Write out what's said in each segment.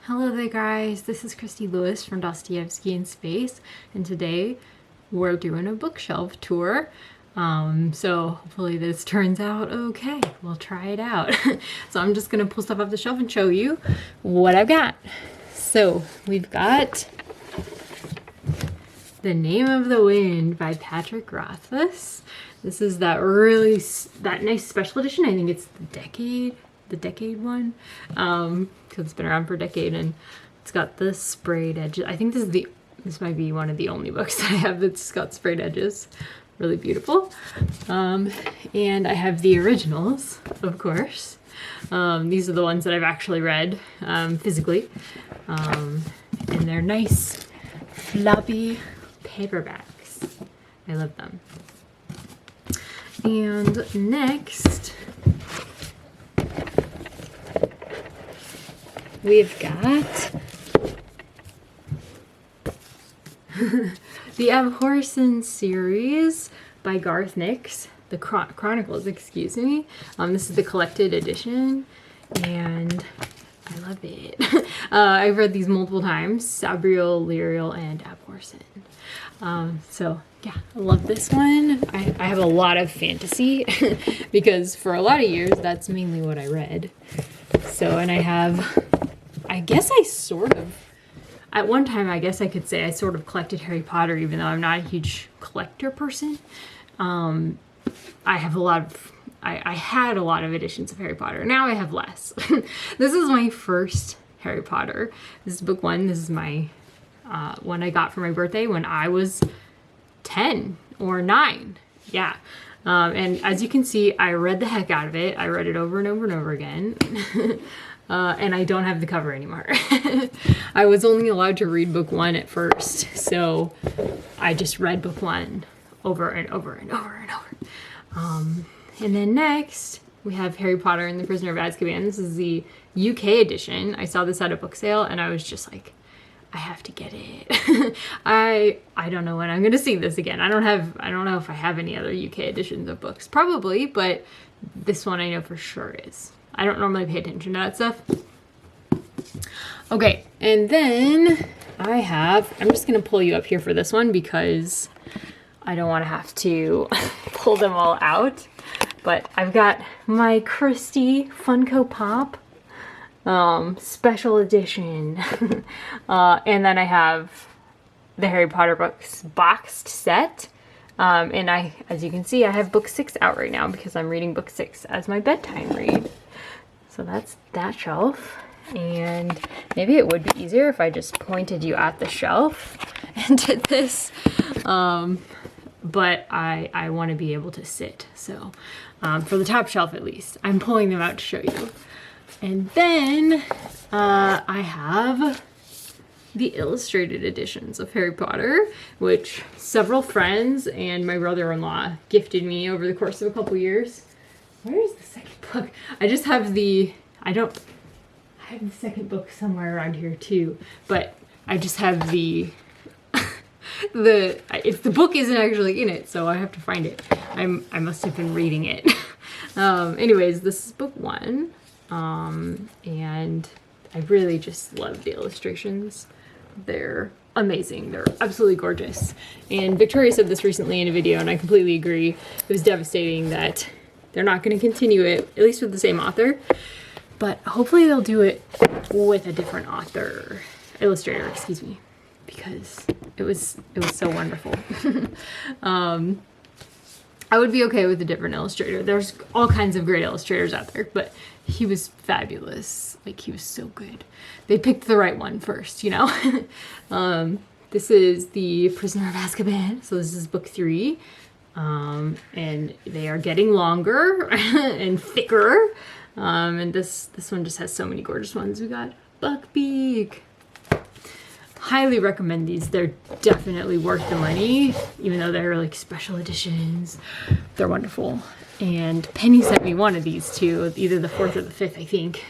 Hello there guys, this is Christy Lewis from Dostoevsky in Space, and today we're doing a bookshelf tour. So hopefully this turns out okay. We'll try it out. So I'm just gonna pull stuff off the shelf and show you what I've got. So we've got The Name of the Wind by Patrick Rothfuss. This is that nice special edition. I think it's the decade one, because it's been around for a decade, and it's got the sprayed edges. I think this might be one of the only books that I have that's got sprayed edges. Really beautiful. And I have the originals, of course. These are the ones that I've actually read physically, and they're nice floppy paperbacks. I love them. And next we've got the Abhorsen series by Garth Nix, the Chronicles, excuse me. This is the collected edition, and I love it. I've read these multiple times, Sabriel, Lyriel, and Abhorsen. So yeah, I love this one. I have a lot of fantasy because for a lot of years, that's mainly what I read. So, and I guess at one time, I guess I could say I sort of collected Harry Potter, even though I'm not a huge collector person. I had a lot of editions of Harry Potter. Now I have less. This is my first Harry Potter. This is book one. This is my one I got for my birthday when I was 10 or 9. Yeah. And as you can see, I read the heck out of it. I read it over and over and over again. And I don't have the cover anymore. I was only allowed to read book one at first, so I just read book one over and over and over and over. And then next, we have Harry Potter and the Prisoner of Azkaban. This is the UK edition. I saw this at a book sale, and I was just like, I have to get it. I don't know when I'm gonna see this again. I don't know if I have any other UK editions of books. Probably, but this one I know for sure is. I don't normally pay attention to that stuff. Okay, and then I'm just gonna pull you up here for this one because I don't wanna have to pull them all out. But I've got my Christie Funko Pop special edition. And then I have the Harry Potter books boxed set. And as you can see, I have book 6 out right now because I'm reading book 6 as my bedtime read. So that's that shelf. And maybe it would be easier if I just pointed you at the shelf and did this. But I want to be able to sit. So for the top shelf at least, I'm pulling them out to show you. And then I have the illustrated editions of Harry Potter, which several friends and my brother-in-law gifted me over the course of a couple years. Where is the second book? I just have I have the second book somewhere around here too, but I just have the book isn't actually in it, so I have to find it. I must have been reading it. Anyways, this is book 1. And I really just love the illustrations. They're amazing. They're absolutely gorgeous. And Victoria said this recently in a video, and I completely agree. It was devastating that they're not going to continue it, at least with the same author. But hopefully they'll do it with a different illustrator, excuse me, because it was so wonderful. I would be okay with a different illustrator. There's all kinds of great illustrators out there, but he was fabulous. Like, he was so good. They picked the right one first, you know? This is the Prisoner of Azkaban. So this is book 3. And they are getting longer and thicker. And this one just has so many gorgeous ones. We got Buckbeak. Highly recommend these. They're definitely worth the money, even though they're like special editions. They're wonderful. And Penny sent me one of these too, either the 4th or the 5th, I think.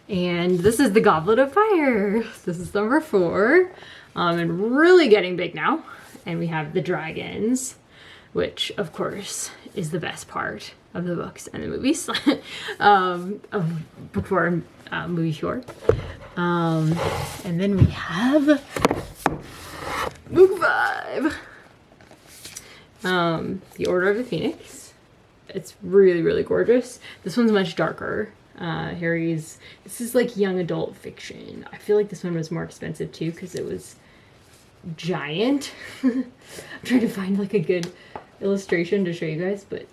And this is the Goblet of Fire. This is number 4, and really getting big now. And we have the dragons, which of course is the best part of the books and the movies before movie 4. And then we have book 5. The Order of the Phoenix. It's really, really gorgeous. This one's much darker. This is like young adult fiction. I feel like this one was more expensive too because it was giant. I'm trying to find like a good illustration to show you guys, but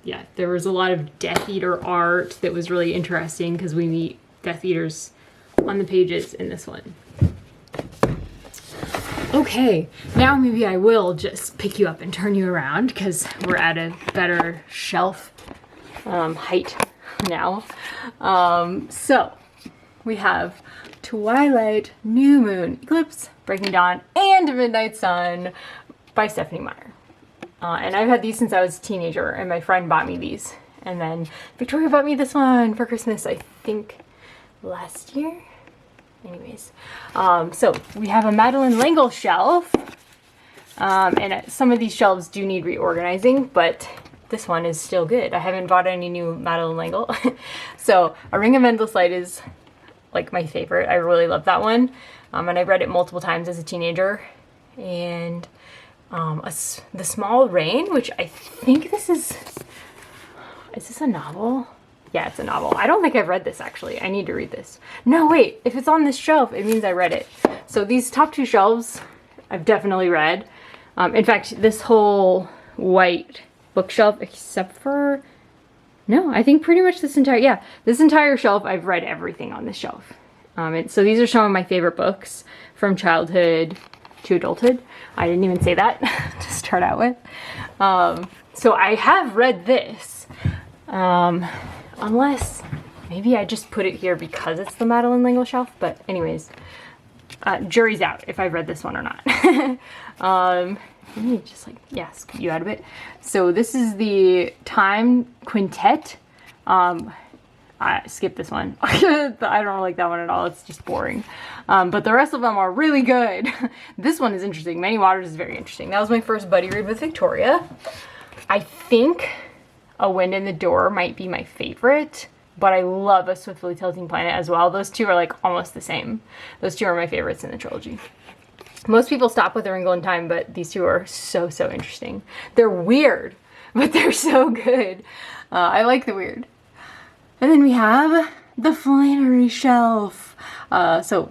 yeah, there was a lot of Death Eater art that was really interesting because we meet Death Eaters on the pages in this one. Okay, now maybe I will just pick you up and turn you around because we're at a better shelf height now. So we have Twilight, New Moon, Eclipse, Breaking Dawn, and Midnight Sun by Stephanie Meyer. And I've had these since I was a teenager, and my friend bought me these. And then Victoria bought me this one for Christmas, I think last year. Anyways, so we have a Madeleine L'Engle shelf. And some of these shelves do need reorganizing, but this one is still good. I haven't bought any new Madeleine L'Engle. So A Ring of Endless Light is like my favorite. I really love that one. And I read it multiple times as a teenager. And The Small Rain, which I think is this a novel? Yeah, it's a novel. I don't think I've read this actually. I need to read this. No, wait, if it's on this shelf, it means I read it. So these top 2 shelves, I've definitely read. In fact, this whole white bookshelf, except for, no, I think pretty much this entire shelf, I've read everything on this shelf. So these are some of my favorite books from childhood to adulthood. I didn't even say that to start out with. So I have read this, unless maybe I just put it here because it's the Madeleine L'Engle shelf. But anyways, jury's out if I've read this one or not. Let me just scoot you out of it. So this is the Time Quintet. I skipped this one. I don't like that one at all. It's just boring. But the rest of them are really good. This one is interesting. Many Waters is very interesting. That was my first buddy read with Victoria. I think A Wind in the Door might be my favorite, but I love A Swiftly Tilting Planet as well. Those two are like almost the same. Those two are my favorites in the trilogy. Most people stop with A Wrinkle in Time, but these two are so interesting. They're weird, but they're so good. I like the weird. And then we have the Flannery shelf. The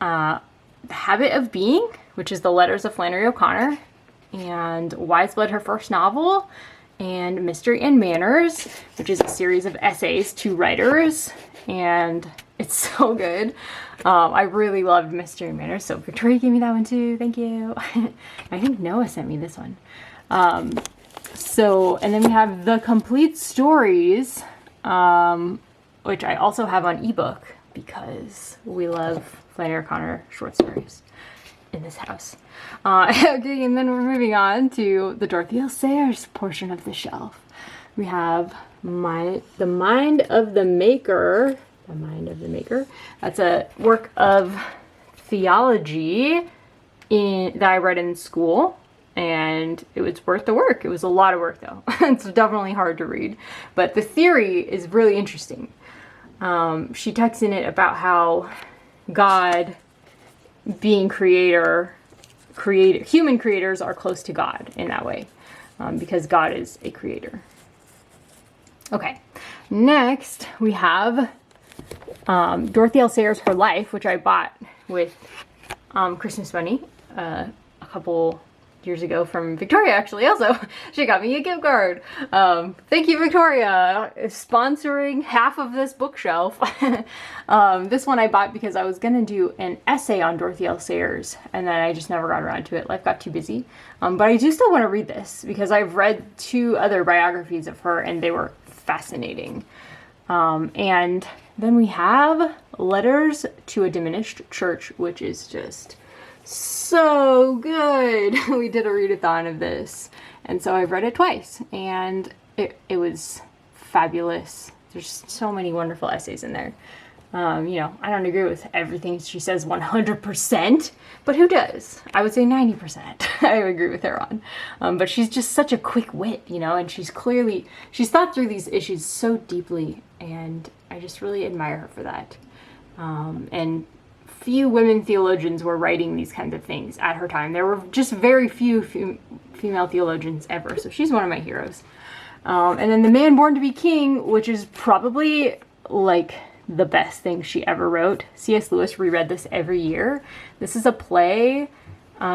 Habit of Being, which is the letters of Flannery O'Connor, and Wise Blood, her first novel, and Mystery and Manners, which is a series of essays, 2 writers, and it's so good. I really loved Mystery and Manners, so Victoria gave me that one too. Thank you. I think Noah sent me this one. And then we have The Complete Stories, which I also have on ebook because we love Flannery O'Connor short stories in this house. Okay, and then we're moving on to the Dorothy L. Sayers portion of the shelf. We have The Mind of the Maker. The Mind of the Maker. That's a work of theology that I read in school, and it was worth the work. It was a lot of work though. It's definitely hard to read, but the theory is really interesting. She talks in it about how God, being human creators are close to God in that way, because God is a creator. Okay, next we have Dorothy L. Sayers' Her Life, which I bought with Christmas money a couple years ago from Victoria, actually. Also, she got me a gift card. Thank you, Victoria, sponsoring half of this bookshelf. This one I bought because I was gonna do an essay on Dorothy L. Sayers, and then I just never got around to it. Life got too busy. But I do still want to read this because I've read 2 other biographies of her, and they were fascinating. And then we have Letters to a Diminished Church, which is just so good. We did a readathon of this, and so I've read it twice, and it was fabulous. There's so many wonderful essays in there. I don't agree with everything she says 100%, but who does? I would say 90% I agree with her on. But she's just such a quick wit, and she's thought through these issues so deeply, and I just really admire her for that. And few women theologians were writing these kinds of things at her time. There were just very few female theologians ever, so she's one of my heroes. And then The Man Born to be King, which is probably like the best thing she ever wrote. C.S. Lewis reread this every year. This is a play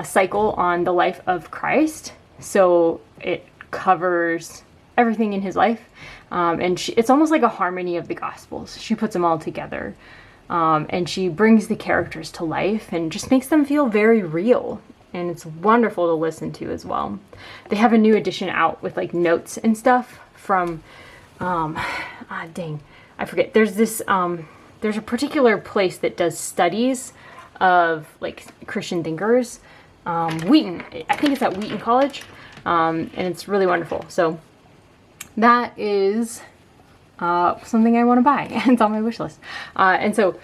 cycle on the life of Christ, so it covers everything in his life, and it's almost like a harmony of the Gospels. She puts them all together, and she brings the characters to life and just makes them feel very real, and it's wonderful to listen to as well. They have a new edition out with like notes and stuff from dang, I forget. There's this there's a particular place that does studies of like Christian thinkers. Wheaton, I think it's at Wheaton College, and it's really wonderful. So that is something I want to buy. It's on my wish list. And so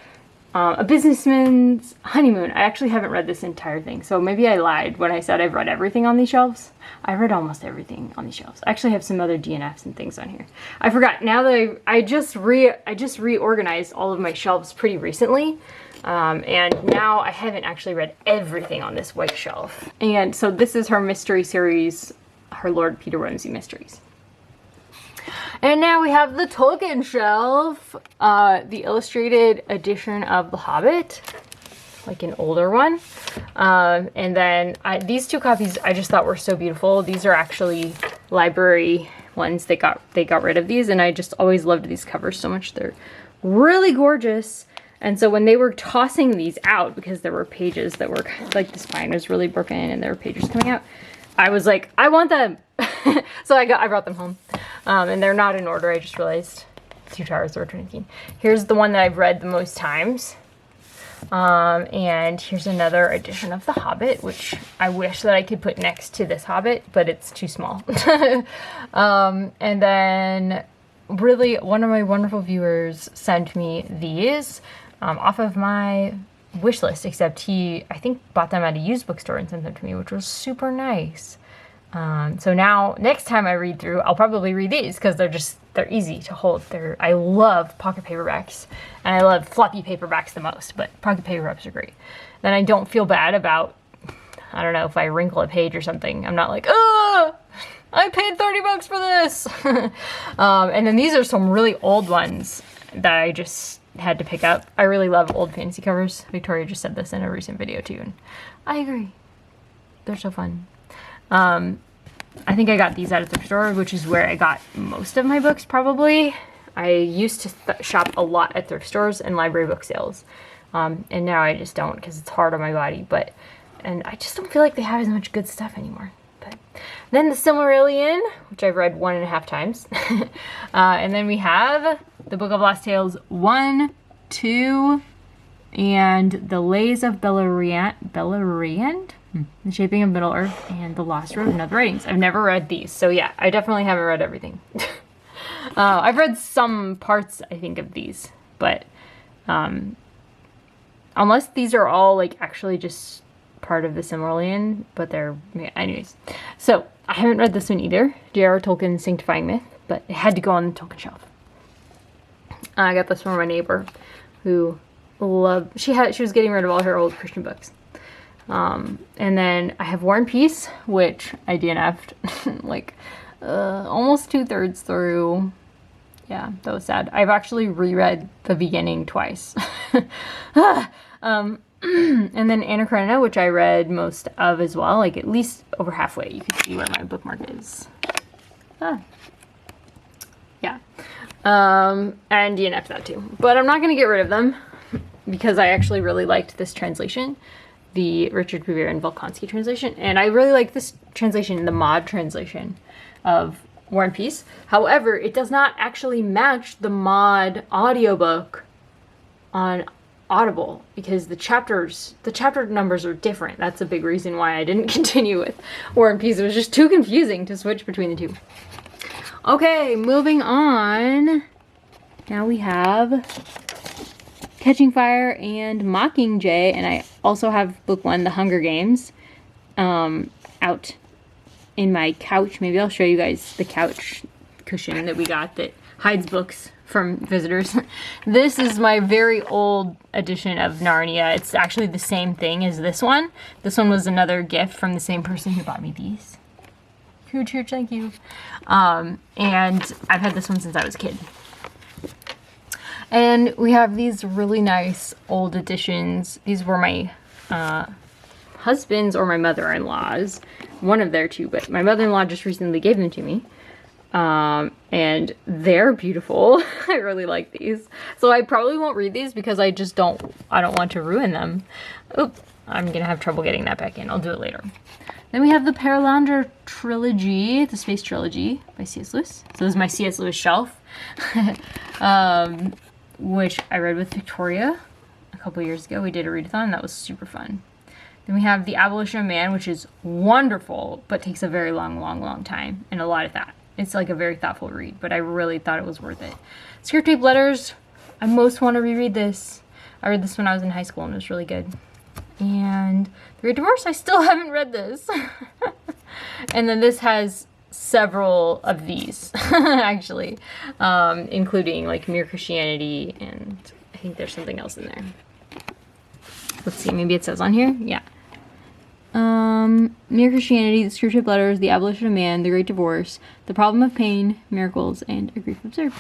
A Businessman's Honeymoon. I actually haven't read this entire thing, so maybe I lied when I said I've read everything on these shelves. I read almost everything on these shelves. I actually have some other DNFs and things on here. I forgot. Now that I just reorganized all of my shelves pretty recently, and now I haven't actually read everything on this white shelf. And so this is her mystery series, her Lord Peter Wimsey mysteries. And now we have the Tolkien shelf, the illustrated edition of The Hobbit, like an older one. And then these two copies I just thought were so beautiful. These are actually library ones. They got rid of these, and I just always loved these covers so much. They're really gorgeous. And so when they were tossing these out, because there were pages that were like the spine was really broken and there were pages coming out, I was like, I want them. So I brought them home. And they're not in order. I just realized Two Towers, Sword Trinity. Here's the one that I've read the most times. And here's another edition of The Hobbit, which I wish that I could put next to this Hobbit, but it's too small. And then really one of my wonderful viewers sent me these off of my wish list, except he, I think, bought them at a used bookstore and sent them to me, which was super nice. So now, next time I read through, I'll probably read these because they're easy to hold. I love pocket paperbacks, and I love floppy paperbacks the most, but pocket paperbacks are great. Then I don't feel bad about, I don't know, if I wrinkle a page or something. I'm not like, oh, I paid $30 for this. And then these are some really old ones that I just had to pick up. I really love old fantasy covers. Victoria just said this in a recent video too, and I agree. They're so fun. I think I got these at a thrift store, which is where I got most of my books, probably. I used to shop a lot at thrift stores and library book sales. And now I just don't because it's hard on my body. And I just don't feel like they have as much good stuff anymore. But then the Silmarillion, which I've read 1.5 times. And then we have the Book of Lost Tales 1, 2, and the Lays of Beleriand? The Shaping of Middle Earth, and The Lost Road and Other Writings. I've never read these, so yeah, I definitely haven't read everything. I've read some parts, I think, of these, but unless these are all like actually just part of the Silmarillion, but they're, yeah, anyways. So I haven't read this one either, J.R.R. Tolkien's Sanctifying Myth, but it had to go on the Tolkien shelf. I got this from my neighbor, who loved. She was getting rid of all her old Christian books. And then I have War and Peace, which I DNF'd like almost 2/3 through. Yeah, that was sad. I've actually reread the beginning twice. And then Anna Karenina, which I read most of as well, like at least over halfway. You can see where my bookmark is. Yeah. And DNF'd that too. But I'm not going to get rid of them because I actually really liked this translation. The Richard Bouvier and Volkansky translation, and I really like this translation, the mod translation of War and Peace. However, it does not actually match the mod audiobook on Audible because the chapter numbers are different. That's a big reason why I didn't continue with War and Peace. It was just too confusing to switch between the two. Okay, moving on. Now we have Catching Fire and Mockingjay, and I also have book 1, The Hunger Games, out in my couch. Maybe I'll show you guys the couch cushion that we got that hides books from visitors. This is my very old edition of Narnia. It's actually the same thing as this one. This one was another gift from the same person who bought me these. Huge, huge thank you. And I've had this one since I was a kid. And we have these really nice old editions. These were my husband's or my mother-in-law's. One of their two, but my mother-in-law just recently gave them to me. And they're beautiful. I really like these. So I probably won't read these because I don't want to ruin them. Oop, I'm gonna have trouble getting that back in. I'll do it later. Then we have the Perelandra trilogy, the Space Trilogy by C.S. Lewis. So this is my C.S. Lewis shelf, which I read with Victoria a couple years ago. We did a readathon. That was super fun. Then we have The Abolition of Man, which is wonderful, but takes a very long time and a lot of that. It's like a very thoughtful read, but I really thought it was worth it. Skirt Tape Letters. I most want to reread this. I read this when I was in high school and it was really good. And The Great Divorce, I still haven't read this. And then this has several of these, actually, including like Mere Christianity, and I think there's something else in there. Let's see, maybe it says on here? Yeah. Mere Christianity, The Skirt Tape Letters, The Abolition of Man, The Great Divorce, The Problem of Pain, Miracles, and A Grief Observed.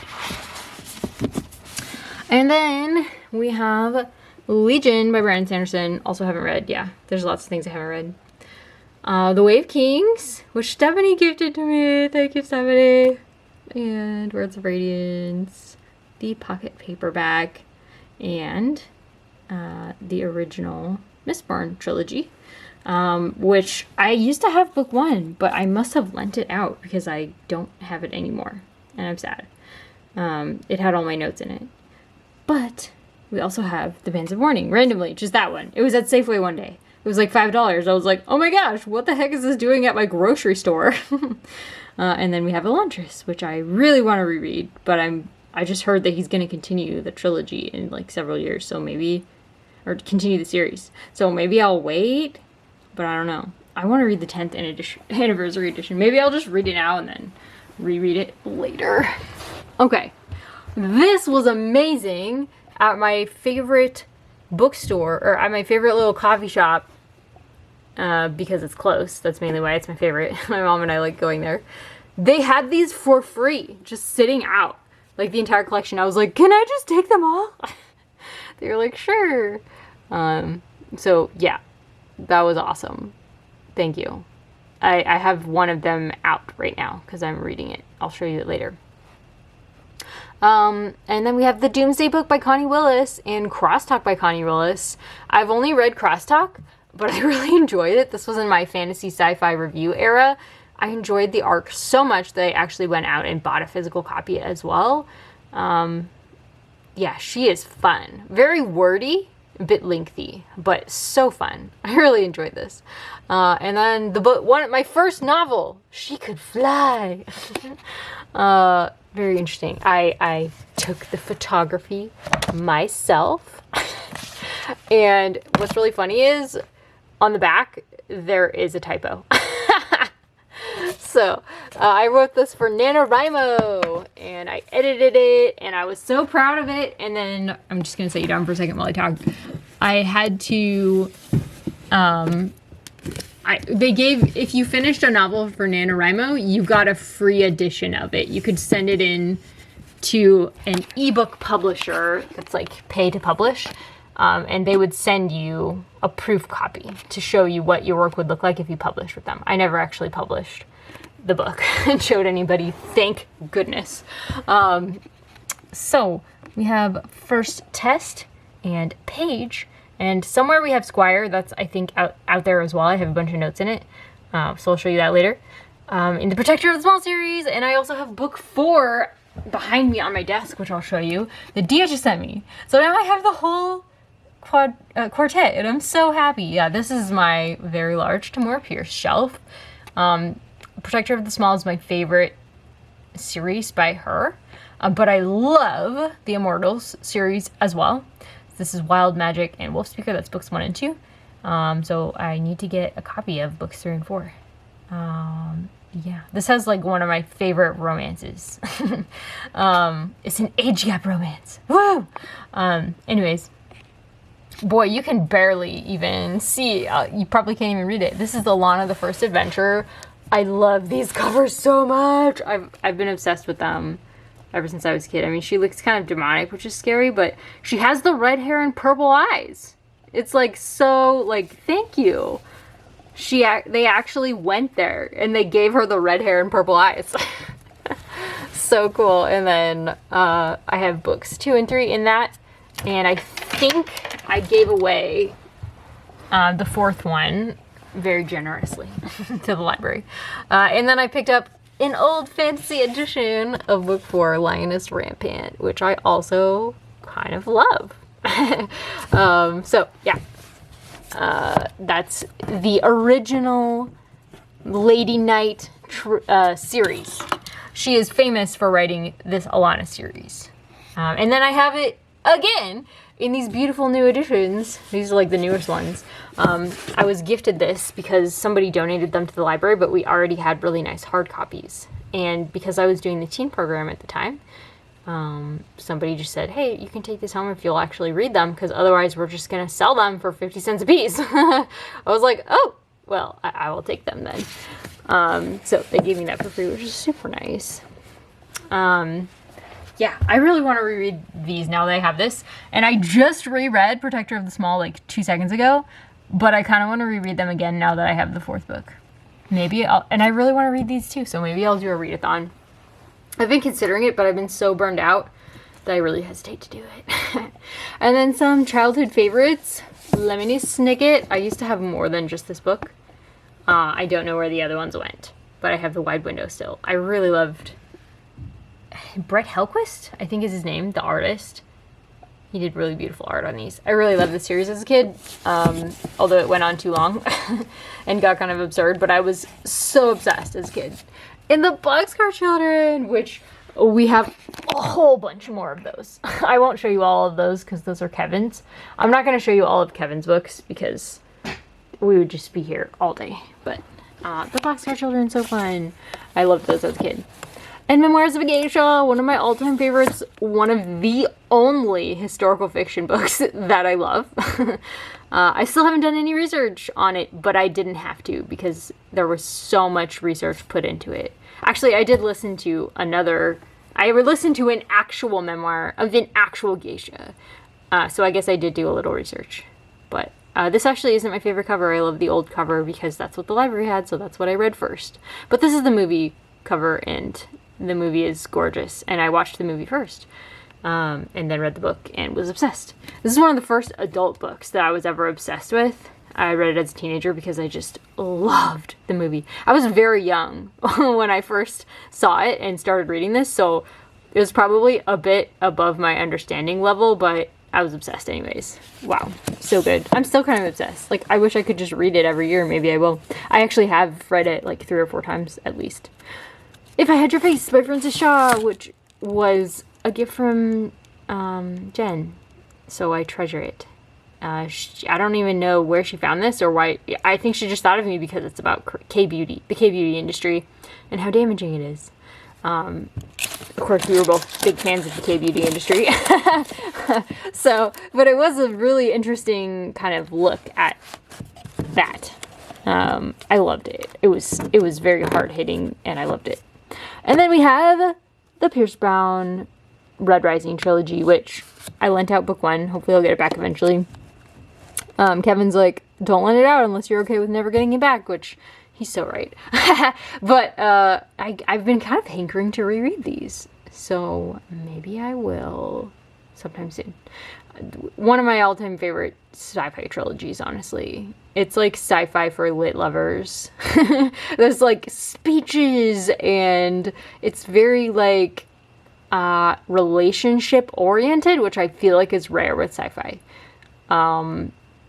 And then we have Legion by Brandon Sanderson. Also haven't read. Yeah, there's lots of things I haven't read. The Way of Kings, which Stephanie gifted to me. Thank you, Stephanie. And Words of Radiance, the pocket paperback, and the original Mistborn trilogy, which I used to have book 1, but I must have lent it out because I don't have it anymore, and I'm sad. It had all my notes in it. But we also have The Bands of Mourning, randomly, just that one. It was at Safeway one day. It was like $5. I was like, oh my gosh, what the heck is this doing at my grocery store? And then we have Elantris, which I really want to reread, but I just heard that he's going to continue the trilogy in like several years, so maybe, or continue the series. So maybe I'll wait, but I don't know. I want to read the 10th anniversary edition. Maybe I'll just read it now and then reread it later. Okay, this was amazing at my favorite bookstore, or at my favorite little coffee shop, because it's close. That's mainly why it's my favorite. My mom and I like going there. They had these for free, just sitting out, like the entire collection. I was like, can I just take them all? They were like, sure. So yeah, that was awesome. Thank you. I have one of them out right now because I'm reading it. I'll show you it later. And then we have the Doomsday Book by Connie Willis and Crosstalk by Connie Willis. I've only read Crosstalk, but I really enjoyed it. This was in my fantasy sci-fi review era. I enjoyed the arc so much that I actually went out and bought a physical copy as well. Yeah, she is fun. Very wordy, a bit lengthy, but so fun. I really enjoyed this. And then the book, my first novel, She Could Fly. Very interesting. I took the photography myself. And what's really funny is on the back, there is a typo. So I wrote this for NaNoWriMo and I edited it and I was so proud of it. And then I'm just going to set you down for a second while I talk. I had to, they gave, if you finished a novel for NaNoWriMo, you got a free edition of it. You could send it in to an ebook publisher that's like pay to publish. And they would send you a proof copy to show you what your work would look like if you published with them. I never actually published the book and showed anybody, thank goodness. So we have First Test and Page, and somewhere we have Squire. That's, I think, out there as well. I have a bunch of notes in it, so I'll show you that later. In the Protector of the Small series, and I also have book 4 behind me on my desk, which I'll show you, that Dia just sent me. So now I have the whole quartet, and I'm so happy. Yeah, this is my very large Tamora Pierce shelf. Protector of the Small is my favorite series by her, but I love the Immortals series as well. This is Wild Magic and Wolfspeaker. That's books 1 and 2. So I need to get a copy of books 3 and 4. Yeah, this has like one of my favorite romances. It's an age gap romance. Woo! Anyways, boy, you can barely even see. You probably can't even read it. This is the Lana the First Adventure. I love these covers so much. I've been obsessed with them ever since I was a kid. I mean, she looks kind of demonic, which is scary, but she has the red hair and purple eyes. It's like so like, thank you. They actually went there and they gave her the red hair and purple eyes. So cool. And then I have books 2 and 3 in that, and I think I gave away the 4th one very generously to the library. And then I picked up an old fantasy edition of book 4, Lioness Rampant, which I also kind of love. So yeah. That's the original Lady Knight series. She is famous for writing this Alana series. And then I have it again in these beautiful new editions. These are like the newest ones. I was gifted this because somebody donated them to the library, but we already had really nice hard copies. And because I was doing the teen program at the time, somebody just said, hey, you can take this home if you'll actually read them, because otherwise we're just going to sell them for 50 cents a piece. I was like, oh, well, I will take them then. So they gave me that for free, which is super nice. Yeah, I really want to reread these now that I have this. And I just reread Protector of the Small like 2 seconds ago, but I kind of want to reread them again now that I have the 4th book. And I really want to read these too, so maybe I'll do a readathon. I've been considering it, but I've been so burned out that I really hesitate to do it. And then some childhood favorites. Lemony Snicket. I used to have more than just this book. I don't know where the other ones went, but I have the Wide Window still. I really loved Brett Helquist, I think is his name, the artist. He did really beautiful art on these. I really loved this series as a kid, although it went on too long and got kind of absurd, but I was so obsessed as a kid. In the Boxcar Children, which we have a whole bunch more of those. I won't show you all of those because those are Kevin's. I'm not going to show you all of Kevin's books because we would just be here all day. But the Boxcar Children, so fun. I loved those as a kid. And Memoirs of a Geisha, one of my all-time favorites, one of the only historical fiction books that I love. I still haven't done any research on it, but I didn't have to because there was so much research put into it. Actually, I did listen to I listened to an actual memoir of an actual geisha. So I guess I did do a little research. But this actually isn't my favorite cover. I love the old cover because that's what the library had, so that's what I read first. But this is the movie cover, and the movie is gorgeous. And I watched the movie first, and then read the book and was obsessed. This is one of the first adult books that I was ever obsessed with. I read it as a teenager because I just loved the movie. I was very young when I first saw it and started reading this, so it was probably a bit above my understanding level, but I was obsessed anyways. Wow, so good. I'm still kind of obsessed. Like, I wish I could just read it every year. Maybe I will. I actually have read it like 3 or 4 times at least. If I Had Your Face by Francis Shaw, which was a gift from Jen, so I treasure it. I don't even know where she found this or why. I think she just thought of me because it's about K-beauty, the K-beauty industry, and how damaging it is. Of course, we were both big fans of the K-beauty industry. But it was a really interesting kind of look at that. I loved it. It was very hard-hitting, and I loved it. And then we have the Pierce Brown Red Rising trilogy, which I lent out book 1. Hopefully I'll get it back eventually. Kevin's like, don't lend it out unless you're okay with never getting it back, which he's so right. But I've been kind of hankering to reread these, so maybe I will sometime soon. One of my all-time favorite sci-fi trilogies, honestly. It's like sci-fi for lit lovers. There's like speeches, and it's very like relationship oriented, which I feel like is rare with sci-fi.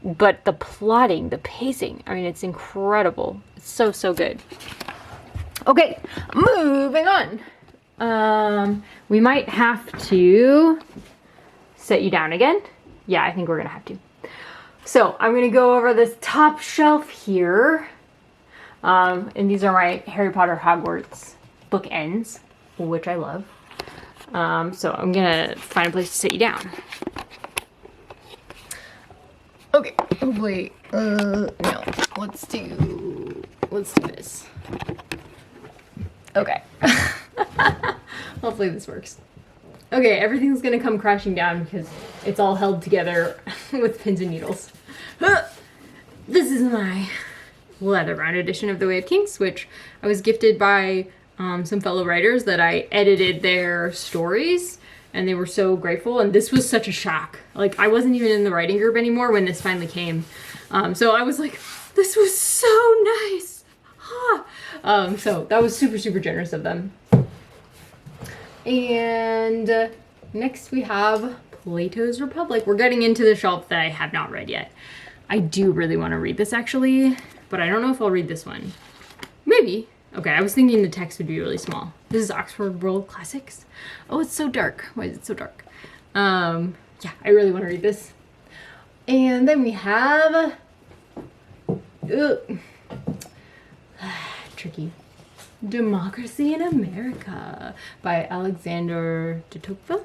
But the plotting, the pacing, I mean, it's incredible. It's so, so good. Okay, moving on. We might have to set you down again. Yeah, I think we're gonna have to. So I'm gonna go over this top shelf here. And these are my Harry Potter Hogwarts bookends, which I love. So I'm gonna find a place to sit you down. Okay, hopefully, no, let's do this. Okay. Hopefully this works. Okay, everything's gonna come crashing down because it's all held together with pins and needles. This is my leather-bound edition of The Way of Kings, which I was gifted by some fellow writers that I edited their stories, and they were so grateful. And this was such a shock. Like, I wasn't even in the writing group anymore when this finally came. So I was like, this was so nice. So that was super, super generous of them. And next we have Plato's Republic. We're getting into the shelf that I have not read yet. I do really want to read this actually, but I don't know if I'll read this one. Maybe. Okay, I was thinking the text would be really small. This is Oxford World Classics. Oh, it's so dark. Why is it so dark? Yeah, I really want to read this. And then we have... tricky. Democracy in America by Alexander de Tocqueville.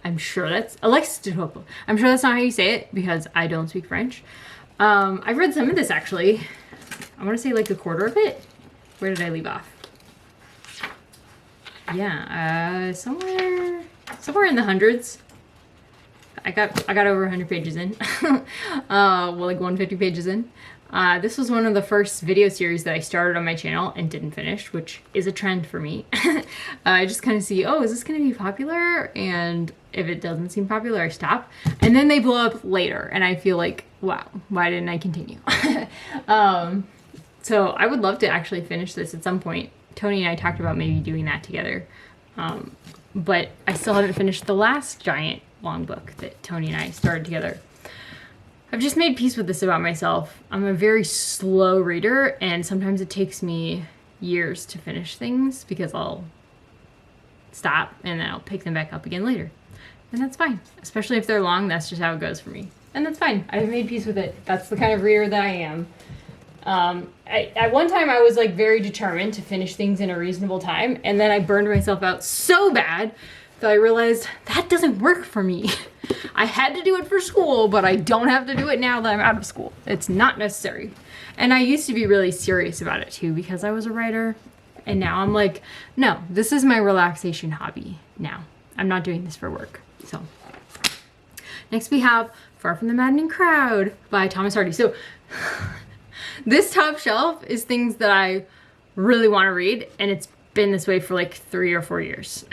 I'm sure that's... Alexis de Tocqueville. I'm sure that's not how you say it because I don't speak French. I've read some of this actually. I want to say like a quarter of it. Where did I leave off? Yeah, somewhere in the hundreds. I got over 100 pages in. Well, like 150 pages in. This was one of the first video series that I started on my channel and didn't finish, which is a trend for me. I just kind of see, oh, is this going to be popular? And if it doesn't seem popular, I stop. And then they blow up later, and I feel like, wow, why didn't I continue? So I would love to actually finish this at some point. Tony and I talked about maybe doing that together. But I still haven't finished the last giant long book that Tony and I started together. I've just made peace with this about myself. I'm a very slow reader, and sometimes it takes me years to finish things because I'll stop and then I'll pick them back up again later. And that's fine. Especially if they're long, that's just how it goes for me. And that's fine. I've made peace with it. That's the kind of reader that I am. At one time I was like very determined to finish things in a reasonable time, and then I burned myself out so bad that I realized that doesn't work for me. I had to do it for school, but I don't have to do it now that I'm out of school. It's not necessary. And I used to be really serious about it too because I was a writer, and now I'm like, no, this is my relaxation hobby now. I'm not doing this for work. So next we have Far from the Maddening Crowd by Thomas Hardy. So this top shelf is things that I really want to read, and it's been this way for like 3 or 4 years.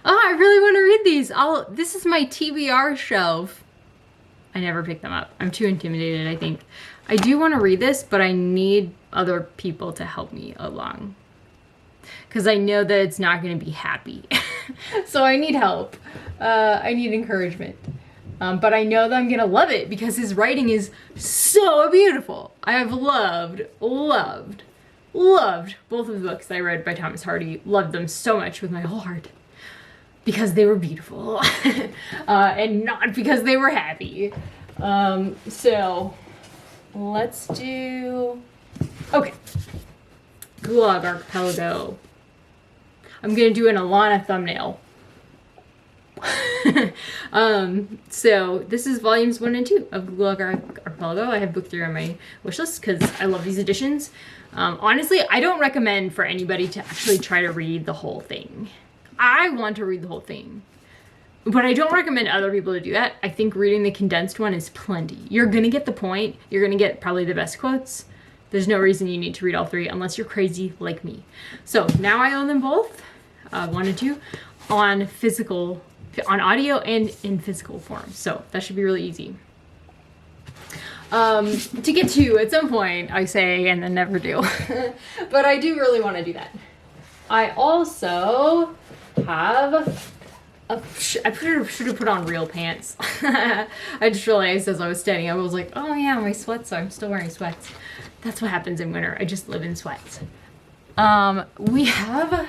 Oh, I really want to read these. This is my TBR shelf. I never pick them up. I'm too intimidated, I think. I do want to read this, but I need other people to help me along. Because I know that it's not going to be happy. So I need help. I need encouragement. But I know that I'm gonna love it because his writing is so beautiful. I have loved both of the books that I read by Thomas Hardy. Loved them so much with my whole heart because they were beautiful and not because they were happy. So let's do, okay, Gulag Archipelago. I'm gonna do an Alana thumbnail. So this is volumes 1 and 2 of Gulag Archipelago. I have book 3 on my wish list because I love these editions. Honestly, I don't recommend for anybody to actually try to read the whole thing. I want to read the whole thing, but I don't recommend other people to do that. I think reading the condensed one is plenty. You're gonna get the point. You're gonna get probably the best quotes. There's no reason you need to read all 3 unless you're crazy like me. So now I own them both, 1 and 2, on audio and in physical form. So that should be really easy. To get to at some point, I say, and then never do. But I do really want to do that. I also have I should have put on real pants. I just realized as I was standing up, I was like, oh yeah, my sweats, I'm still wearing sweats. That's what happens in winter. I just live in sweats. We have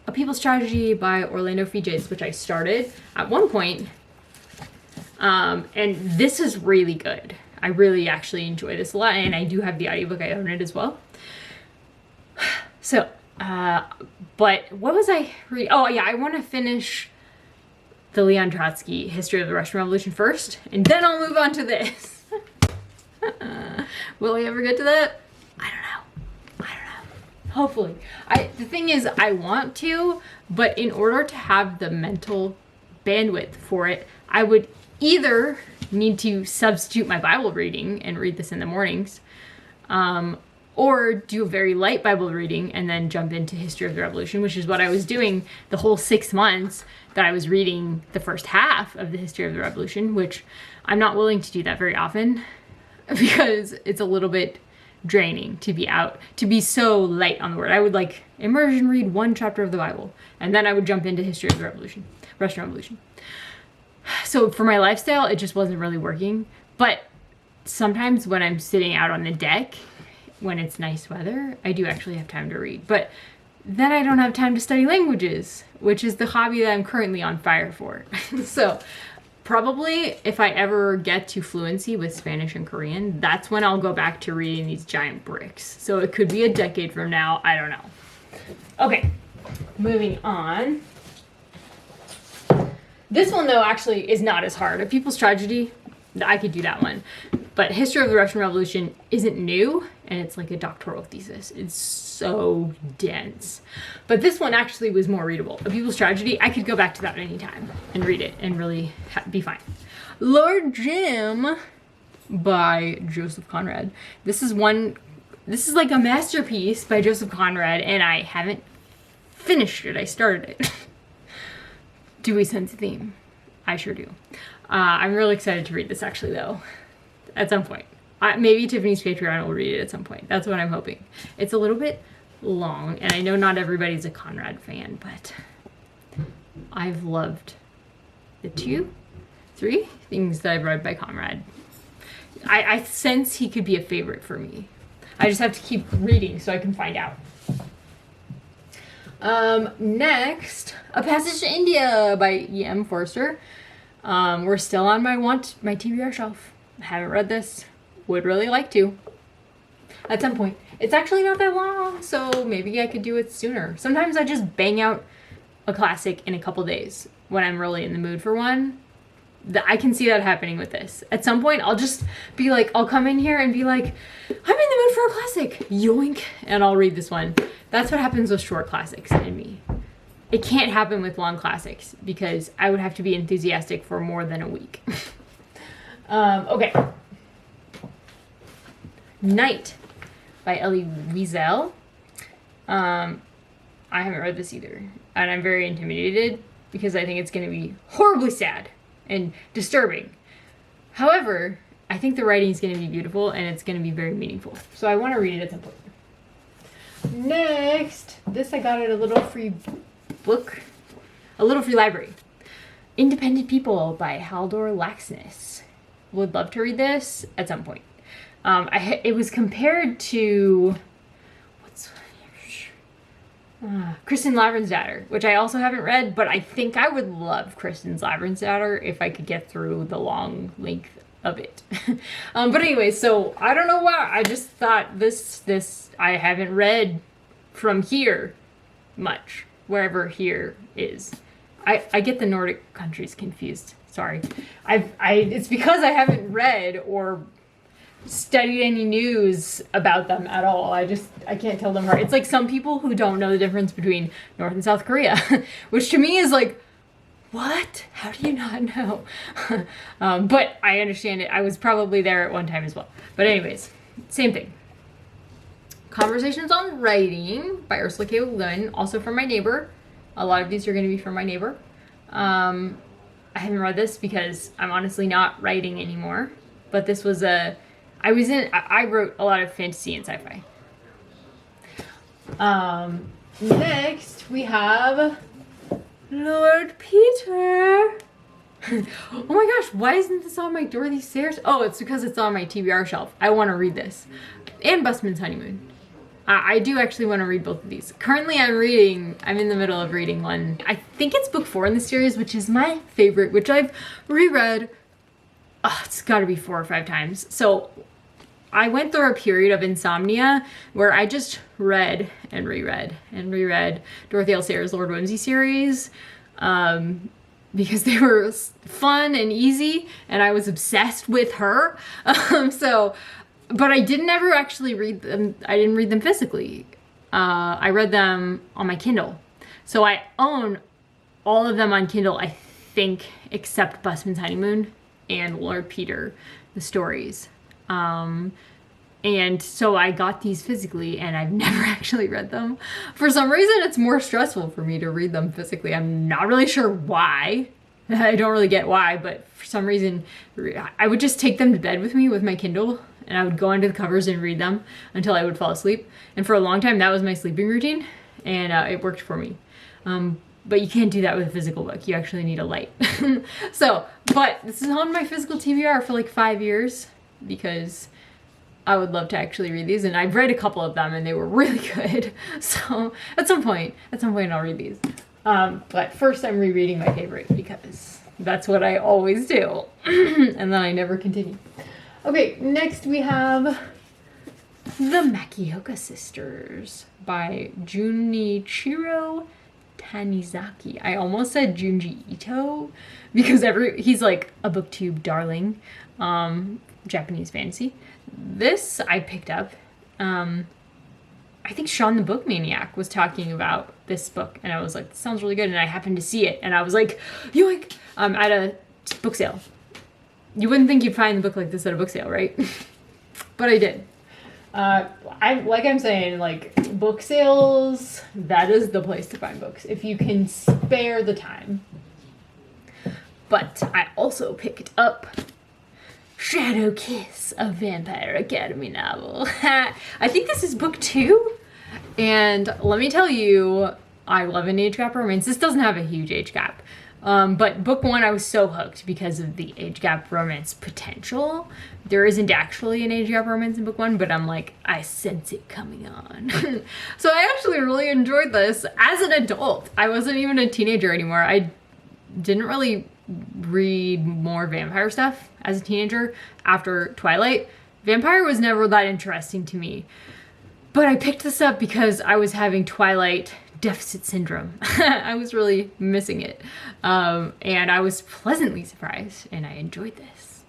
A People's Tragedy by Orlando Figes, which I started at one point. And this is really good. I really actually enjoy this a lot, and I do have the audiobook. I own it as well. So, but what was I reading? Oh yeah, I want to finish the Leon Trotsky History of the Russian Revolution first, and then I'll move on to this. Will I ever get to that? I don't know. Hopefully. The thing is, I want to, but in order to have the mental bandwidth for it, I would either need to substitute my Bible reading and read this in the mornings, or do a very light Bible reading and then jump into History of the Revolution, which is what I was doing the whole 6 months that I was reading the first half of the History of the Revolution, which I'm not willing to do that very often because it's a little bit draining to be so light on the word. I would like immersion read 1 chapter of the Bible, and then I would jump into History of the Revolution, Russian Revolution. So for my lifestyle, it just wasn't really working. But sometimes when I'm sitting out on the deck, when it's nice weather, I do actually have time to read. But then I don't have time to study languages, which is the hobby that I'm currently on fire for. So probably if I ever get to fluency with Spanish and Korean, that's when I'll go back to reading these giant bricks. So it could be a decade from now. I don't know. Okay, moving on. This one, though, actually is not as hard. A People's Tragedy, I could do that one. But History of the Russian Revolution isn't new, and it's like a doctoral thesis. It's so dense. But this one actually was more readable. A People's Tragedy, I could go back to that anytime and read it and really be fine. Lord Jim by Joseph Conrad. This is like a masterpiece by Joseph Conrad, and I haven't finished it. I started it. Do we sense a theme? I sure do. I'm really excited to read this actually, though, at some point. Maybe Tiffany's Patreon will read it at some point. That's what I'm hoping. It's a little bit long, and I know not everybody's a Conrad fan, but I've loved the 3 things that I've read by Conrad. I sense he could be a favorite for me. I just have to keep reading so I can find out. Next, A Passage to India by E.M. Forster. We're still on my TBR shelf. I haven't read this. Would really like to. At some point. It's actually not that long, so maybe I could do it sooner. Sometimes I just bang out a classic in a couple days when I'm really in the mood for one. I can see that happening with this. At some point, I'll just be like, I'll come in here and be like, I'm in the mood for a classic. Yoink. And I'll read this one. That's what happens with short classics in me. It can't happen with long classics because I would have to be enthusiastic for more than a week. Okay. Night by Elie Wiesel. I haven't read this either. And I'm very intimidated because I think it's going to be horribly sad and disturbing. However, I think the writing is going to be beautiful and it's going to be very meaningful. So I want to read it at some point. Next, this I got at a little free library. Independent People by Haldor Laxness. Would love to read this at some point. It was compared to Kristen Lavransdatter, which I also haven't read, but I think I would love Kristen Lavransdatter if I could get through the long length of it. But anyway, so I don't know why. I just thought this I haven't read from here much, wherever here is. I get the Nordic countries confused. Sorry. It's because I haven't read or studied any news about them at all. I can't tell them apart. It's like some people who don't know the difference between North and South Korea, which to me is like, what? How do you not know? But I understand it. I was probably there at one time as well. But anyways, same thing. Conversations on Writing by Ursula K. Le Guin, also from my neighbor. A lot of these are going to be from my neighbor. I haven't read this because I'm honestly not writing anymore. But this was I wrote a lot of fantasy and sci-fi. Next, we have Lord Peter. Oh my gosh, why isn't this on my Dorothy Sayers? Oh, it's because it's on my TBR shelf. I want to read this. And Busman's Honeymoon. I do actually want to read both of these. Currently I'm in the middle of reading one. I think it's book 4 in the series, which is my favorite, which I've reread. Oh, it's got to be 4 or 5 times. So I went through a period of insomnia where I just read and reread and reread Dorothy L. Sayers' Lord Whimsy series because they were fun and easy, and I was obsessed with her. But I didn't ever actually read them. I didn't read them physically. I read them on my Kindle. So I own all of them on Kindle, I think, except Busman's Honeymoon and Lord Peter, the stories. And so I got these physically, and I've never actually read them. For some reason, it's more stressful for me to read them physically. I'm not really sure why. I don't really get why, but for some reason, I would just take them to bed with me with my Kindle, and I would go under the covers and read them until I would fall asleep. And for a long time, that was my sleeping routine, and it worked for me. But you can't do that with a physical book. You actually need a light. But this is on my physical TBR for like 5 years because I would love to actually read these. And I've read a couple of them and they were really good. So at some point I'll read these. But first I'm rereading my favorite because that's what I always do. And then I never continue. Okay, next we have The Makioka Sisters by Junichiro Tanizaki. I almost said Junji Ito because he's like a booktube darling. Japanese fantasy. This I picked up. I think Sean the Book Maniac was talking about this book, and I was like, this sounds really good, and I happened to see it, and I was like, yoink! At a book sale. You wouldn't think you'd find a book like this at a book sale, right? But I did. I'm saying, like, book sales, that is the place to find books if you can spare the time. But I also picked up Shadow Kiss, a Vampire Academy novel. I think this is book 2, and let me tell you, I love an age gap romance. This doesn't have a huge age gap. But book 1, I was so hooked because of the age gap romance potential. There isn't actually an age gap romance in book 1, but I'm like, I sense it coming on. So I actually really enjoyed this as an adult. I wasn't even a teenager anymore. I didn't really read more vampire stuff as a teenager after Twilight. Vampire was never that interesting to me. But I picked this up because I was having Twilight deficit syndrome. I was really missing it. And I was pleasantly surprised, and I enjoyed this.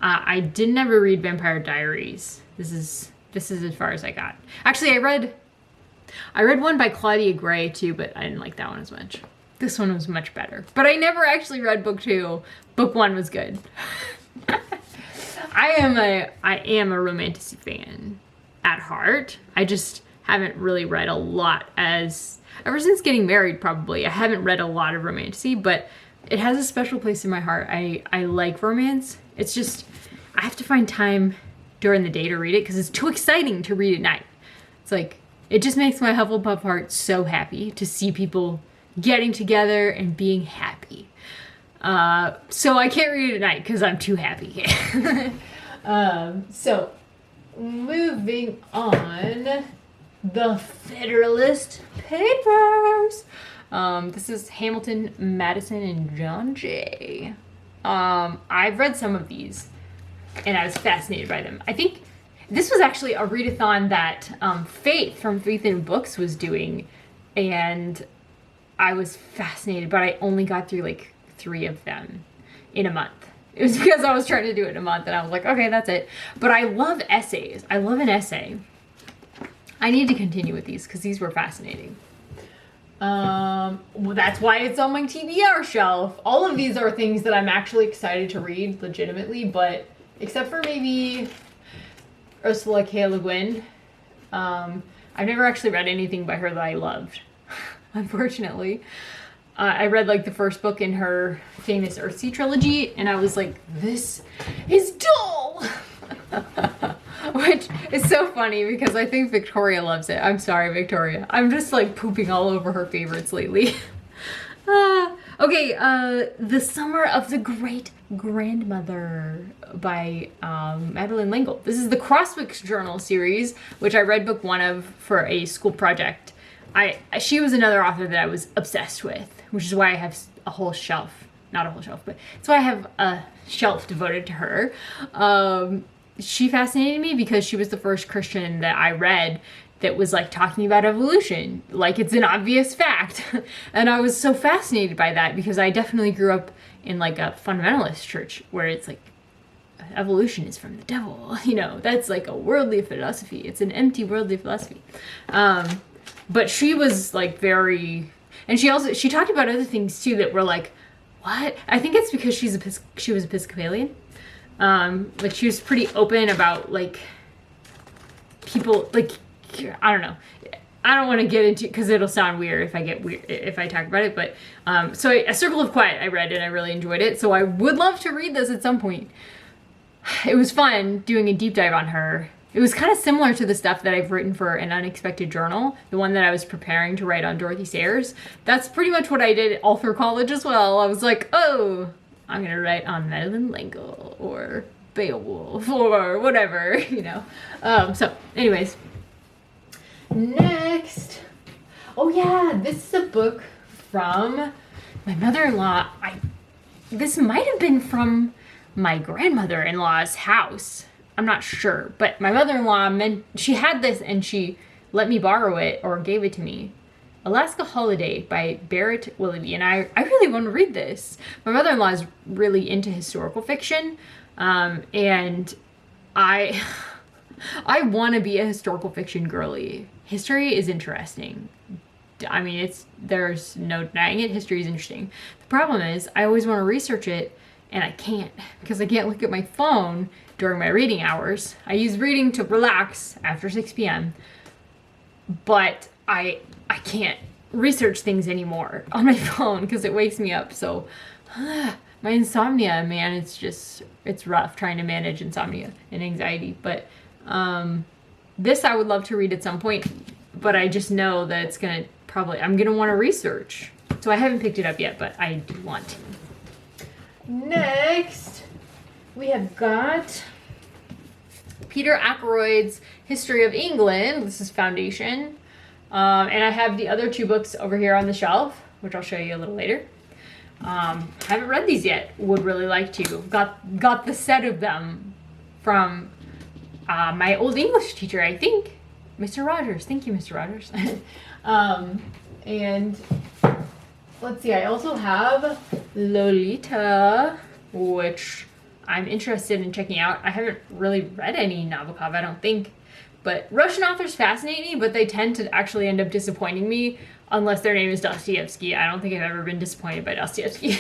I didn't ever read Vampire Diaries. This is as far as I got. Actually, I read one by Claudia Gray too, but I didn't like that one as much. This one was much better. But I never actually read book 2. Book 1 was good. I am a romantic fan at heart. I just haven't really read a lot ever since getting married, probably. I haven't read a lot of romantasy, but it has a special place in my heart. I like romance. It's just, I have to find time during the day to read it because it's too exciting to read at night. It's like, it just makes my Hufflepuff heart so happy to see people getting together and being happy. So I can't read it at night because I'm too happy. So moving on, The Federalist Papers. This is Hamilton, Madison, and John Jay. I've read some of these, and I was fascinated by them. I think this was actually a readathon that Faith from Faith in Books was doing, and I was fascinated, but I only got through like 3 of them in a month. It was because I was trying to do it in a month, and I was like, okay, that's it. But I love essays. I love an essay. I need to continue with these because these were fascinating. Well, that's why it's on my TBR shelf. All of these are things that I'm actually excited to read legitimately, but except for maybe Ursula K. Le Guin, I've never actually read anything by her that I loved, unfortunately. I read like the first book in her famous Earthsea trilogy, and I was like, this is dull! Which is so funny because I think Victoria loves it. I'm sorry, Victoria. I'm just like pooping all over her favorites lately. Okay, The Summer of the Great Grandmother by Madeleine L'Engle. This is the Crosswicks Journal series, which I read book 1 of for a school project. She was another author that I was obsessed with, which is why I have a whole shelf. Not a whole shelf, but it's why I have a shelf devoted to her. she fascinated me because she was the first Christian that I read that was like talking about evolution, like it's an obvious fact. And I was so fascinated by that because I definitely grew up in like a fundamentalist church where it's like evolution is from the devil, you know, that's like a worldly philosophy. It's an empty worldly philosophy. But she was like very, and she talked about other things too that were like, what? I think it's because she was Episcopalian. Like she was pretty open about like people, like, I don't know. I don't want to get into, because it'll sound weird if I talk about it, but so A Circle of Quiet I read and I really enjoyed it, so I would love to read this at some point. It was fun doing a deep dive on her. It was kind of similar to the stuff that I've written for An Unexpected Journal, the one that I was preparing to write on Dorothy Sayers. That's pretty much what I did all through college as well. I was like, oh, I'm gonna write on Madeleine L'Engle or Beowulf or whatever, you know. So anyways, next, oh yeah, this is a book from my mother-in-law. This might have been from my grandmother-in-law's house. I'm not sure, but my mother-in-law she had this and she let me borrow it or gave it to me. Alaska Holiday by Barrett Willoughby, and I really want to read this. My mother-in-law is really into historical fiction, and I want to be a historical fiction girly. History is interesting. I mean, there's no denying it. History is interesting. The problem is I always want to research it, and I can't because I can't look at my phone during my reading hours. I use reading to relax after 6 p.m., but I can't research things anymore on my phone because it wakes me up. So my insomnia, man, it's rough trying to manage insomnia and anxiety. But this I would love to read at some point, but I just know that I'm gonna want to research. So I haven't picked it up yet, but I do want to. Next, we have got Peter Ackroyd's History of England. This is Foundation. And I have the other two books over here on the shelf, which I'll show you a little later. Haven't read these yet. Would really like to. Got the set of them from my old English teacher, I think. Mr. Rogers. Thank you, Mr. Rogers. And let's see, I also have Lolita, which I'm interested in checking out. I haven't really read any Nabokov, I don't think. But Russian authors fascinate me, but they tend to actually end up disappointing me unless their name is Dostoevsky. I don't think I've ever been disappointed by Dostoevsky.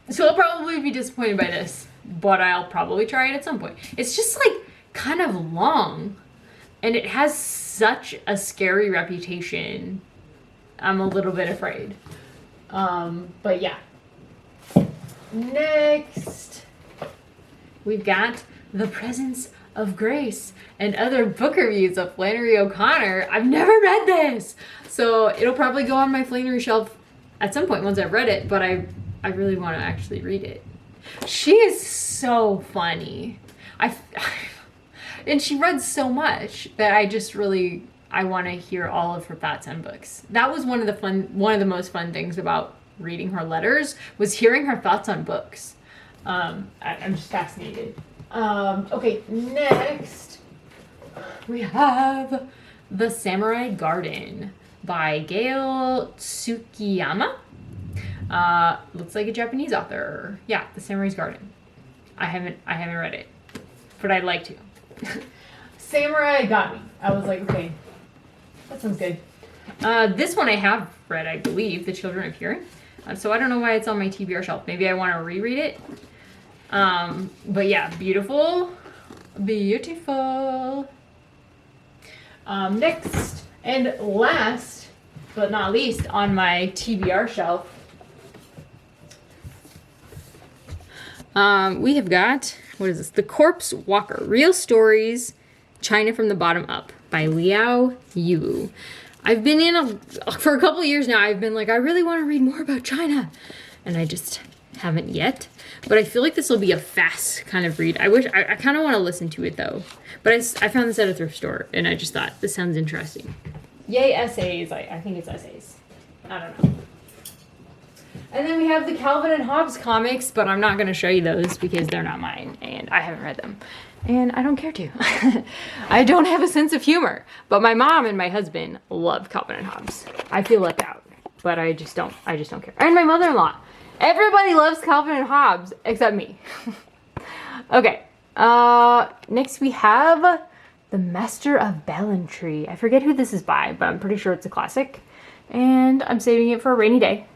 So I'll probably be disappointed by this, but I'll probably try it at some point. It's just like kind of long, and it has such a scary reputation. I'm a little bit afraid. But yeah. Next, we've got The Presence of Grace and Other Book Reviews of Flannery O'Connor. I've never read this, so it'll probably go on my Flannery shelf at some point once I've read it, but I really want to actually read it. She is so funny. And she read so much that I want to hear all of her thoughts on books. That was one of the most fun things about reading her letters, was hearing her thoughts on books. I'm just fascinated. Okay, next we have The Samurai Garden by Gail Tsukiyama. Looks like a Japanese author. Yeah, The Samurai's Garden. I haven't read it, but I'd like to. Samurai got me. I was like, okay, that sounds good. This one I have read, I believe, The Children of Hearing. So I don't know why it's on my TBR shelf. Maybe I want to reread it. But yeah, beautiful. Beautiful. Next and last, but not least, on my TBR shelf, we have got, what is this? The Corpse Walker, Real Stories, China from the Bottom Up by Liao Yu. I've been for a couple years now, I've been like, I really want to read more about China. And I just haven't yet. But I feel like this will be a fast kind of read. I kind of want to listen to it though. But I found this at a thrift store and I just thought, this sounds interesting. Yay, essays. I think it's essays. I don't know. And then we have the Calvin and Hobbes comics, but I'm not gonna show you those because they're not mine and I haven't read them. And I don't care to. I don't have a sense of humor, but my mom and my husband love Calvin and Hobbes. I feel left out, but I just don't care. And my mother-in-law. Everybody loves Calvin and Hobbes except me. Okay, next we have The Master of Ballantrae. I forget who this is by, but I'm pretty sure it's a classic. And I'm saving it for a rainy day.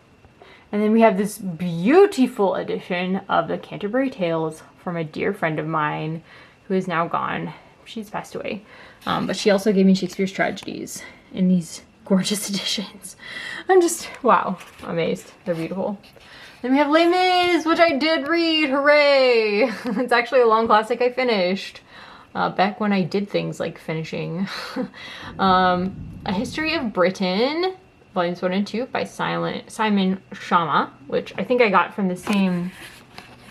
And then we have this beautiful edition of the Canterbury Tales from a dear friend of mine who is now gone. She's passed away. But she also gave me Shakespeare's Tragedies in these gorgeous editions. I'm just, wow, amazed. They're beautiful. Then we have Les Mis, which I did read, hooray! It's actually a long classic I finished. Back when I did things like finishing. A History of Britain, volumes 1 and 2 by Simon Schama, which I think I got from the same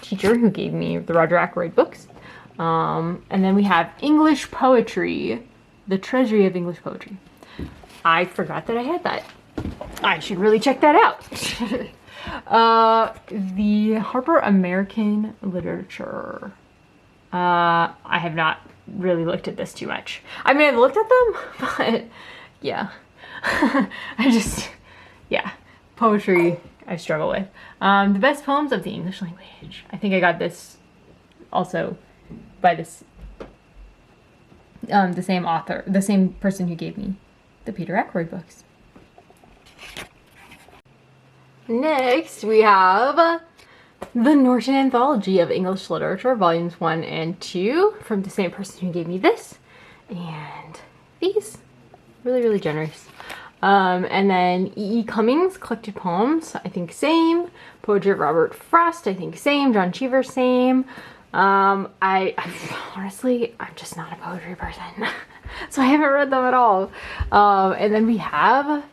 teacher who gave me the Roger Ackroyd books. And then we have English Poetry, The Treasury of English Poetry. I forgot that I had that. I should really check that out. The Harper American Literature. I have not really looked at this too much. I mean, I've looked at them, but yeah. Yeah, poetry I struggle with. The Best Poems of the English Language. I think I got this also by this, the same author, the same person who gave me the Peter Ackroyd books. Next, we have the Norton Anthology of English Literature, volumes 1 and 2, from the same person who gave me this. And these, really, really generous. And then E.E. Cummings, Collected Poems, I think same. Poetry of Robert Frost, I think same. John Cheever, same. I honestly, I'm just not a poetry person. So I haven't read them at all. And then we have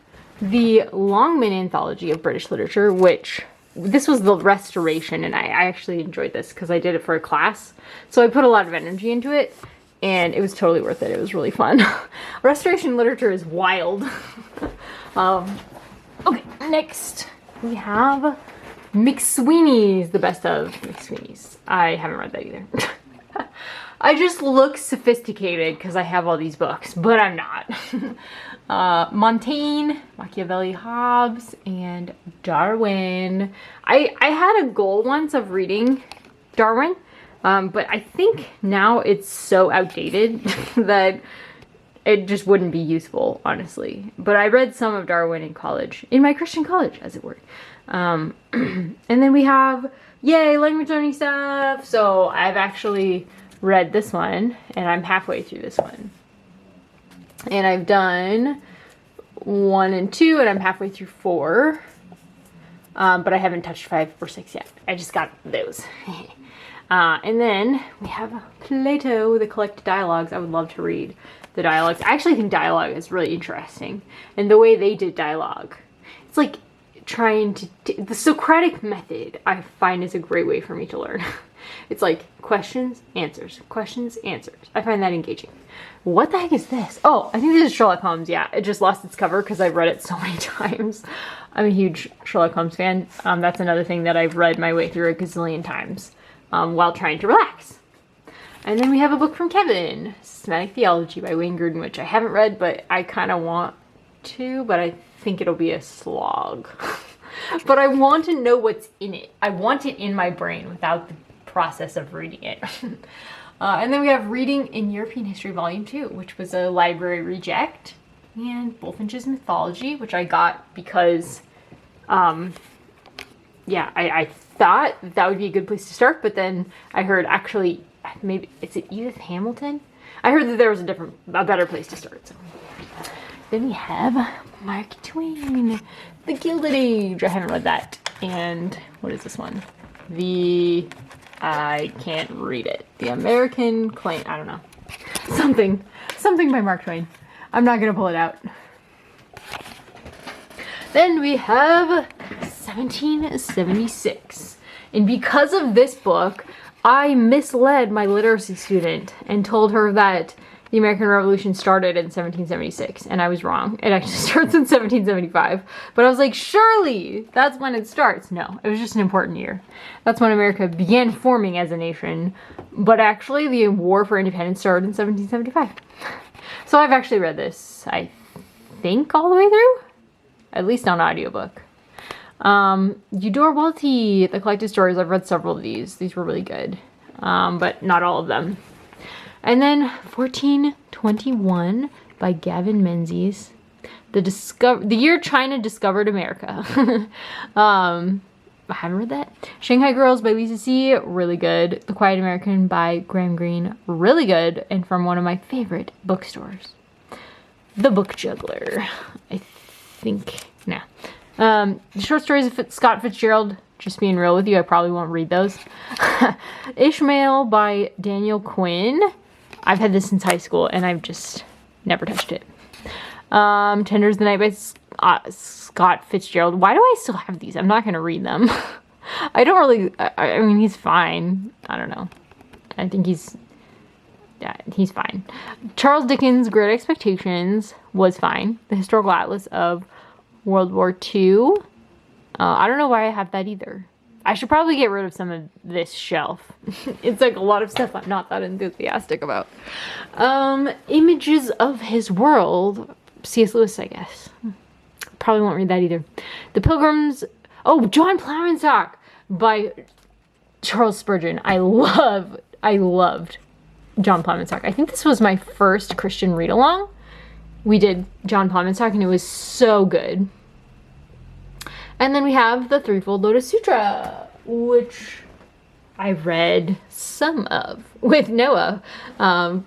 the Longman Anthology of British Literature, which this was the restoration, and I actually enjoyed this because I did it for a class. So I put a lot of energy into it, and it was totally worth it. It was really fun. Restoration literature is wild. Okay, next we have McSweeney's, the best of McSweeney's. I haven't read that either. I just look sophisticated because I have all these books, but I'm not. Montaigne, Machiavelli, Hobbes, and Darwin. I had a goal once of reading Darwin, but I think now it's so outdated that it just wouldn't be useful, honestly. But I read some of Darwin in college, in my Christian college, as it were. And then we have, yay, language learning stuff. So I've actually read this one, and I'm halfway through this one. And I've done 1 and 2, and I'm halfway through 4. But I haven't touched 5 or 6 yet. I just got those. And then we have Plato, the Collected Dialogues. I would love to read the dialogues. I actually think dialogue is really interesting. And the way they did dialogue, it's like trying to, the Socratic method I find is a great way for me to learn. It's like questions, answers, questions, answers. I find that engaging. What the heck is this? Oh, I think this is Sherlock Holmes. Yeah, it just lost its cover because I've read it so many times. I'm a huge Sherlock Holmes fan. That's another thing that I've read my way through a gazillion times while trying to relax. And then we have a book from Kevin, Systematic Theology by Wayne Grudem, which I haven't read, but I kind of want to, but I think it'll be a slog. But I want to know what's in it. I want it in my brain without the process of reading it. And then we have Reading in European History Volume 2, which was a library reject, and Bulfinch's Mythology, which I got because, yeah, I thought that would be a good place to start, but then I heard actually, maybe, is it Edith Hamilton? I heard that there was a better place to start. So. Then we have Mark Twain, The Gilded Age. I haven't read that. And what is this one? I can't read it. The American Claim, I don't know. Something by Mark Twain. I'm not gonna pull it out. Then we have 1776. And because of this book, I misled my literacy student and told her that the American Revolution started in 1776, and I was wrong. It actually starts in 1775. But I was like, surely that's when it starts. No, it was just an important year. That's when America began forming as a nation. But actually, the War for Independence started in 1775. So I've actually read this, I think, all the way through. At least on audiobook. Eudora Welty, The Collected Stories. I've read several of these. These were really good. But not all of them. And then 1421 by Gavin Menzies. The year China discovered America. I haven't read that. Shanghai Girls by Lisa C. Really good. The Quiet American by Graham Greene. Really good. And from one of my favorite bookstores. The Book Juggler. I think. Nah. The short stories of Scott Fitzgerald. Just being real with you, I probably won't read those. Ishmael by Daniel Quinn. I've had this since high school, and I've just never touched it. Tenders the Night by Scott Fitzgerald. Why do I still have these? I'm not going to read them. I don't really... I mean, he's fine. I don't know. I think he's... Yeah, he's fine. Charles Dickens' Great Expectations was fine. The Historical Atlas of World War II. I don't know why I have that either. I should probably get rid of some of this shelf. It's like a lot of stuff I'm not that enthusiastic about. Images of His World. C.S. Lewis, I guess. Probably won't read that either. The Pilgrims... Oh, John Plowman's by Charles Spurgeon. I loved John Plowman's. I think this was my first Christian read-along. We did John Plowman's and it was so good. And then we have the Threefold Lotus Sutra, which I read some of with Noah from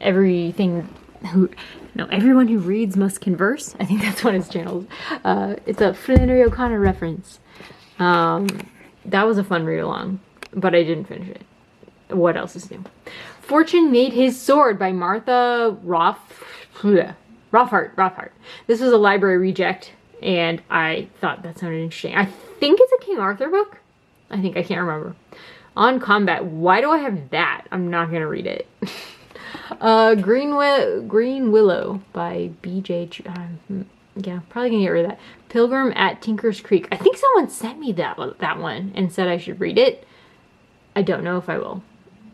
Everyone Who Reads Must Converse. I think that's what his channel is. It's a Flannery O'Connor reference. That was a fun read along, but I didn't finish it. What else is new? Fortune Made His Sword by Martha Rothart. This was a library reject. And I thought that sounded interesting. I think it's a King Arthur book. I can't remember. On Combat. Why do I have that? I'm not going to read it. Green Willow by B.J. Yeah, probably going to get rid of that. Pilgrim at Tinker's Creek. I think someone sent me that one and said I should read it. I don't know if I will.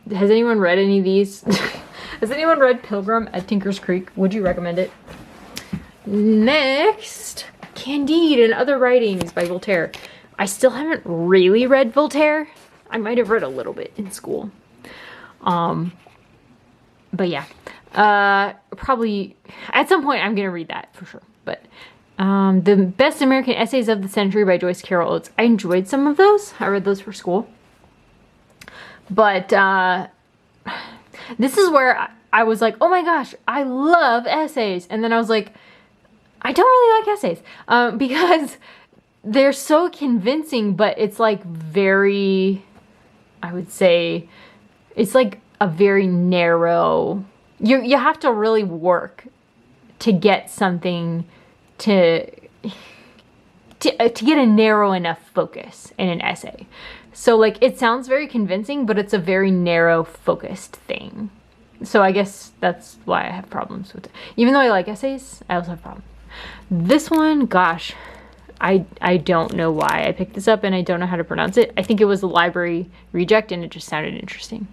Has anyone read any of these? Has anyone read Pilgrim at Tinker's Creek? Would you recommend it? Next... Candide and Other Writings by Voltaire. I still haven't really read Voltaire. I might have read a little bit in school. But yeah. Probably at some point I'm going to read that for sure. But The Best American Essays of the Century by Joyce Carol Oates. I enjoyed some of those. I read those for school. But this is where I was like, oh my gosh, I love essays. And then I was like, I don't really like essays because they're so convincing, but it's like very, I would say, it's like a very narrow, you have to really work to get something to get a narrow enough focus in an essay. So like it sounds very convincing, but it's a very narrow focused thing. So I guess that's why I have problems with it. Even though I like essays, I also have problems. This one, gosh, I don't know why I picked this up and I don't know how to pronounce it. I think it was a library reject and it just sounded interesting.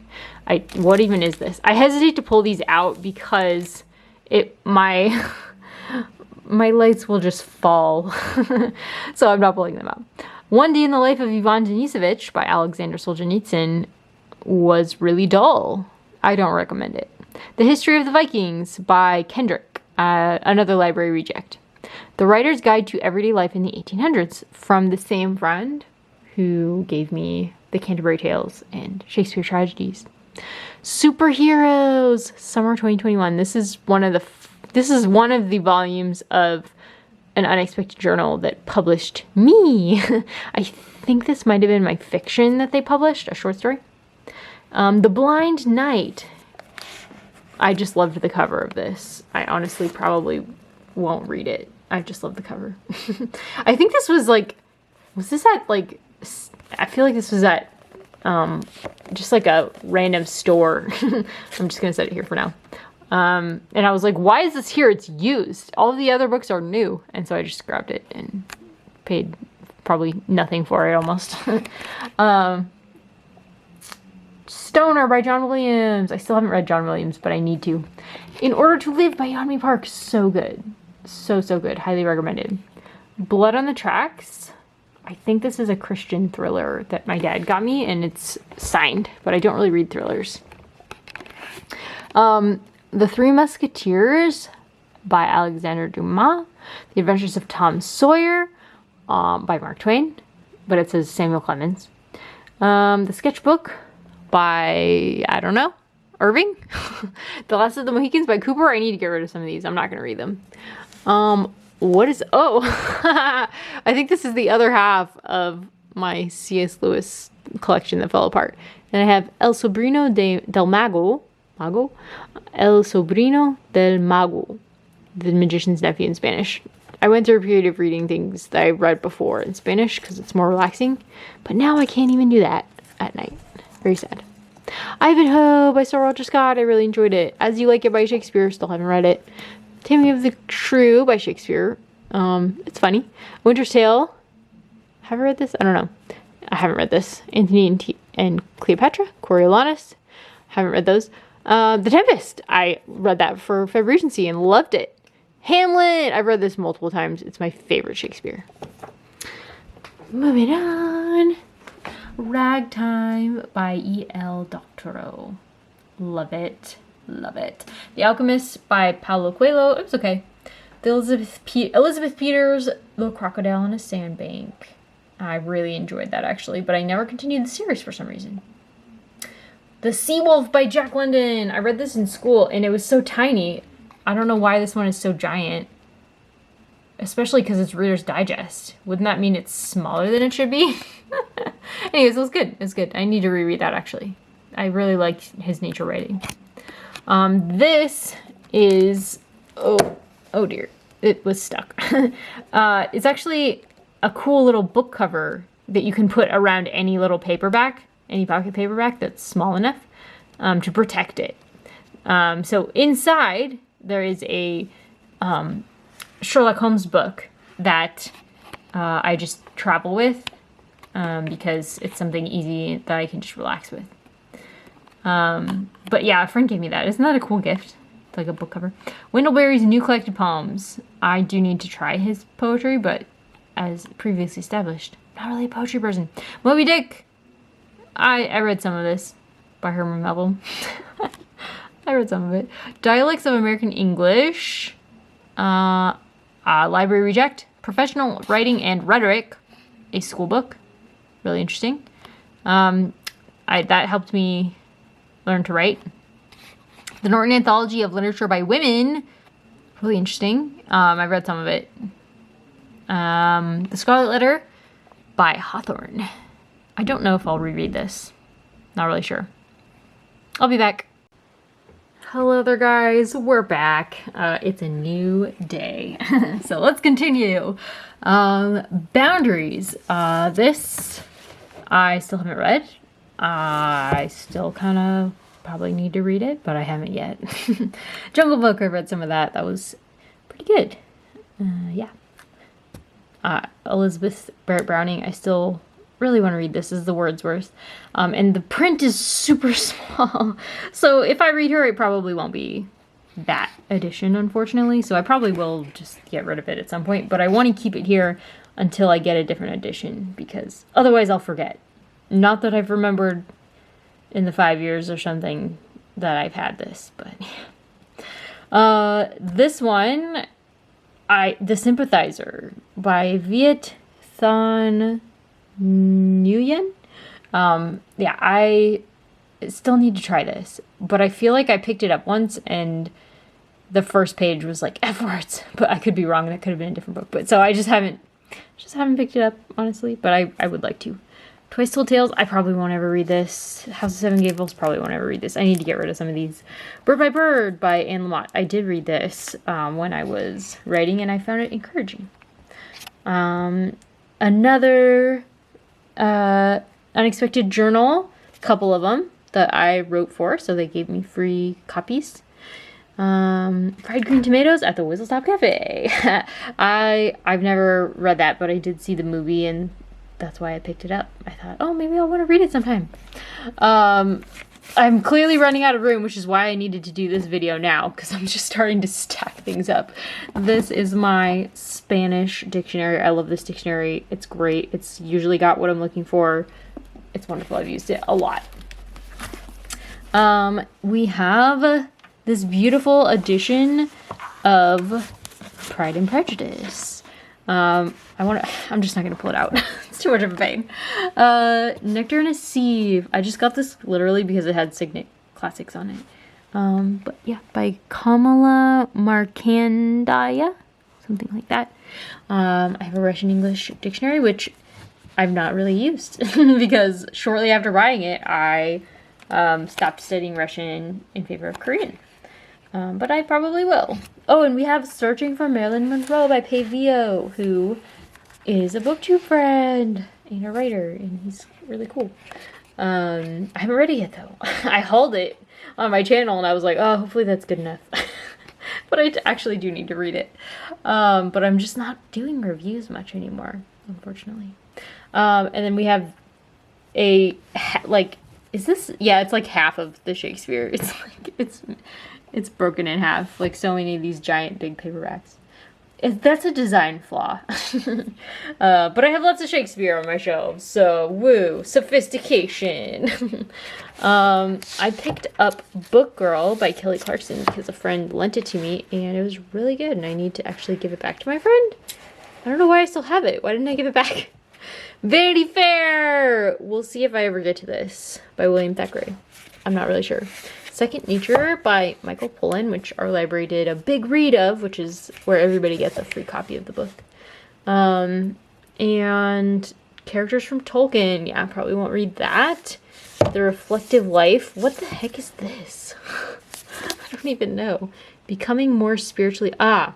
What even is this? I hesitate to pull these out because my lights will just fall. So I'm not pulling them out. One Day in the Life of Ivan Denisovich by Alexander Solzhenitsyn was really dull. I don't recommend it. The History of the Vikings by Kendrick. Another library reject. The Writer's Guide to Everyday Life in the 1800s from the same friend who gave me the Canterbury Tales and Shakespeare Tragedies. Superheroes, Summer 2021. This is one of the volumes of An Unexpected Journal that published me. I think this might have been my fiction that they published, a short story. The Blind Knight. I just loved the cover of this. I honestly probably won't read it. I just love the cover. I think this was like, was this at like, I feel like this was at just like a random store. I'm just gonna set it here for now. And I was like, why is this here? It's used. All of the other books are new. And so I just grabbed it and paid probably nothing for it almost. Stoner by John Williams. I still haven't read John Williams, but I need to. In Order to Live by Yeonmi Park. So good. So good. Highly recommended. Blood on the Tracks. I think this is a Christian thriller that my dad got me, and it's signed, but I don't really read thrillers. The Three Musketeers by Alexander Dumas. The Adventures of Tom Sawyer by Mark Twain, but it says Samuel Clemens. The Sketchbook by, I don't know, Irving. The Last of the Mohicans by Cooper. I need to get rid of some of these. I'm not going to read them. What is, I think this is the other half of my C.S. Lewis collection that fell apart. And I have El Sobrino del Mago, El Sobrino del Mago, The Magician's Nephew in Spanish. I went through a period of reading things that I read before in Spanish because it's more relaxing, but now I can't even do that at night. Very sad. Ivanhoe by Sir Walter Scott. I really enjoyed it. As You Like It by Shakespeare. Still haven't read it. Taming of the Shrew by Shakespeare. It's funny. Winter's Tale. Have I read this? I don't know. I haven't read this. Antony and Cleopatra. Coriolanus. Haven't read those. The Tempest. I read that for Feb Regency and loved it. Hamlet. I've read this multiple times. It's my favorite Shakespeare. Moving on. Ragtime by E.L. Doctorow. Love it. Love it. The Alchemist by Paulo Coelho. It was okay. The Elizabeth Peters, The Crocodile on a Sandbank. I really enjoyed that actually, but I never continued the series for some reason. The Sea Wolf by Jack London. I read this in school and it was so tiny. I don't know why this one is so giant. Especially because it's Reader's Digest. Wouldn't that mean it's smaller than it should be? Anyways, it was good. It was good. I need to reread that actually. I really liked his nature writing. This is, oh dear, it was stuck. It's actually a cool little book cover that you can put around any little paperback, any pocket paperback that's small enough to protect it. So inside there is a Sherlock Holmes book that I just travel with because it's something easy that I can just relax with. But yeah, a friend gave me that. Isn't that a cool gift? It's like a book cover. Wendell Berry's New Collected Poems. I do need to try his poetry, but as previously established, not really a poetry person. Moby Dick. I read some of this by Herman Melville. I read some of it. Dialects of American English. Library Reject. Professional Writing and Rhetoric. A school book. Really interesting. That helped me learn to write. The Norton Anthology of Literature by Women. Really interesting. I read some of it. The Scarlet Letter by Hawthorne. I don't know if I'll reread this. Not really sure. I'll be back. Hello there, guys. We're back. It's a new day. So let's continue. Boundaries. This I still haven't read. I still kind of probably need to read it, but I haven't yet. Jungle Book, I read some of that. That was pretty good. Yeah. Elizabeth Barrett Browning, I still really want to read. This is the Wordsworth. And the print is super small. So if I read her, it probably won't be that edition, unfortunately. So I probably will just get rid of it at some point. But I want to keep it here until I get a different edition, because otherwise I'll forget. Not that I've remembered in the 5 years or something that I've had this, but this one, The Sympathizer by Viet Thanh Nguyen. Yeah, I still need to try this, but I feel like I picked it up once and the first page was like F words, but I could be wrong. That could have been a different book, but so I just haven't picked it up, honestly, but I would like to. Twice Told Tales, I probably won't ever read this. House of Seven Gables, probably won't ever read this. I need to get rid of some of these. Bird by Bird by Anne Lamott. I did read this when I was writing, and I found it encouraging. Another Unexpected Journal couple of them that I wrote for, so they gave me free copies. Fried Green Tomatoes at the Whistle Stop Cafe. I've never read that, but I did see the movie, and that's why I picked it up. I thought, oh, maybe I'll want to read it sometime. I'm clearly running out of room, which is why I needed to do this video now, because I'm just starting to stack things up. This is my Spanish dictionary. I love this dictionary. It's great. It's usually got what I'm looking for. It's wonderful. I've used it a lot. We have this beautiful edition of Pride and Prejudice. I'm just not gonna pull it out. It's too much of a pain. Nectar and a Sieve. I just got this literally because it had Signet classics on it. But yeah, by Kamala Markandeya, something like that. I have a Russian English dictionary, which I've not really used because shortly after buying it, I stopped studying Russian in favor of Korean. But I probably will. Oh, and we have Searching for Marilyn Monroe by Pavio, who is a booktube friend and a writer, and he's really cool. I haven't read it yet, though. I hauled it on my channel, and I was like, oh, hopefully that's good enough. But I actually do need to read it. But I'm just not doing reviews much anymore, unfortunately. And then we have is this? Yeah, it's like half of the Shakespeare. It's like, it's broken in half, like so many of these giant big paperbacks. That's a design flaw. But I have lots of Shakespeare on my shelves, so woo, sophistication. I picked up Book Girl by Kelly Clarkson because a friend lent it to me, and it was really good, and I need to actually give it back to my friend. I don't know why I still have it. Why didn't I give it back? Vanity Fair! We'll see if I ever get to this, by William Thackeray. I'm not really sure. Second Nature by Michael Pollan, which our library did a big read of, which is where everybody gets a free copy of the book. And Characters from Tolkien. Yeah, I probably won't read that. The Reflective Life. What the heck is this? I don't even know. Becoming More Spiritually... I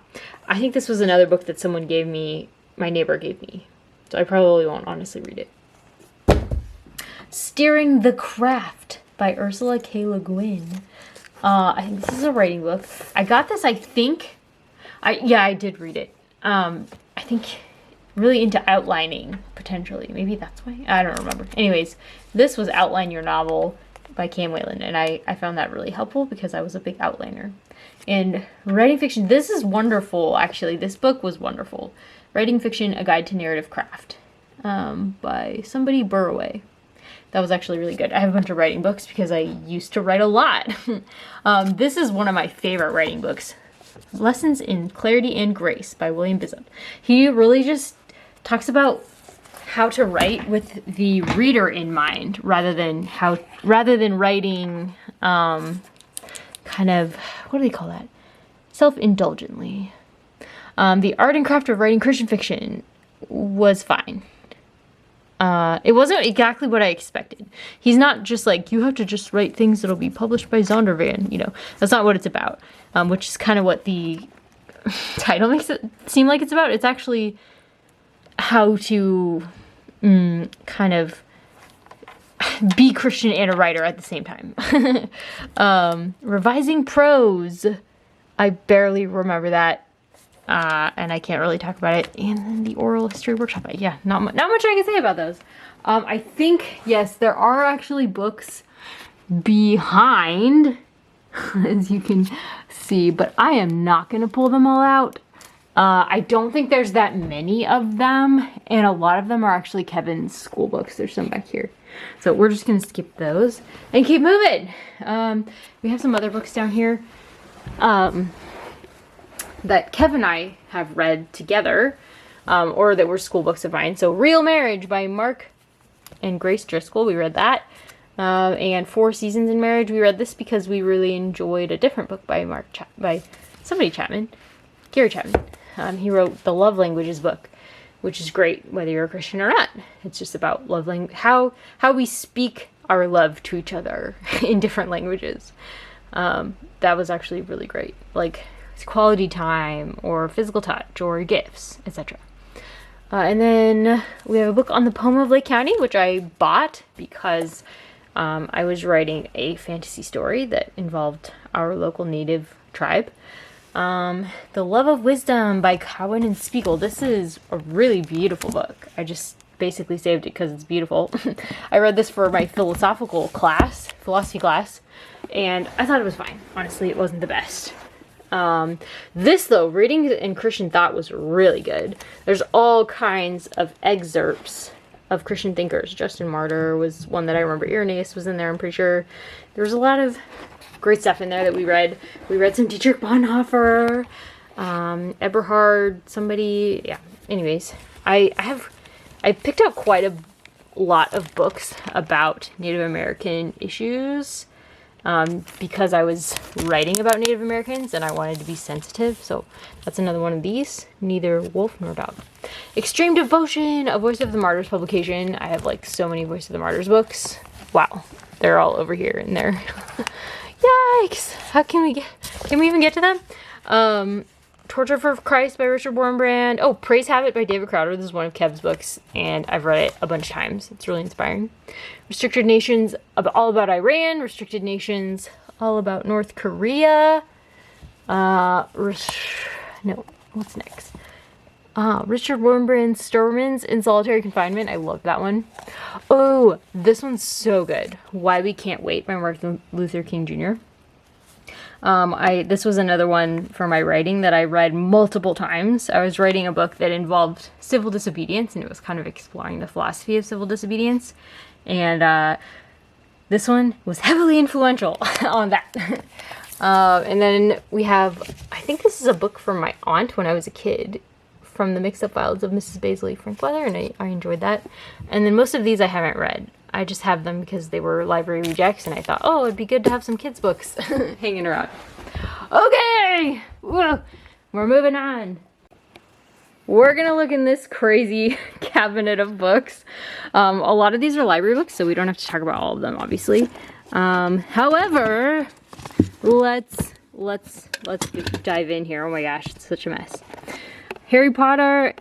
think this was another book that someone gave me, my neighbor gave me. So I probably won't honestly read it. Steering the Craft by Ursula K. Le Guin. I think this is a writing book. I got this, I did read it. I think really into outlining, potentially. Maybe that's why. I don't remember. Anyways, this was Outline Your Novel by Cam Whalen, and I found that really helpful because I was a big outliner. And writing fiction, this is wonderful, actually. This book was wonderful. Writing Fiction, A Guide to Narrative Craft by somebody Burraway. That was actually really good. I have a bunch of writing books because I used to write a lot. This is one of my favorite writing books. Lessons in Clarity and Grace by William Bishop. He really just talks about how to write with the reader in mind rather than writing kind of, what do they call that? Self-indulgently. The Art and Craft of Writing Christian Fiction was fine. It wasn't exactly what I expected. He's not just like, you have to just write things that'll be published by Zondervan, you know. That's not what it's about, which is kind of what the title makes it seem like it's about. It's actually how to kind of be Christian and a writer at the same time. Revising Prose. I barely remember that. And I can't really talk about it. And then the Oral History Workshop. Yeah, not much I can say about those. I think, yes, there are actually books behind, as you can see, but I am not going to pull them all out. I don't think there's that many of them, and a lot of them are actually Kevin's school books. There's some back here. So we're just going to skip those and keep moving. We have some other books down here. That Kev and I have read together, or that were school books of mine. So Real Marriage by Mark and Grace Driscoll, we read that. And 4 Seasons in Marriage, we read this because we really enjoyed a different book by Gary Chapman. He wrote the Love Languages book, which is great whether you're a Christian or not. It's just about love language, how we speak our love to each other in different languages. That was actually really great. Like quality time or physical touch or gifts, etc. And then we have a book on the poem of Lake County, which I bought because I was writing a fantasy story that involved our local native tribe. The Love of Wisdom by Cowan and Spiegel. This is a really beautiful book. I just basically saved it because it's beautiful. I read this for my philosophy class, and I thought it was fine. Honestly, it wasn't the best. This though, reading in Christian thought was really good. There's all kinds of excerpts of Christian thinkers. Justin Martyr was one that I remember. Irenaeus was in there, I'm pretty sure. There was a lot of great stuff in there that we read. We read some Dietrich Bonhoeffer, Eberhard, somebody, yeah. Anyways, I picked out quite a lot of books about Native American issues because I was writing about Native Americans and I wanted to be sensitive. So that's another one of these. Neither Wolf nor Dog. Extreme Devotion, a Voice of the Martyrs publication. I have like so many Voice of the Martyrs books. Wow, they're all over here in there. Yikes! How can we even get to them? Torture for Christ by Richard Wurmbrand. Oh, Praise Habit by David Crowder. This is one of Kev's books, and I've read it a bunch of times. It's really inspiring. Restricted Nations, all about Iran. Restricted Nations, all about North Korea. No, what's next? Richard Wurmbrand's Sturmans in Solitary Confinement. I love that one. Oh, this one's so good. Why We Can't Wait by Martin Luther King Jr. This was another one for my writing that I read multiple times. I was writing a book that involved civil disobedience, and it was kind of exploring the philosophy of civil disobedience. And this one was heavily influential on that. And then we have, I think this is a book from my aunt when I was a kid, from the Mixed Up Files of Mrs. Baisley Frankweather, and I enjoyed that. And then most of these I haven't read. I just have them because they were library rejects, and I thought, oh, it'd be good to have some kids' books hanging around. Okay, whoa, we're moving on. We're gonna look in this crazy cabinet of books. A lot of these are library books, so we don't have to talk about all of them, obviously. However, let's dive in here. Oh my gosh, it's such a mess. Harry Potter,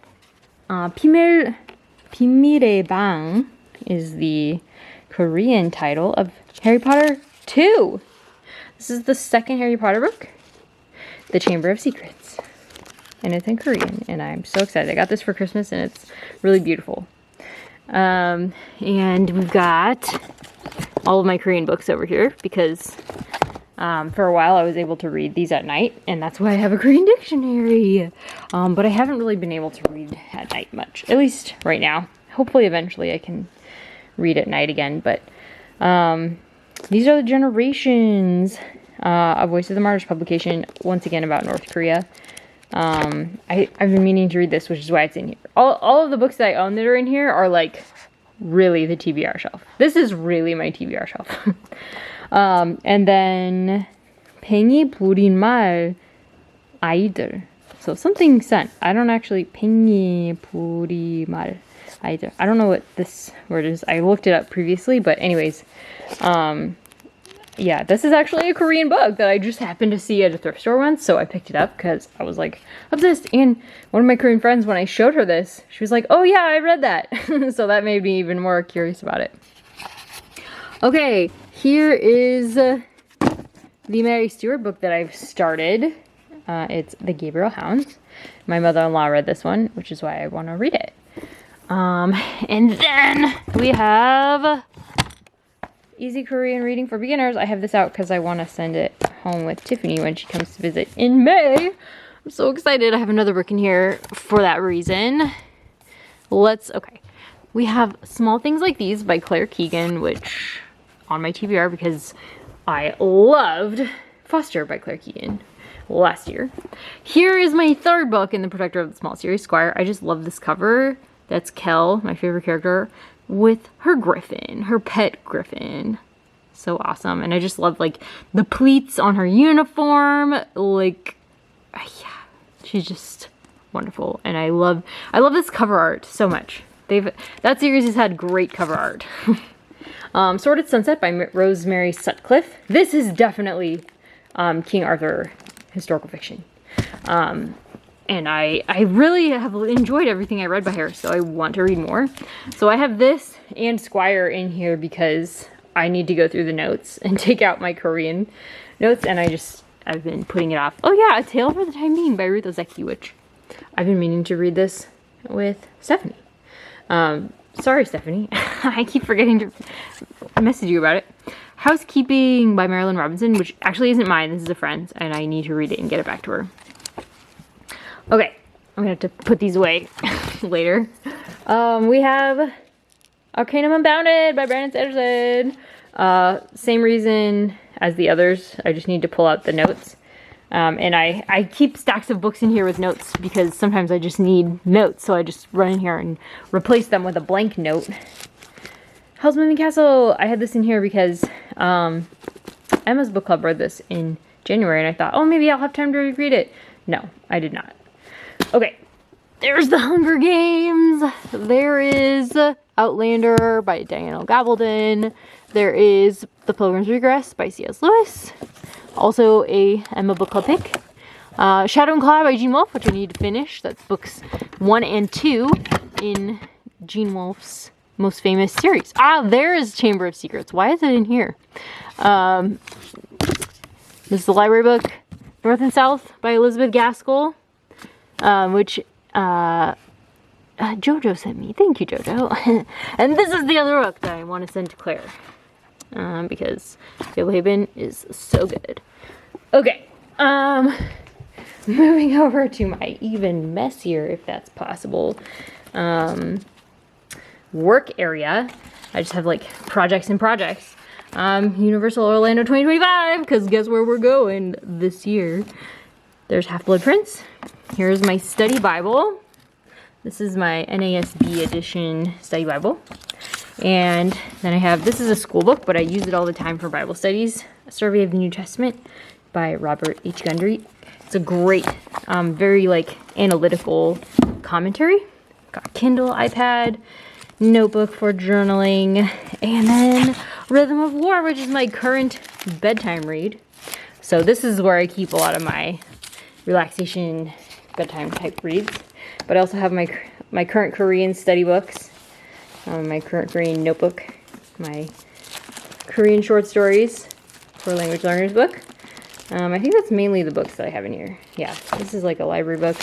비밀의 방 is the Korean title of Harry Potter 2. This is the second Harry Potter book, The Chamber of Secrets. And it's in Korean, and I'm so excited. I got this for Christmas, and it's really beautiful. And we've got all of my Korean books over here, because for a while I was able to read these at night, and that's why I have a Korean dictionary. But I haven't really been able to read at night much, at least right now. Hopefully eventually I can read at night again, but these are the Generations, a Voice of the Martyrs publication, once again about North Korea. I've been meaning to read this, which is why it's in here. All of the books that I own that are in here are like really the TBR shelf. This is really my TBR shelf. And then 팽이 부린 말 아이들. So something sent. I don't actually 팽이 부리 말 아이들. I don't know what this word is. I looked it up previously, but anyways, yeah, this is actually a Korean book that I just happened to see at a thrift store once, so I picked it up because I was like obsessed. And one of my Korean friends, when I showed her this, she was like, oh yeah, I read that. So that made me even more curious about it. Okay, here is the Mary Stewart book that I've started. It's The Gabriel Hounds. My mother-in-law read this one, which is why I want to read it. And then we have Easy Korean Reading for Beginners. I have this out because I want to send it home with Tiffany when she comes to visit in May. I'm so excited. I have another book in here for that reason. Okay. We have Small Things Like These by Claire Keegan, which on my TBR because I loved Foster by Claire Keegan last year. Here is my third book in the Protector of the Small series, Squire. I just love this cover. That's Kel, my favorite character, with her griffin, her pet griffin. So awesome. And I just love like the pleats on her uniform. Like, yeah, she's just wonderful. And I love this cover art so much. That series has had great cover art. Sordid Sunset by Rosemary Sutcliffe. This is definitely King Arthur historical fiction. And I really have enjoyed everything I read by her, so I want to read more. So I have this and Squire in here because I need to go through the notes and take out my Korean notes, and I've been putting it off. Oh yeah, A Tale for the Time Being by Ruth Ozeki, which I've been meaning to read this with Stephanie. Sorry, Stephanie. I keep forgetting to message you about it. Housekeeping by Marilyn Robinson, which actually isn't mine. This is a friend's, and I need to read it and get it back to her. Okay, I'm gonna have to put these away later. We have Arcanum Unbounded by Brandon Sanderson. Same reason as the others. I just need to pull out the notes. And I keep stacks of books in here with notes because sometimes I just need notes. So I just run in here and replace them with a blank note. Hell's Moving Castle. I had this in here because Emma's book club read this in January. And I thought, oh, maybe I'll have time to reread it. No, I did not. Okay. There's The Hunger Games. There is Outlander by Diana Gabaldon. There is The Pilgrim's Regress by C.S. Lewis. Also a Emma book club pick. Shadow and Cloud by Gene Wolfe, which I need to finish. That's books 1 and 2 in Gene Wolfe's most famous series. Ah, there is Chamber of Secrets. Why is it in here? This is the library book, North and South by Elizabeth Gaskell, which Jojo sent me. Thank you, Jojo. And this is the other book that I want to send to Claire. Because Fablehaven is so good. Okay. Moving over to my even messier, if that's possible, work area. I just have like projects and projects. Universal Orlando 2025, because guess where we're going this year? There's Half-Blood Prince. Here's my study Bible. This is my NASB edition study Bible. And then I have, this is a school book, but I use it all the time for Bible studies. A Survey of the New Testament by Robert H. Gundry. It's a great, very like analytical commentary. Got Kindle, iPad, notebook for journaling, and then Rhythm of War, which is my current bedtime read. So this is where I keep a lot of my relaxation bedtime type reads. But I also have my current Korean study books. My current Korean notebook, my Korean short stories for language learners book. I think that's mainly the books that I have in here. Yeah, this is like a library book.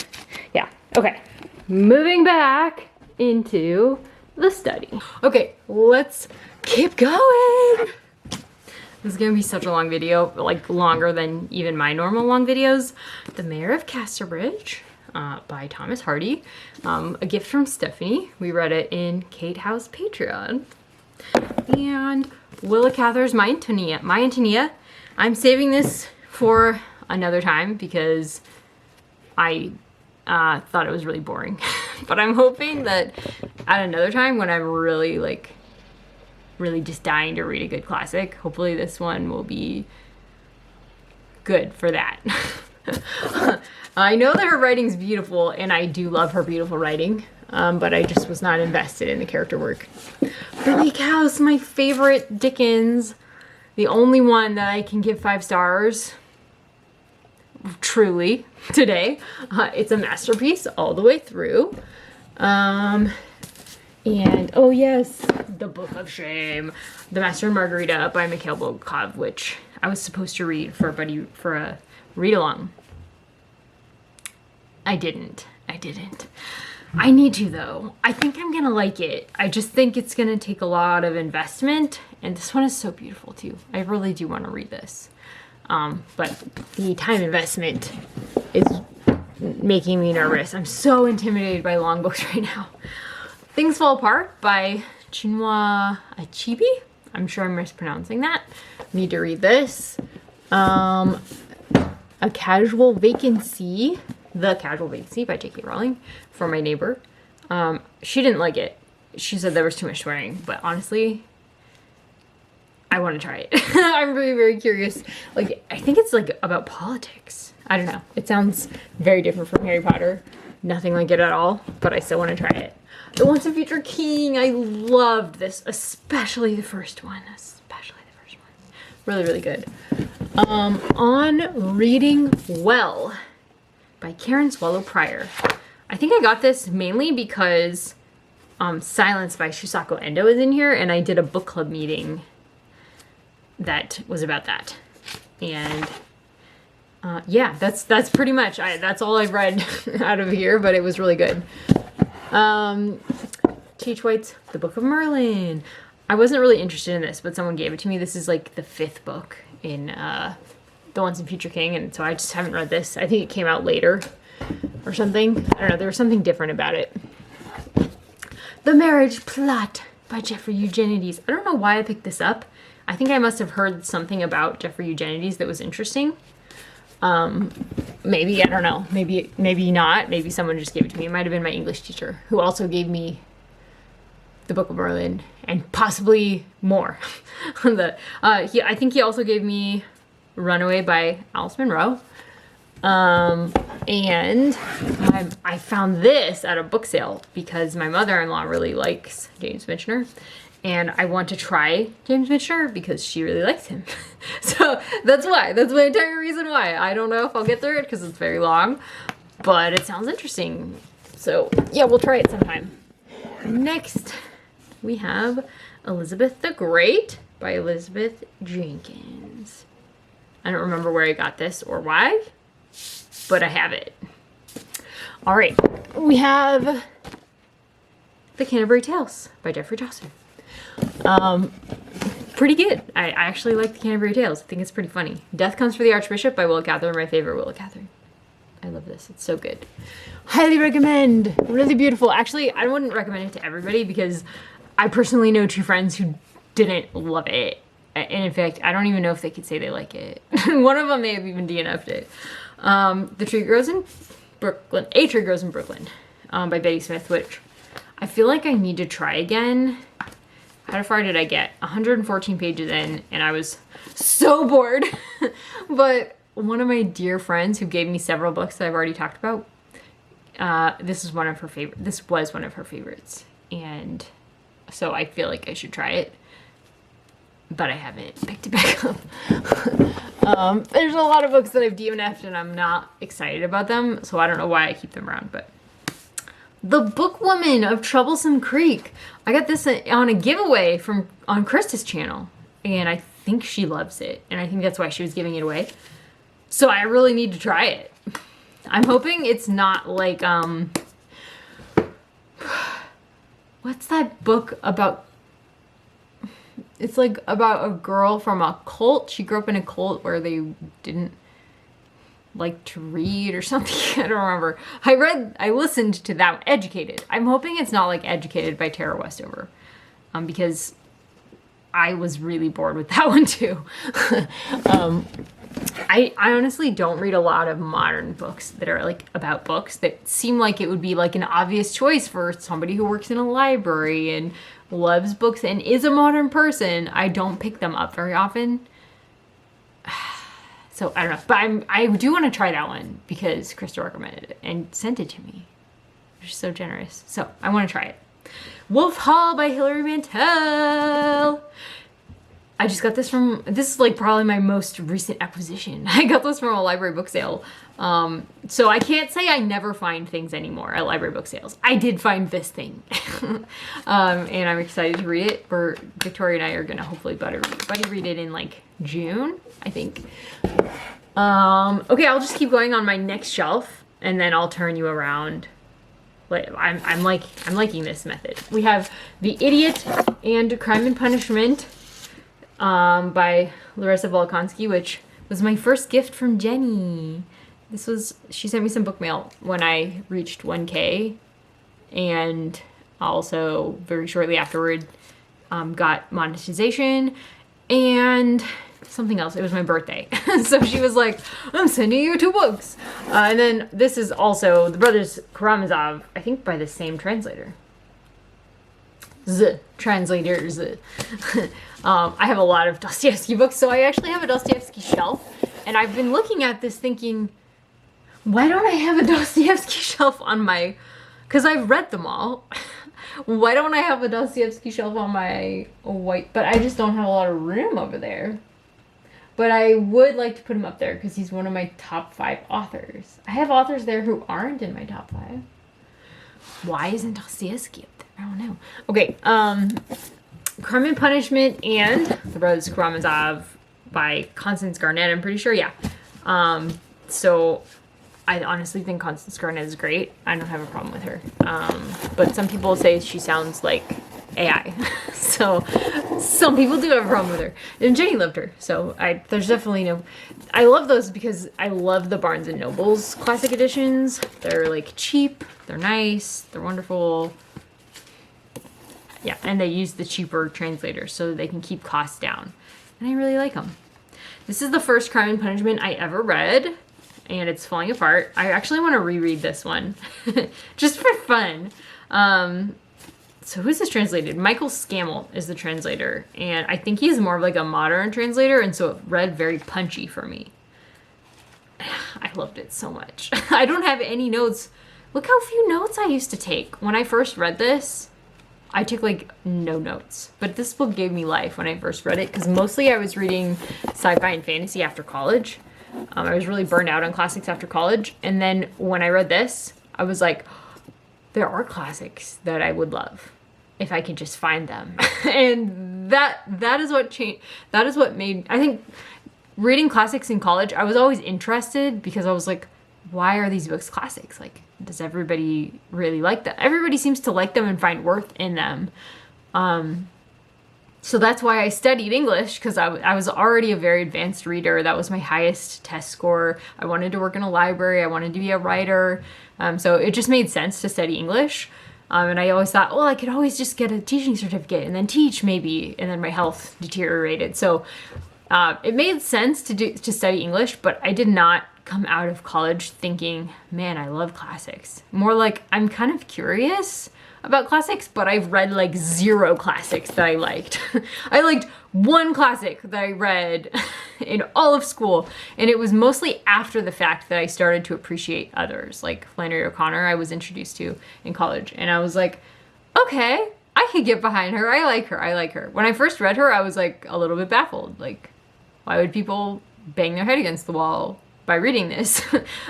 Yeah, okay. Moving back into the study. Okay, let's keep going. This is gonna be such a long video, like longer than even my normal long videos. The Mayor of Casterbridge. By Thomas Hardy. A gift from Stephanie. We read it in Kate House Patreon. And Willa Cather's My Antonia. I'm saving this for another time because I thought it was really boring. But I'm hoping that at another time when I'm really just dying to read a good classic, hopefully this one will be good for that. I know that her writing's beautiful, and I do love her beautiful writing, but I just was not invested in the character work. Bleak House, my favorite Dickens. The only one that I can give 5 stars, truly, today. It's a masterpiece all the way through. And, oh yes, The Book of Shame. The Master and Margarita by Mikhail Bulgakov, which I was supposed to read for a read-along. I didn't. I need to though. I think I'm gonna like it. I just think it's gonna take a lot of investment, and this one is so beautiful too. I really do want to read this. But the time investment is making me nervous. I'm so intimidated by long books right now. Things Fall Apart by Chinua Achebe. I'm sure I'm mispronouncing that. Need to read this. A Casual Vacancy. The Casual Vacancy by J.K. Rowling for my neighbor. She didn't like it. She said there was too much swearing, but honestly, I want to try it. I'm very, very curious. Like, I think it's like about politics. I don't know. It sounds very different from Harry Potter. Nothing like it at all, but I still want to try it. The Once and Future King. I loved this, especially the first one. Really, really good. On Reading Well by Karen Swallow Pryor. I think I got this mainly because Silence by Shusako Endo is in here, and I did a book club meeting that was about that. And yeah, that's pretty much, that's all I've read out of here, but it was really good. T.H. White's The Book of Merlin. I wasn't really interested in this, but someone gave it to me. This is like the 5th book in the Once and Future King, and so I just haven't read this. I think it came out later or something. I don't know, there was something different about it. The Marriage Plot by Jeffrey Eugenides. I don't know why I picked this up. I think I must have heard something about Jeffrey Eugenides that was interesting. Maybe, I don't know. Maybe not. Maybe someone just gave it to me. It might have been my English teacher who also gave me The Book of Merlin and possibly more. I think he also gave me Runaway by Alice Munro. And I found this at a book sale because my mother-in-law really likes James Michener. And I want to try James Michener because she really likes him. So that's why. That's my entire reason why. I don't know if I'll get through it because it's very long. But it sounds interesting. So yeah, we'll try it sometime. Next, we have Elizabeth the Great by Elizabeth Jenkins. I don't remember where I got this or why, but I have it. All right, we have The Canterbury Tales by Geoffrey Chaucer. Pretty good. I actually like The Canterbury Tales. I think it's pretty funny. Death Comes for the Archbishop by Willa Cather, my favorite Willa Cather. I love this. It's so good. Highly recommend. Really beautiful. Actually, I wouldn't recommend it to everybody because I personally know 2 friends who didn't love it. And in fact, I don't even know if they could say they like it. One of them may have even DNF'd it. The Tree Grows in Brooklyn. A Tree Grows in Brooklyn by Betty Smith, which I feel like I need to try again. How far did I get? 114 pages in, and I was so bored. But one of my dear friends who gave me several books that I've already talked about, this was one of her favorites. And so I feel like I should try it. But I haven't picked it back up. There's a lot of books that I've DNF'd and I'm not excited about them, so I don't know why I keep them around, but The Bookwoman of Troublesome Creek. I got this on a giveaway on Krista's channel, and I think she loves it, and I think that's why she was giving it away. So I really need to try it. I'm hoping it's not like, what's that book about? It's like about a girl from a cult. She grew up in a cult where they didn't like to read or something. I don't remember. I listened to that one, Educated. I'm hoping it's not like Educated by Tara Westover, because I was really bored with that one too. I honestly don't read a lot of modern books that are like about books that seem like it would be like an obvious choice for somebody who works in a library and loves books and is a modern person. I don't pick them up very often. So I don't know, but I do want to try that one because Krista recommended it and sent it to me. She's so generous. So I want to try it. Wolf Hall by Hilary Mantel. I just got this this is like probably my most recent acquisition. I got this from a library book sale. So I can't say I never find things anymore at library book sales. I did find this thing. And I'm excited to read it. Victoria and I are gonna hopefully buddy read it in like June, I think. Okay, I'll just keep going on my next shelf and then I'll turn you around. I'm liking this method. We have The Idiot and Crime and Punishment by Larissa Volkansky, which was my first gift from Jenny. She sent me some book mail when I reached 1K, and also very shortly afterward got monetization and something else. It was my birthday. So she was like, I'm sending you 2 books. And then this is also The Brothers Karamazov, I think by the same translator. Translators. I have a lot of Dostoevsky books, so I actually have a Dostoevsky shelf. And I've been looking at this thinking, why don't I have a Dostoevsky shelf on my... Because I've read them all. Why don't I have a Dostoevsky shelf on my white... But I just don't have a lot of room over there. But I would like to put him up there because he's one of my top 5 authors. I have authors there who aren't in my top 5. Why isn't Dostoevsky up there? I don't know. Okay, Crime and Punishment and The Brothers Karamazov by Constance Garnett, I'm pretty sure, yeah. So I honestly think Constance Garnett is great. I don't have a problem with her. But some people say she sounds like AI. So some people do have a problem with her. And Jenny loved her. So there's definitely no... I love those because I love the Barnes & Noble's classic editions. They're like cheap, they're nice, they're wonderful. Yeah, and they use the cheaper translators so they can keep costs down. And I really like them. This is the first Crime and Punishment I ever read, and it's falling apart. I actually want to reread this one, just for fun. So who's this translated? Michael Scammell is the translator, and I think he's more of like a modern translator, and so it read very punchy for me. I loved it so much. I don't have any notes. Look how few notes I used to take. When I first read this, I took like no notes, but this book gave me life when I first read it because mostly I was reading sci-fi and fantasy after college. I was really burned out on classics after college, and then when I read this, I was like, there are classics that I would love if I could just find them. And that is what changed. That is what made, I think, reading classics in college, I was always interested because I was like, why are these books classics? Like, does everybody really like them? Everybody seems to like them and find worth in them. So that's why I studied English, because I was already a very advanced reader. That was my highest test score. I wanted to work in a library. I wanted to be a writer. So it just made sense to study English. And I always thought, well, I could always just get a teaching certificate and then teach maybe. And then my health deteriorated. So it made sense to study English, but I did not come out of college thinking, man, I love classics. More like I'm kind of curious about classics, but I've read like 0 classics that I liked. I liked 1 classic that I read in all of school, and it was mostly after the fact that I started to appreciate others, like Flannery O'Connor I was introduced to in college, and I was like, okay, I could get behind her. I like her. When I first read her, I was like a little bit baffled. Like, why would people bang their head against the wall by reading this?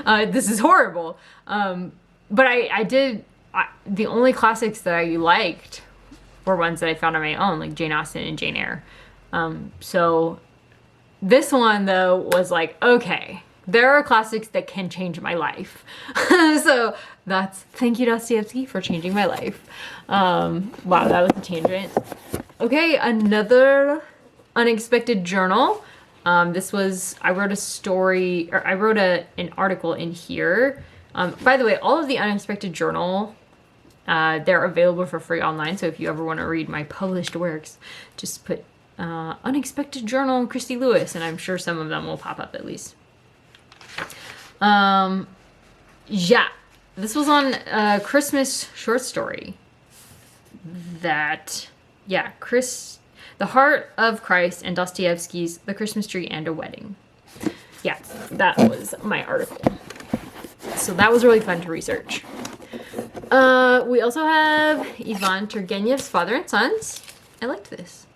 This is horrible. But the only classics that I liked were ones that I found on my own, like Jane Austen and Jane Eyre. So this one, though, was like, okay, there are classics that can change my life. So thank you, Dostoevsky, for changing my life. Wow, that was a tangent. Okay, another unexpected journal. I wrote a story, or I wrote an article in here. By the way, all of the Unexpected Journal, they're available for free online. So if you ever want to read my published works, just put Unexpected Journal Christy Lewis, and I'm sure some of them will pop up at least. Yeah, this was on a Christmas short story The Heart of Christ and Dostoevsky's The Christmas Tree and a Wedding. Yeah, that was my article. So that was really fun to research. We also have Ivan Turgenev's Father and Sons. I liked this.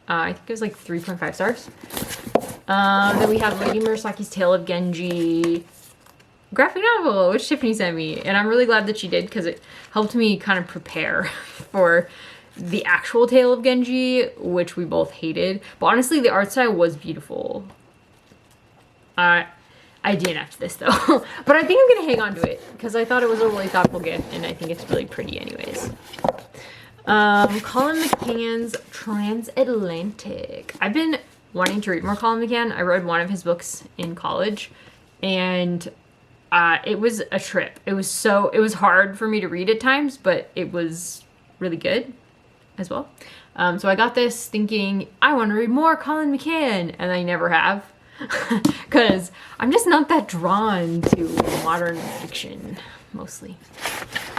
I think it was like 3.5 stars. Then we have Lady Murasaki's Tale of Genji graphic novel, which Tiffany sent me. And I'm really glad that she did, because it helped me kind of prepare for the actual Tale of Genji, which we both hated. But honestly, the art style was beautiful. I DNF'd this though. But I think I'm gonna hang on to it because I thought it was a really thoughtful gift, and I think it's really pretty anyways. Colin McCann's Transatlantic. I've been wanting to read more Colin McCann. I read one of his books in college, and it was a trip. It was hard for me to read at times, but it was really good as well. So I got this thinking, I want to read more Colin McCann, and I never have. Because I'm just not that drawn to modern fiction, mostly.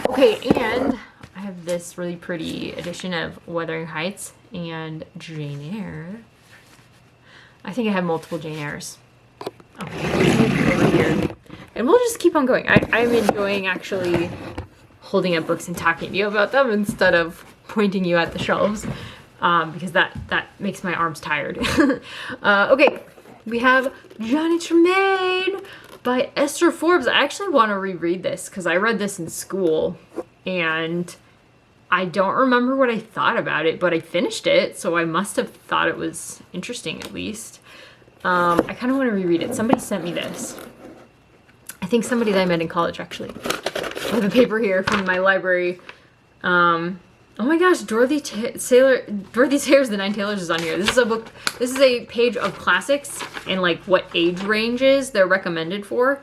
Okay, and I have this really pretty edition of Wuthering Heights and Jane Eyre. I think I have multiple Jane Eyres. Okay, let's move over here. And we'll just keep on going. I'm enjoying actually holding up books and talking to you about them instead of pointing you at the shelves, because that makes my arms tired. Okay. We have Johnny Tremaine by Esther Forbes. I actually want to reread this because I read this in school, and I don't remember what I thought about it, but I finished it, so I must have thought it was interesting at least. I kind of want to reread it. Somebody sent me this. I think somebody that I met in college, actually. I have a paper here from my library. Oh my gosh, Dorothy Sayers' The Nine Tailors is on here. This is a book, this is a page of classics and like what age ranges they're recommended for.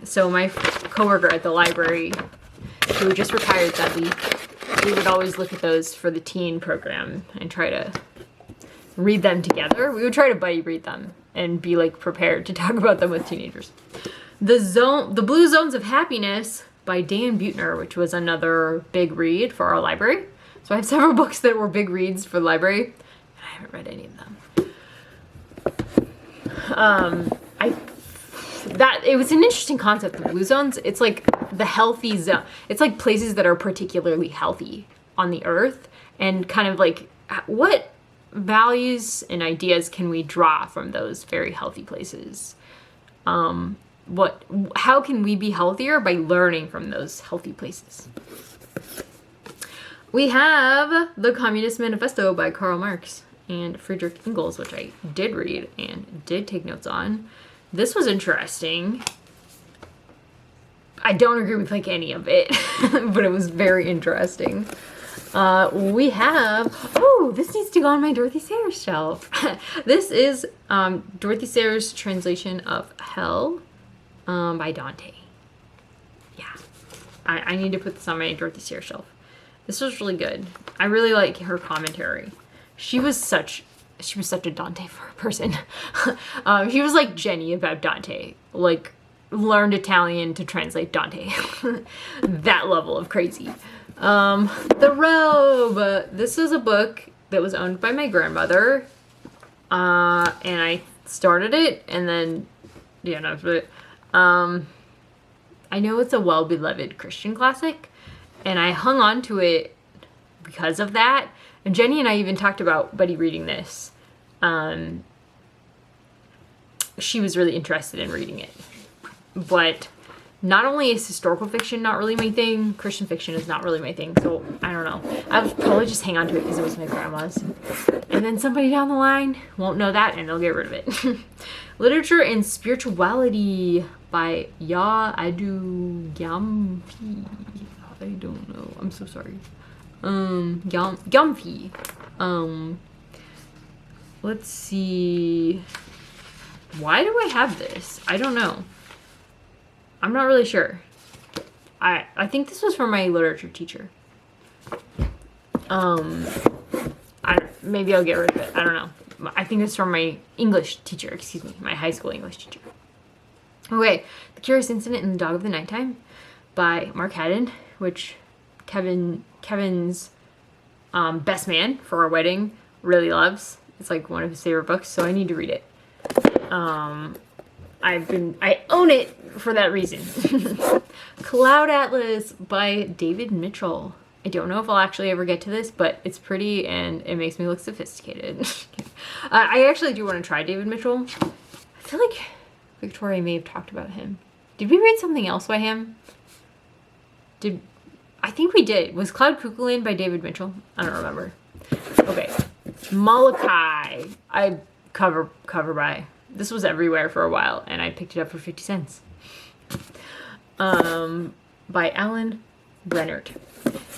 So my coworker at the library, who just retired sadly, we would always look at those for the teen program and try to read them together. We would try to buddy read them and be like prepared to talk about them with teenagers. The Blue Zones of Happiness by Dan Buettner, which was another big read for our library. So I have several books that were big reads for the library, and I haven't read any of them. It was an interesting concept, the blue zones. It's like the healthy zone. It's like places that are particularly healthy on the earth, and kind of like what values and ideas can we draw from those very healthy places? How can we be healthier by learning from those healthy places? We have The Communist Manifesto by Karl Marx and Friedrich Engels, which I did read and did take notes on. This was interesting. I don't agree with like any of it, but it was very interesting. We have, oh, this needs to go on my Dorothy Sayers shelf. This is Dorothy Sayers' translation of Hell by Dante. Yeah, I need to put this on my Dorothy Sayers shelf. This was really good. I really like her commentary. She was such a Dante person. She was like Jenny about Dante. Like, learned Italian to translate Dante. That level of crazy. The Robe. This is a book that was owned by my grandmother. And I started it, and then, yeah, no, but, I know it's a well-beloved Christian classic, and I hung on to it because of that. And Jenny and I even talked about buddy reading this. She was really interested in reading it. But not only is historical fiction not really my thing, Christian fiction is not really my thing. So, I don't know. I would probably just hang on to it because it was my grandma's. And then somebody down the line won't know that and they'll get rid of it. Literature and Spirituality by Ya Adu Gyamfi. I don't know. I'm so sorry. Gyamfi. Let's see. Why do I have this? I don't know. I'm not really sure. I think this was from my literature teacher. Maybe I'll get rid of it. I don't know. I think it's from my English teacher, excuse me, my high school English teacher. Okay, The Curious Incident in the Dog of the Nighttime by Mark Haddon, which Kevin's best man for our wedding really loves. It's like one of his favorite books, so I need to read it. I own it for that reason. Cloud Atlas by David Mitchell. I don't know if I'll actually ever get to this, but it's pretty and it makes me look sophisticated. I actually do want to try David Mitchell. I feel like Victoria may have talked about him. Did we read something else by him? I think we did. Was Cloud Cuckoo Land by David Mitchell? I don't remember. Okay. Molokai. I cover by. This was everywhere for a while, and I picked it up for 50 cents. By Alan Brennert.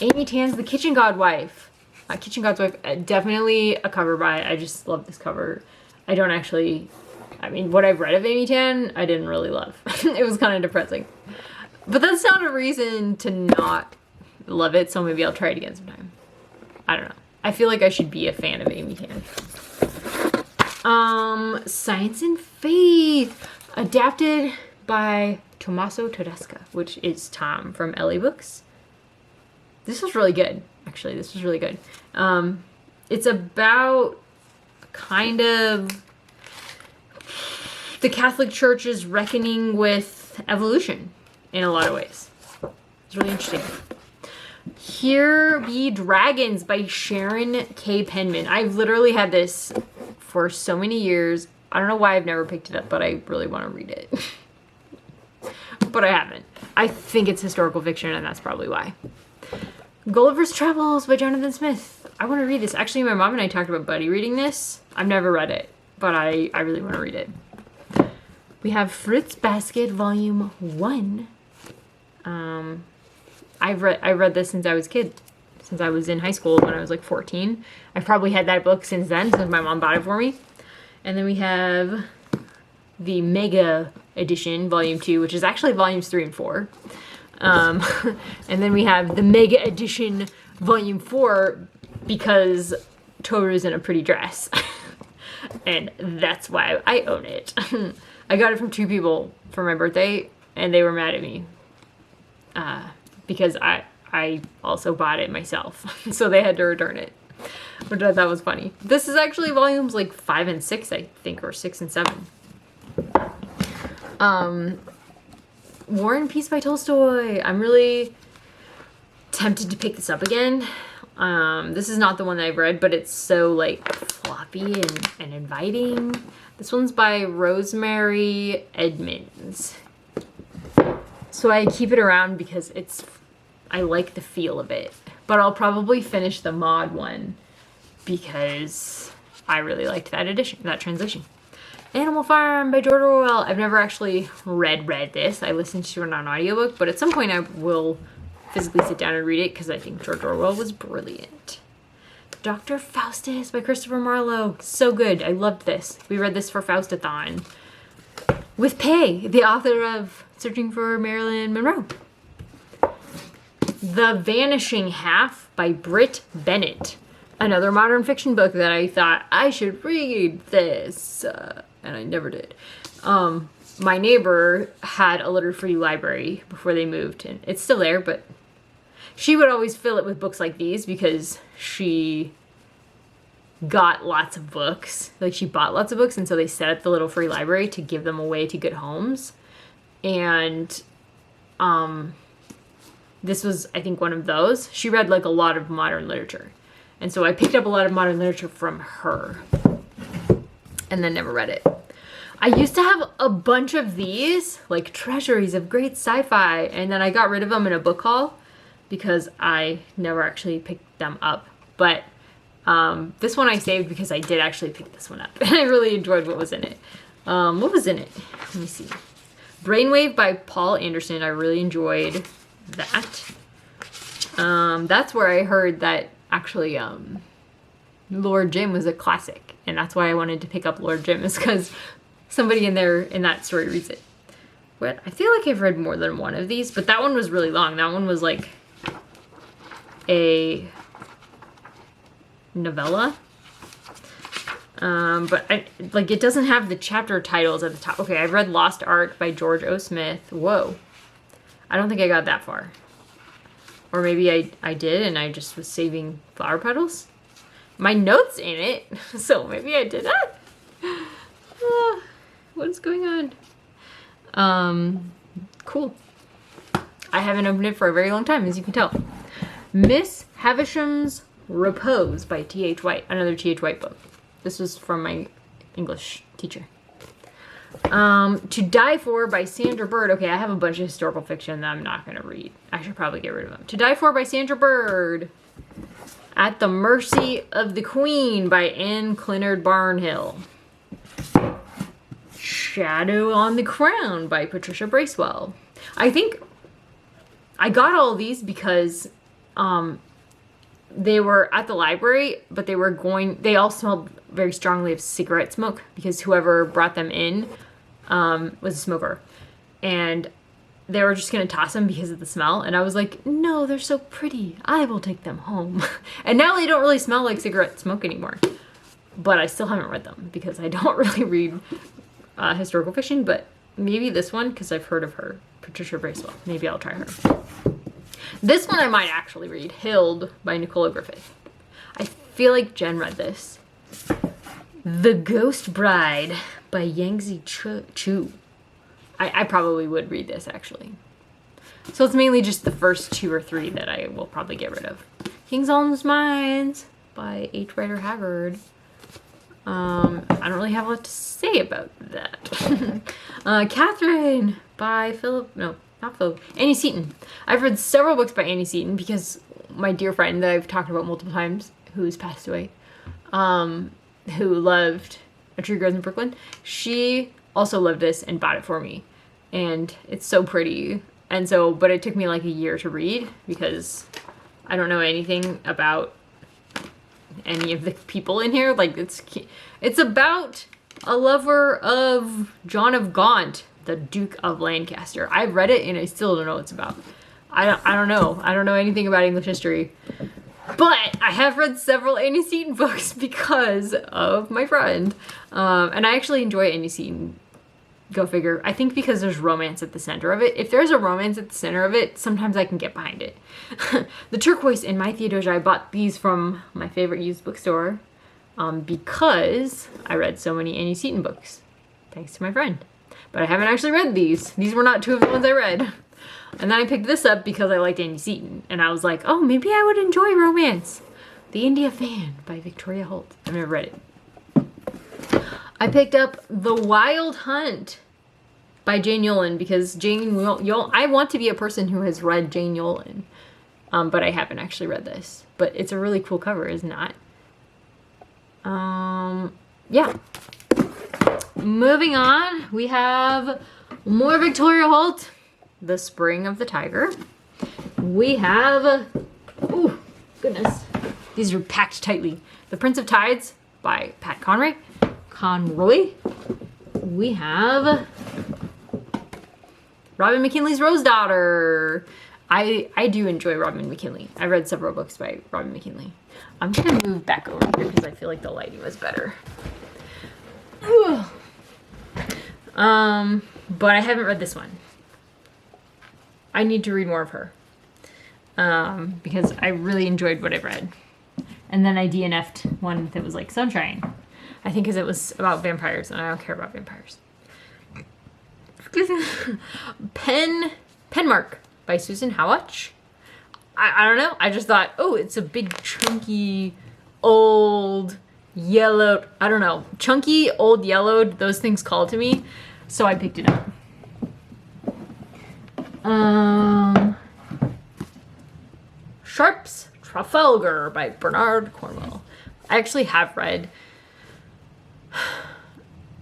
Amy Tan's The Kitchen God's Wife. Definitely a cover by. I just love this cover. I mean, what I've read of Amy Tan, I didn't really love. It was kind of depressing. But that's not a reason to not love it, so maybe I'll try it again sometime. I don't know. I feel like I should be a fan of Amy Tan. Science and Faith, adapted by Tommaso Tedesca, which is Tom from LA Books. This was really good, actually. This was really good. It's about kind of the Catholic Church's reckoning with evolution in a lot of ways. It's really interesting. Here Be Dragons by Sharon K. Penman. I've literally had this for so many years. I don't know why I've never picked it up, but I really want to read it. But I haven't. I think it's historical fiction, and that's probably why. Gulliver's Travels by Jonathan Smith. I want to read this. Actually, my mom and I talked about buddy reading this. I've never read it, but I really want to read it. We have Fruits Basket Volume 1. I've read this since I was a kid. Since I was in high school when I was like 14. I've probably had that book since then, since my mom bought it for me. And then we have the Mega Edition, Volume 2, which is actually Volumes 3 and 4. And then we have the Mega Edition, Volume 4, because Toru's in a pretty dress. And that's why I own it. I got it from 2 people for my birthday, and they were mad at me. Because I also bought it myself. So they had to return it, which I thought was funny. This is actually volumes like 5 and 6, I think, or 6 and 7. War and Peace by Tolstoy. I'm really tempted to pick this up again. This is not the one that I've read, but it's so like floppy and inviting. This one's by Rosemary Edmonds. So I keep it around because I like the feel of it. But I'll probably finish the mod one because I really liked that edition, that translation. Animal Farm by George Orwell. I've never actually read this. I listened to it on audiobook, but at some point I will physically sit down and read it because I think George Orwell was brilliant. Dr. Faustus by Christopher Marlowe. So good. I loved this. We read this for Faustathon. With Pei, the author of Searching for Marilyn Monroe. The Vanishing Half by Britt Bennett. Another modern fiction book that I thought I should read this, and I never did. My neighbor had a litter-free library before they moved, and it's still there, but she would always fill it with books like these because she got lots of books. Like, she bought lots of books, and so they set up the little free library to give them away to good homes. And this was, I think, one of those. She read like a lot of modern literature. And so I picked up a lot of modern literature from her and then never read it. I used to have a bunch of these, like treasuries of great sci-fi, and then I got rid of them in a book haul because I never actually picked them up. But this one I saved because I did actually pick this one up, and I really enjoyed what was in it. What was in it? Let me see. Brainwave by Paul Anderson. I really enjoyed that. That's where I heard that actually Lord Jim was a classic, and that's why I wanted to pick up Lord Jim, is because somebody in that story reads it. But I feel like I've read more than one of these, but that one was really long. That one was like a novella. But it doesn't have the chapter titles at the top. Okay, I've read Lost Ark by George O. Smith. Whoa. I don't think I got that far. Or maybe I did and I just was saving flower petals. My note's in it, so maybe I did that. What is going on? Cool. I haven't opened it for a very long time, as you can tell. Miss Havisham's Repose by T.H. White. Another T.H. White book. This was from my English teacher. To Die For by Sandra Bird. Okay, I have a bunch of historical fiction that I'm not going to read. I should probably get rid of them. To Die For by Sandra Bird. At the Mercy of the Queen by Anne Clinard Barnhill. Shadow on the Crown by Patricia Bracewell. I think I got all these because they were at the library, but they all smelled very strongly of cigarette smoke because whoever brought them in was a smoker. And they were just going to toss them because of the smell. And I was like, no, they're so pretty. I will take them home. And now they don't really smell like cigarette smoke anymore. But I still haven't read them because I don't really read historical fiction. But maybe this one, because I've heard of her, Patricia Bracewell. Maybe I'll try her. This one I might actually read, Hild by Nicola Griffith. I feel like Jen read this. The Ghost Bride by Yangzi Chu. I probably would read this, actually. So it's mainly just the first 2 or 3 that I will probably get rid of. King's Alms Mines by H. Rider Haggard. I don't really have a lot to say about that. Catherine by Annie Seton. I've read several books by Annie Seton because my dear friend that I've talked about multiple times, who's passed away, who loved A Tree Grows in Brooklyn, she also loved this and bought it for me. And it's so pretty. And so, but it took me like a year to read because I don't know anything about any of the people in here. Like it's about a lover of John of Gaunt, the Duke of Lancaster. I've read it and I still don't know what it's about. I don't know. I don't know anything about English history. But I have read several Annie Seton books because of my friend. And I actually enjoy Annie Seton. Go figure. I think because there's romance at the center of it. If there's a romance at the center of it, sometimes I can get behind it. The turquoise in my Theodosia, I bought these from my favorite used bookstore because I read so many Annie Seton books. Thanks to my friend. But I haven't actually read these. These were not two of the ones I read. And then I picked this up because I liked Annie Seton. And I was like, oh, maybe I would enjoy romance. The India Fan by Victoria Holt. I've never read it. I picked up The Wild Hunt by Jane Yolen because I want to be a person who has read Jane Yolen. But I haven't actually read this. But it's a really cool cover, isn't it? Yeah. Moving on, we have more Victoria Holt. The Spring of the Tiger. We have, oh goodness, these are packed tightly. The Prince of Tides by Pat Conroy. We have Robin McKinley's Rose Daughter. I do enjoy Robin McKinley. I read several books by Robin McKinley. I'm gonna move back over here because I feel like the lighting was better. But I haven't read this one. I need to read more of her because I really enjoyed what I read. And then I DNF'd one that was like Sunshine. I think because it was about vampires and I don't care about vampires. Penmark by Susan Howatch. I don't know. I just thought, oh, it's a big chunky old yellowed, I don't know, chunky old yellowed, those things call to me. So I picked it up. Sharpe's Trafalgar by Bernard Cornwell. I actually have read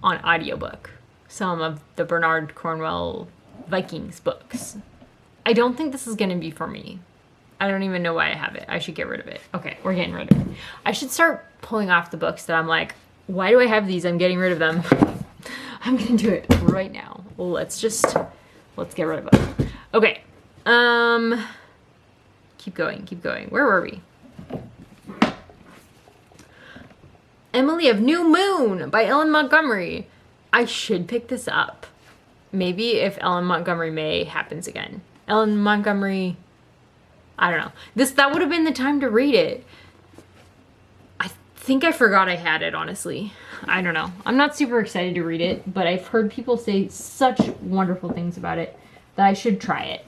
on audiobook some of the Bernard Cornwell Vikings books. I don't think this is going to be for me. I don't even know why I have it. I should get rid of it. Okay, we're getting rid of it. I should start pulling off the books that I'm like, why do I have these? I'm getting rid of them. I'm going to do it right now. Let's get rid of them. Okay. Keep going. Where were we? Emily of New Moon by Ellen Montgomery. I should pick this up. Maybe if Ellen Montgomery May happens again. Ellen Montgomery, I don't know. That would have been the time to read it. I think I forgot I had it, honestly. I don't know. I'm not super excited to read it, but I've heard people say such wonderful things about it that I should try it.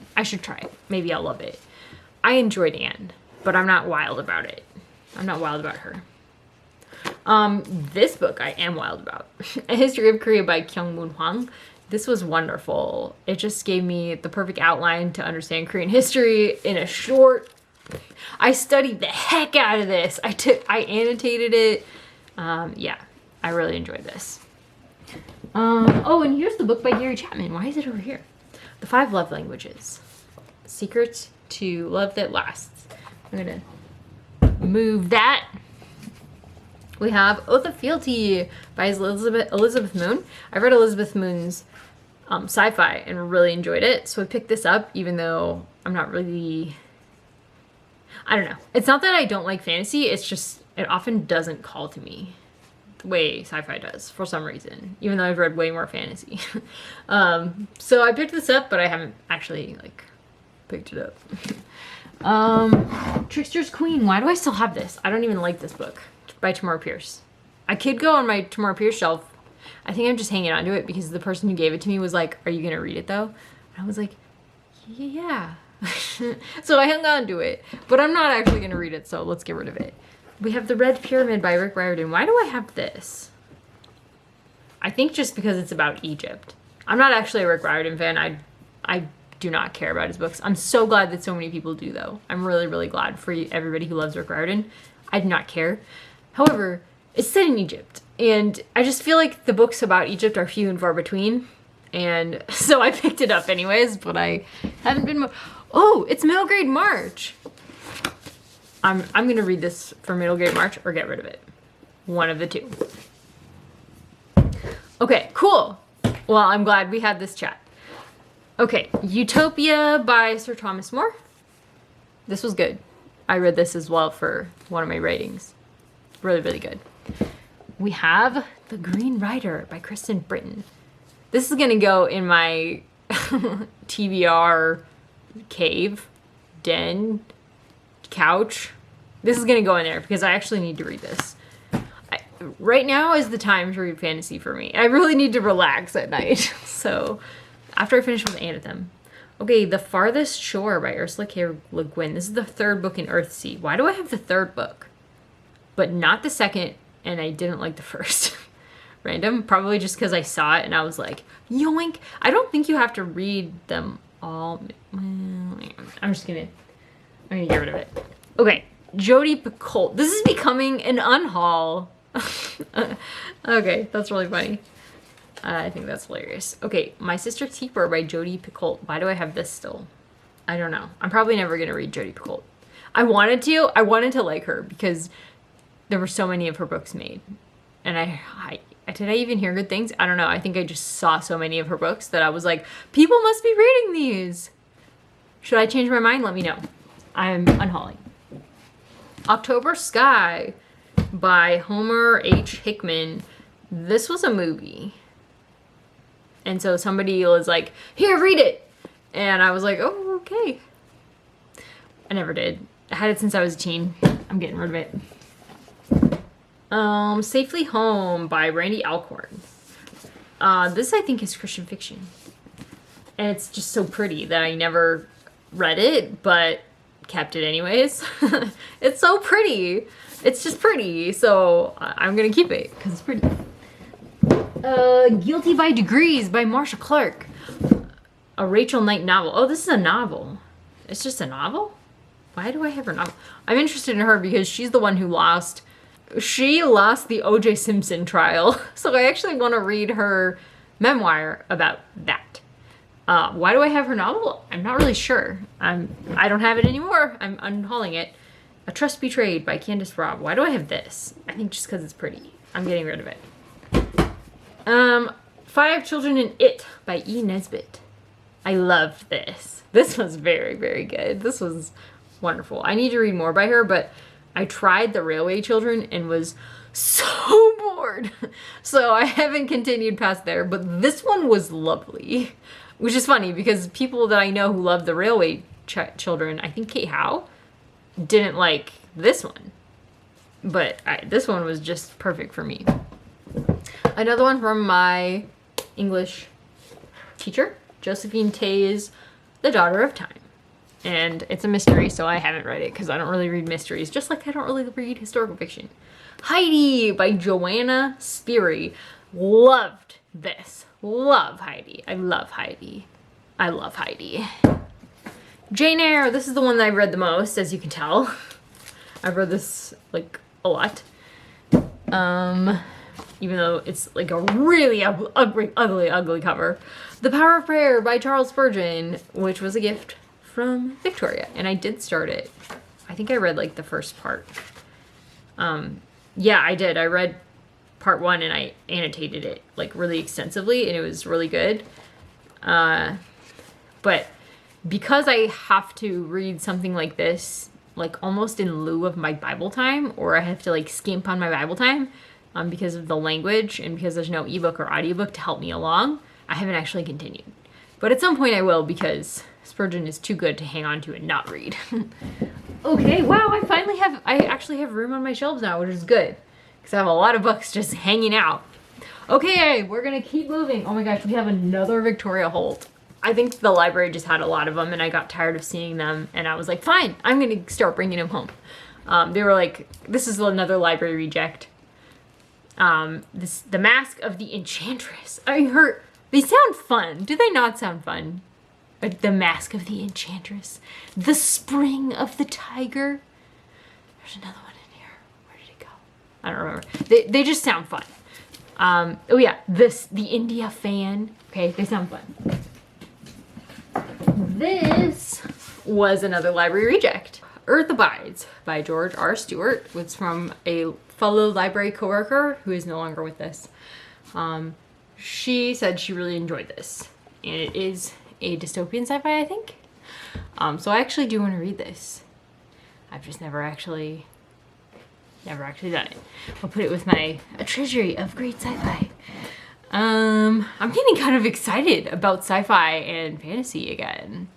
Maybe I'll love it. I enjoyed Anne, but I'm not wild about it. I'm not wild about her. This book I am wild about. A History of Korea by Kyung-Moon Hwang. This was wonderful. It just gave me the perfect outline to understand Korean history in a short. I studied the heck out of this. I annotated it. Yeah, I really enjoyed this. Oh, and here's the book by Gary Chapman. Why is it over here? The 5 Love Languages. Secrets to Love That Lasts. I'm gonna move that. We have Oath of Fealty by Elizabeth Moon. I read Elizabeth Moon's sci-fi and really enjoyed it. So I picked this up even though I'm not really... I don't know. It's not that I don't like fantasy. It's just it often doesn't call to me the way sci-fi does for some reason. Even though I've read way more fantasy. So I picked this up, but I haven't actually picked it up. Trickster's Queen. Why do I still have this? I don't even like this book. By Tamora Pierce. I could go on my Tamora Pierce shelf. I think I'm just hanging on to it because the person who gave it to me was like, are you going to read it though? And I was like, yeah. So I hung on to it. But I'm not actually going to read it, so let's get rid of it. We have The Red Pyramid by Rick Riordan. Why do I have this? I think just because it's about Egypt. I'm not actually a Rick Riordan fan. I do not care about his books. I'm so glad that so many people do, though. I'm really, really glad for everybody who loves Rick Riordan. I do not care. However, it's set in Egypt, and I just feel like the books about Egypt are few and far between, and so I picked it up anyways, but I haven't been... Oh, it's Middle Grade March! I'm gonna read this for Middle Grade March or get rid of it. One of the two. Okay, cool. Well, I'm glad we had this chat. Okay, Utopia by Sir Thomas More. This was good. I read this as well for one of my ratings. Really, really good. We have The Green Rider by Kristen Britton. This is gonna go in my TBR cave, den, couch. This is gonna go in there because I actually need to read this. Right now is the time to read fantasy for me. I really need to relax at night. So after I finish with Anthem. Okay, The Farthest Shore by Ursula K. Le Guin. This is the third book in Earthsea. Why do I have the third book, but not the second, and I didn't like the first? Random. Probably just because I saw it and I was like, yoink. I don't think you have to read them all. I'm gonna get rid of it. Okay, Jodi Picoult. This is becoming an unhaul. Okay, that's really funny. I think that's hilarious. Okay, My Sister Keeper by Jodi Picoult. Why do I have this still? I don't know. I'm probably never gonna read Jodi Picoult. I wanted to like her because there were so many of her books made. And did I even hear good things? I don't know. I think I just saw so many of her books that I was like, people must be reading these. Should I change my mind? Let me know. I'm unhauling. October Sky by Homer H. Hickman. This was a movie. And so somebody was like, here, read it. And I was like, oh, okay. I never did. I had it since I was a teen. I'm getting rid of it. Safely Home by Randy Alcorn. This I think is Christian fiction. And it's just so pretty that I never read it, but kept it anyways. It's so pretty. It's just pretty. So I'm gonna keep it because it's pretty. Guilty by Degrees by Marcia Clark. A Rachel Knight novel. Oh, this is a novel. It's just a novel? Why do I have her novel? I'm interested in her because she's the one who lost... She lost the O.J. Simpson trial. So I actually want to read her memoir about that. Why do I have her novel? I'm not really sure. I don't have it anymore. I'm unhauling it. A Trust Betrayed by Candace Robb. Why do I have this? I think just because it's pretty. I'm getting rid of it. 5 Children in It by E. Nesbitt. I loved this. This was very, very good. This was wonderful. I need to read more by her, but I tried The Railway Children and was so bored. So I haven't continued past there, but this one was lovely. Which is funny because people that I know who love The Railway Children, I think Kate Howe, didn't like this one. But this one was just perfect for me. Another one from my English teacher, Josephine Tay's The Daughter of Time. And it's a mystery, so I haven't read it because I don't really read mysteries, just like I don't really read historical fiction. Heidi by Joanna Spiri. Loved this. Love Heidi. I love Heidi. I love Heidi. Jane Eyre. This is the one that I've read the most, as you can tell. I've read this, like, a lot. Even though it's, like, a really ugly cover. The Power of Prayer by Charles Spurgeon, which was a gift from Victoria. And I did start it. I think I read, like, the first part. Yeah, I did. I read part 1 and I annotated it, like, really extensively, and it was really good. But because I have to read something like this, like, almost in lieu of my Bible time, or I have to, like, skimp on my Bible time, because of the language and because there's no ebook or audiobook to help me along, I haven't actually continued. But at some point I will, because Spurgeon is too good to hang on to and not read. Okay, wow, I actually have room on my shelves now, which is good. Because I have a lot of books just hanging out. Okay, we're gonna keep moving. Oh my gosh, we have another Victoria Holt. I think the library just had a lot of them and I got tired of seeing them and I was like, fine, I'm gonna start bringing them home. They were like, this is another library reject. The Mask of the Enchantress. They sound fun. Do they not sound fun? The Mask of the Enchantress, The Spring of the Tiger. There's another one in here. Where did it go? I don't remember. They just sound fun. Oh yeah, the India Fan. Okay, they sound fun. This was another library reject. Earth Abides by George R. Stewart. It's from a fellow library coworker who is no longer with us. She said she really enjoyed this, and it is a dystopian sci-fi, I think. So I actually do want to read this. I've just never actually done it. I'll put it with a treasury of great sci-fi. I'm getting kind of excited about sci-fi and fantasy again,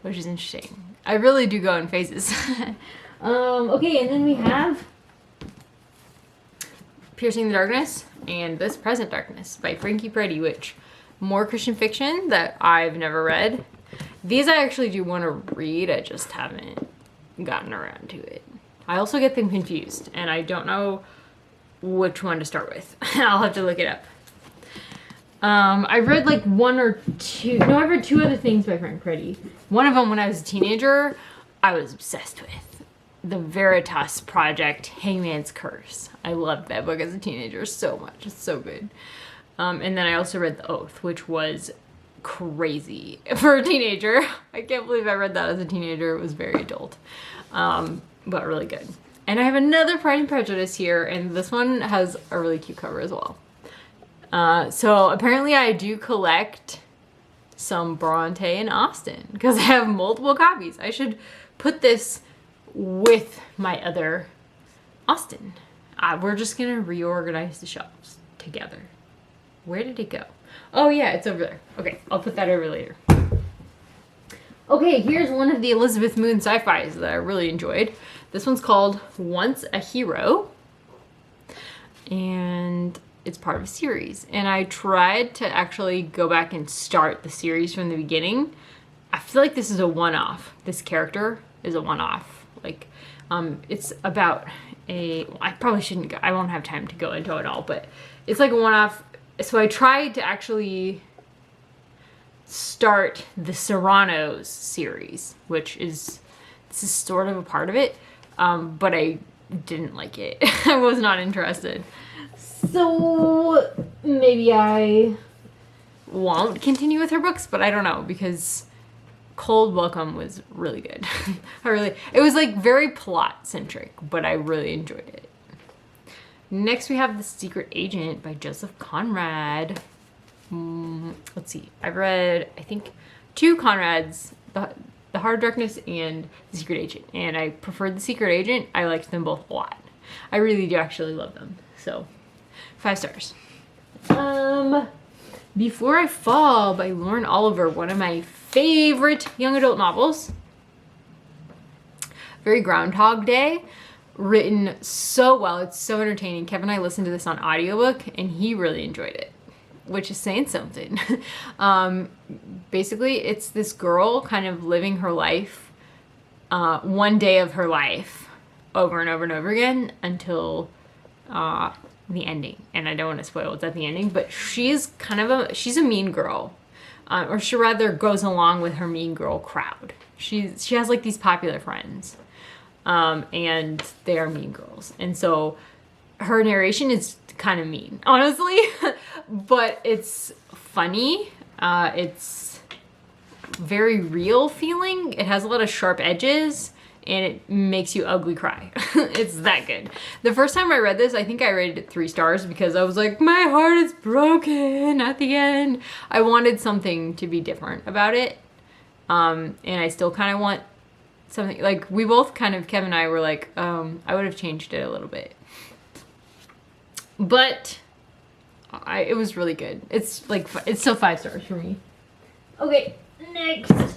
which is interesting. I really do go in phases. Okay, and then we have Piercing the Darkness and This Present Darkness by Frankie Peretti, which more Christian fiction that I've never read. These I actually do want to read, I just haven't gotten around to it. I also get them confused, and I don't know which one to start with. I'll have to look it up. I read like one or two, no, I've read two other things by Frank Peretti. One of them when I was a teenager, I was obsessed with. The Veritas Project, Hangman's Curse. I loved that book as a teenager so much. It's so good. And then I also read The Oath, which was crazy for a teenager. I can't believe I read that as a teenager. It was very adult, but really good. And I have another Pride and Prejudice here, and this one has a really cute cover as well. So apparently I do collect some Bronte and Austen because I have multiple copies. I should put this with my other Austen. We're just gonna reorganize the shelves together. Where did it go? Oh yeah, it's over there. Okay, I'll put that over later. Okay, here's one of the Elizabeth Moon sci-fis that I really enjoyed. This one's called Once a Hero, and it's part of a series. And I tried to actually go back and start the series from the beginning. I feel like this is a one-off. This character is a one-off. Like, it's about I probably shouldn't go, I won't have time to go into it all, but it's like a one-off. So I tried to actually start the Serranos series, which this is sort of a part of it, but I didn't like it. I was not interested. So maybe I won't continue with her books, but I don't know, because Cold Welcome was really good. It was like very plot centric, but I really enjoyed it. Next we have The Secret Agent by Joseph Conrad. Let's see, I've read, I think, two Conrads, The Heart of Darkness and The Secret Agent, and I preferred The Secret Agent. I liked them both a lot. I really do actually love them, so 5 stars. Before I Fall by Lauren Oliver, one of my favorite young adult novels. Very Groundhog Day, written so well. It's so entertaining. Kevin and I listened to this on audiobook, and he really enjoyed it, which is saying something. Basically, it's this girl kind of living her life, one day of her life, over and over and over again until the ending. And I don't want to spoil what's at the ending, but she's a mean girl, or she rather goes along with her mean girl crowd. She has like these popular friends, and they are mean girls, and so her narration is kind of mean, honestly, but it's funny. It's very real feeling. It has a lot of sharp edges, and it makes you ugly cry. It's that good. The first time I read this, I think I rated it 3 stars because I was like, my heart is broken at the end. I wanted something to be different about it. And I still kind of want something, like we both kind of, Kevin and I were like, I would have changed it a little bit. But it was really good. It's still 5 stars for me. Okay, next.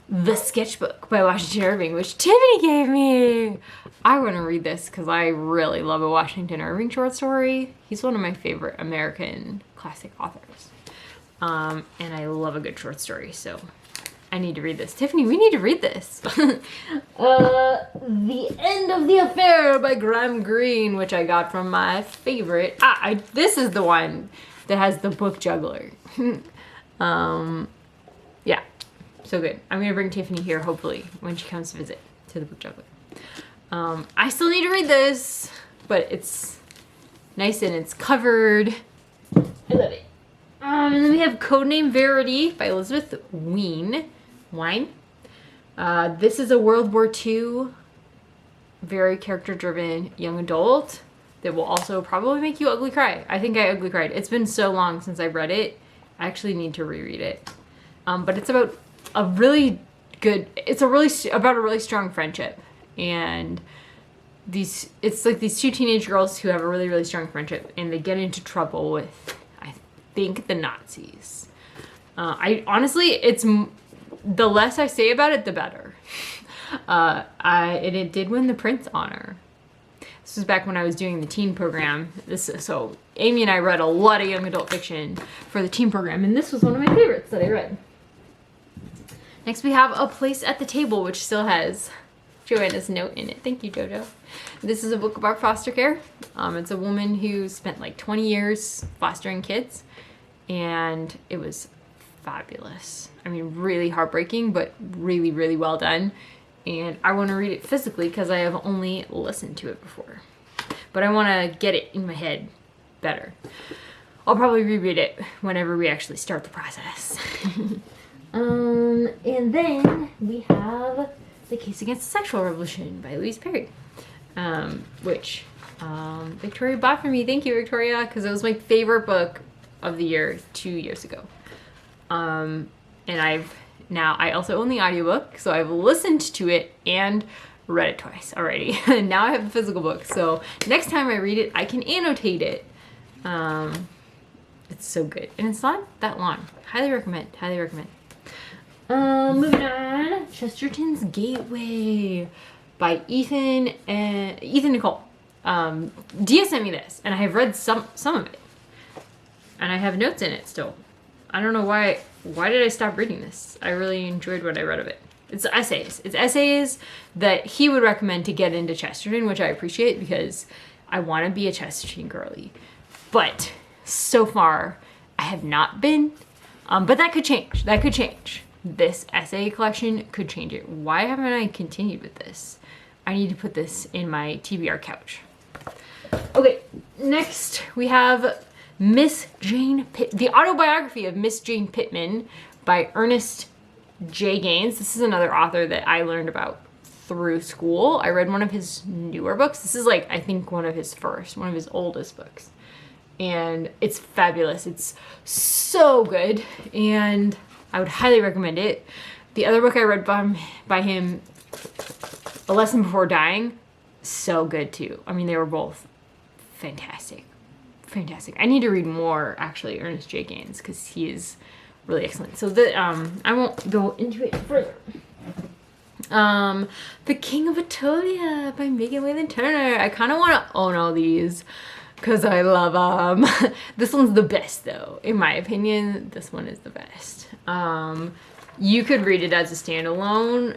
The Sketchbook by Washington Irving, which Tiffany gave me. I want to read this because I really love a Washington Irving short story. He's one of my favorite American classic authors. And I love a good short story, so I need to read this. Tiffany, we need to read this. The End of the Affair by Graham Greene, which I got from my favorite. This is the one that has the book juggler. So good. I'm gonna bring Tiffany here hopefully when she comes to visit to the book chocolate. I still need to read this, but it's nice and it's covered. I love it. And then we have Codename Verity by Elizabeth Wine. This is a World War II, very character-driven young adult that will also probably make you ugly cry. I think I ugly cried. It's been so long since I read it. I actually need to reread it. But it's about a really good, about a really strong friendship. And it's like these two teenage girls who have a really, really strong friendship, and they get into trouble with, I think, the Nazis. It's the less I say about it, the better. And it did win the Prince honor. This was back when I was doing the teen program. So Amy and I read a lot of young adult fiction for the teen program, and this was one of my favorites that I read. Next we have A Place at the Table, which still has Joanna's note in it. Thank you, Jojo. This is a book about foster care. It's a woman who spent like 20 years fostering kids, and it was fabulous. I mean, really heartbreaking, but really, really well done. And I want to read it physically because I have only listened to it before. But I want to get it in my head better. I'll probably reread it whenever we actually start the process. And then we have The Case Against the Sexual Revolution by Louise Perry, which Victoria bought for me. Thank you, Victoria, because it was my favorite book of the year 2 years ago. And I also own the audiobook, so I've listened to it and read it twice already. And now I have the physical book, so next time I read it, I can annotate it. It's so good, and it's not that long. Highly recommend, highly recommend. Moving on, Chesterton's Gateway by Ethan Nicole. Dia sent me this, and I have read some of it, and I have notes in it still. I don't know why did I stop reading this? I really enjoyed what I read of it. It's essays. It's essays that he would recommend to get into Chesterton, which I appreciate because I want to be a Chesterton girly. But so far, I have not been. But that could change. That could change. This essay collection could change it. Why haven't I continued with this? I need to put this in my TBR couch. Okay, next we have Miss Jane the autobiography of Miss Jane Pittman by Ernest J. Gaines. This is another author that I learned about through school. I read one of his newer books. This is like, I think one of his oldest books. And it's fabulous. It's so good, and I would highly recommend it. The other book I read by him, A Lesson Before Dying, so good too. I mean, they were both fantastic. Fantastic. I need to read more, actually, Ernest J. Gaines, because he is really excellent. So I won't go into it further. The King of Atolia by Megan Wayland Turner. I kind of want to own all these because I love them. This one's the best, though. In my opinion, this one is the best. You could read it as a standalone,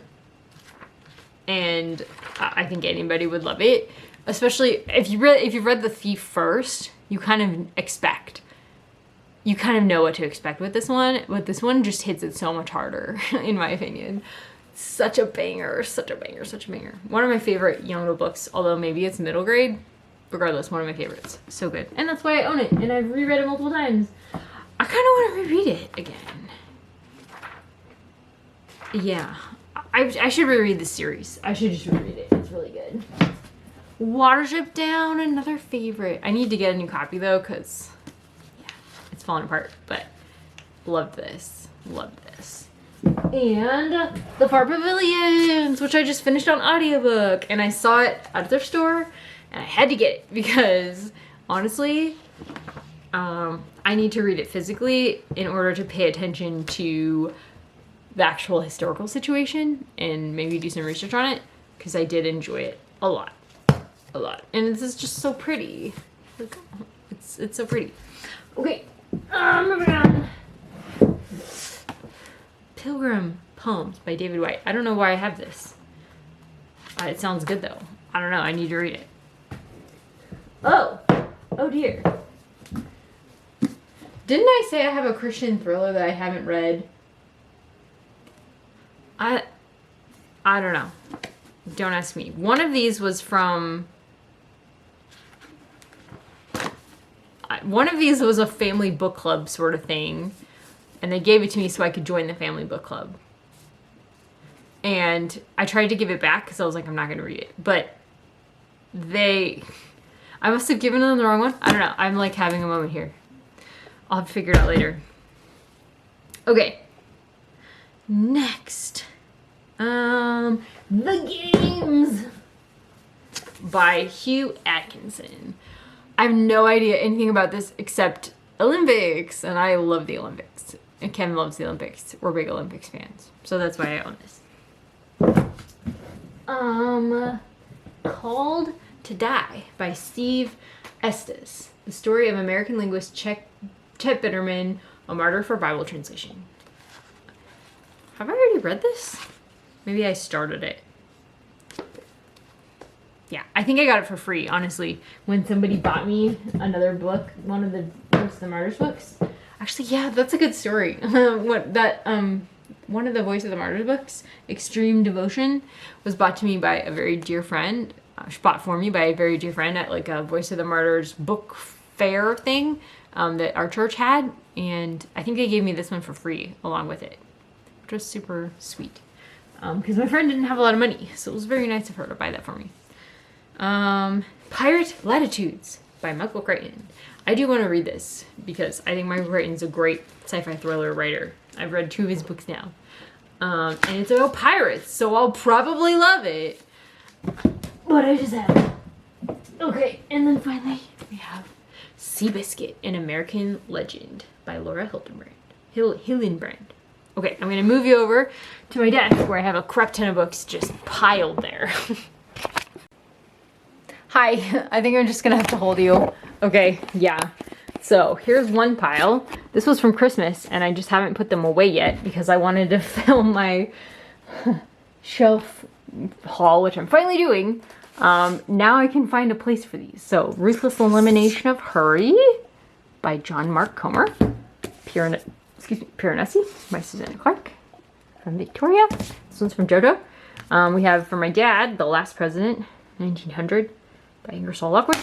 and I think anybody would love it. Especially if you've read The Thief first, you kind of know what to expect with this one. But this one just hits it so much harder, in my opinion. Such a banger, such a banger, such a banger. One of my favorite young adult books, although maybe it's middle grade. Regardless, one of my favorites. So good. And that's why I own it, and I've reread it multiple times. I kind of want to reread it again. Yeah. I should reread this series. I should just reread it. It's really good. Watership Down, another favorite. I need to get a new copy, though, because, yeah, it's falling apart. But loved this. Loved this. And The Far Pavilions, which I just finished on audiobook. And I saw it at their store, and I had to get it because, honestly, I need to read it physically in order to pay attention to the actual historical situation and maybe do some research on it, because I did enjoy it a lot. A lot. And this is just so pretty. It's so pretty. Okay, moving on. Pilgrim Poems by David White. I don't know why I have this. It sounds good though. I don't know. I need to read it. Oh dear. Didn't I say I have a Christian thriller that I haven't read? I don't know. Don't ask me. One of these was from... One of these was a family book club sort of thing. And they gave it to me so I could join the family book club. And I tried to give it back because I was like, I'm not going to read it. But I must have given them the wrong one. I don't know. I'm like having a moment here. I'll have to figure it out later. Okay. Next. The Games by Hugh Atkinson. I have no idea anything about this except Olympics, and I love the Olympics. And Kevin loves the Olympics. We're big Olympics fans. So that's why I own this. Called to Die by Steve Estes. The story of American linguist Chet Bitterman, a martyr for Bible translation. Have I already read this? Maybe I started it. Yeah, I think I got it for free, honestly. When somebody bought me another book, one of the Voice of the Martyrs books. Actually, yeah, that's a good story. One of the Voice of the Martyrs books, Extreme Devotion, was bought to me by a very dear friend. Bought for me by a very dear friend at like a Voice of the Martyrs book fair thing that our church had. And I think they gave me this one for free along with it, which was super sweet. Because my friend didn't have a lot of money, so it was very nice of her to buy that for me. Pirate Latitudes by Michael Crichton. I do want to read this because I think Michael Crichton's a great sci-fi thriller writer. I've read 2 of his books now. And it's about pirates, so I'll probably love it. But I just haven't. Okay, and then finally we have Seabiscuit, an American Legend by Laura Hillenbrand. Okay, I'm going to move you over to my desk where I have a crap ton of books just piled there. Hi, I think I'm just going to have to hold you. Okay, yeah. So here's one pile. This was from Christmas and I just haven't put them away yet because I wanted to film my shelf haul, which I'm finally doing. Now I can find a place for these. So Ruthless Elimination of Hurry by John Mark Comer. Piranesi by Susanna Clark from Victoria. This one's from Jojo. We have for my dad, The Last President, 1900 by Ingersoll Lockwood.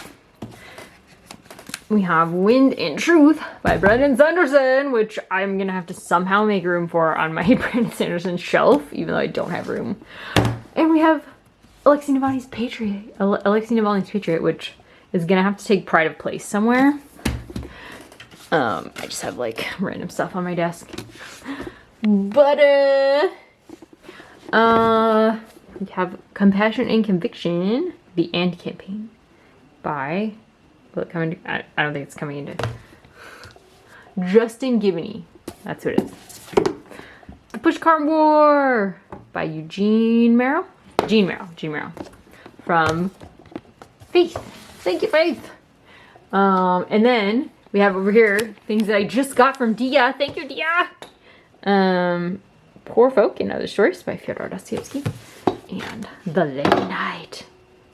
We have Wind and Truth by Brandon Sanderson, which I'm gonna have to somehow make room for on my Brandon Sanderson shelf, even though I don't have room. And we have Alexei Navalny's Patriot, which is gonna have to take pride of place somewhere. I just have like random stuff on my desk. But we have Compassion and Conviction, The Ant Campaign by, I don't think it's coming into, Justin Gibney. That's who it is. The Pushcart War by Gene Merrill from Faith. Thank you, Faith. And then we have over here things that I just got from Dia. Thank you, Dia. Poor Folk and Other Stories by Fyodor Dostoevsky. And The Late Night.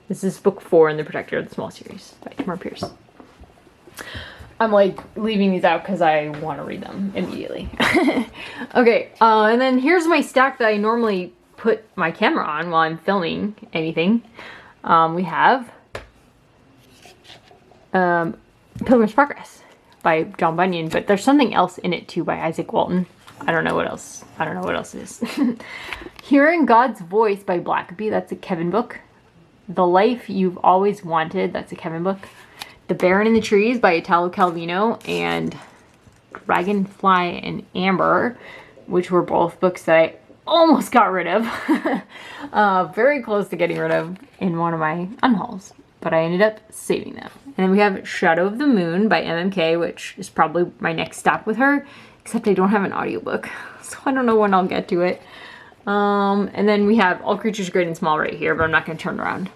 This is book 4 in the Protector of the Small series by Tamar Pierce. I'm like leaving these out because I want to read them immediately. Okay, and then here's my stack that I normally put my camera on while I'm filming anything. We have Pilgrim's Progress by John Bunyan, but there's something else in it too by Isaac Walton. I don't know what else it is. Hearing God's Voice by Blackaby, that's a Kevin book. The Life You've Always Wanted, that's a Kevin book. The Baron in the Trees by Italo Calvino, and Dragonfly and Amber, which were both books that I almost got rid of. Very close to getting rid of in one of my unhauls, but I ended up saving them. And then we have Shadow of the Moon by MMK, which is probably my next stop with her, except I don't have an audiobook, so I don't know when I'll get to it. And then we have All Creatures Great and Small right here, but I'm not going to turn around.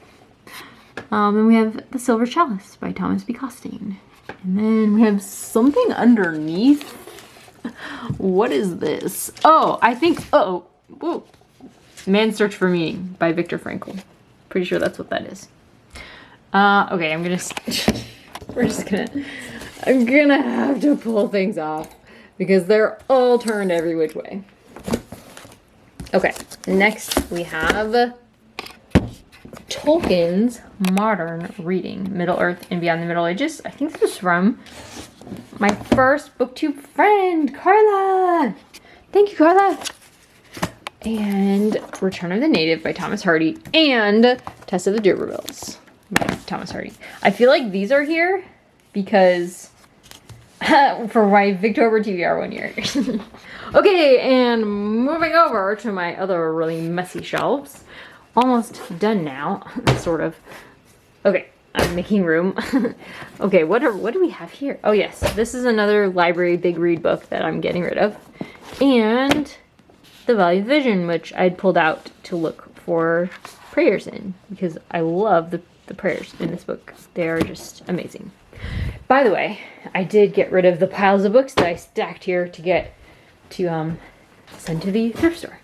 Then we have The Silver Chalice by Thomas B. Costain. And then we have something underneath. What is this? Oh, I think, whoa. Man's Search for Meaning by Viktor Frankl. Pretty sure that's what that is. Okay, I'm gonna have to pull things off because they're all turned every which way. Okay, next we have Tolkien's Modern Reading, Middle-earth and Beyond the Middle Ages. I think this is from my first booktube friend, Carla. Thank you, Carla. And Return of the Native by Thomas Hardy and Test of the D'Urbervilles by Thomas Hardy. I feel like these are here because for my Victober TBR 1 year. Okay, and moving over to my other really messy shelves. Almost done now, sort of. Okay, I'm making room. Okay, what do we have here? Oh yes, this is another library big read book that I'm getting rid of. And The Valley of Vision, which I'd pulled out to look for prayers in, because I love the prayers in this book. They are just amazing. By the way, I did get rid of the piles of books that I stacked here to get to send to the thrift store.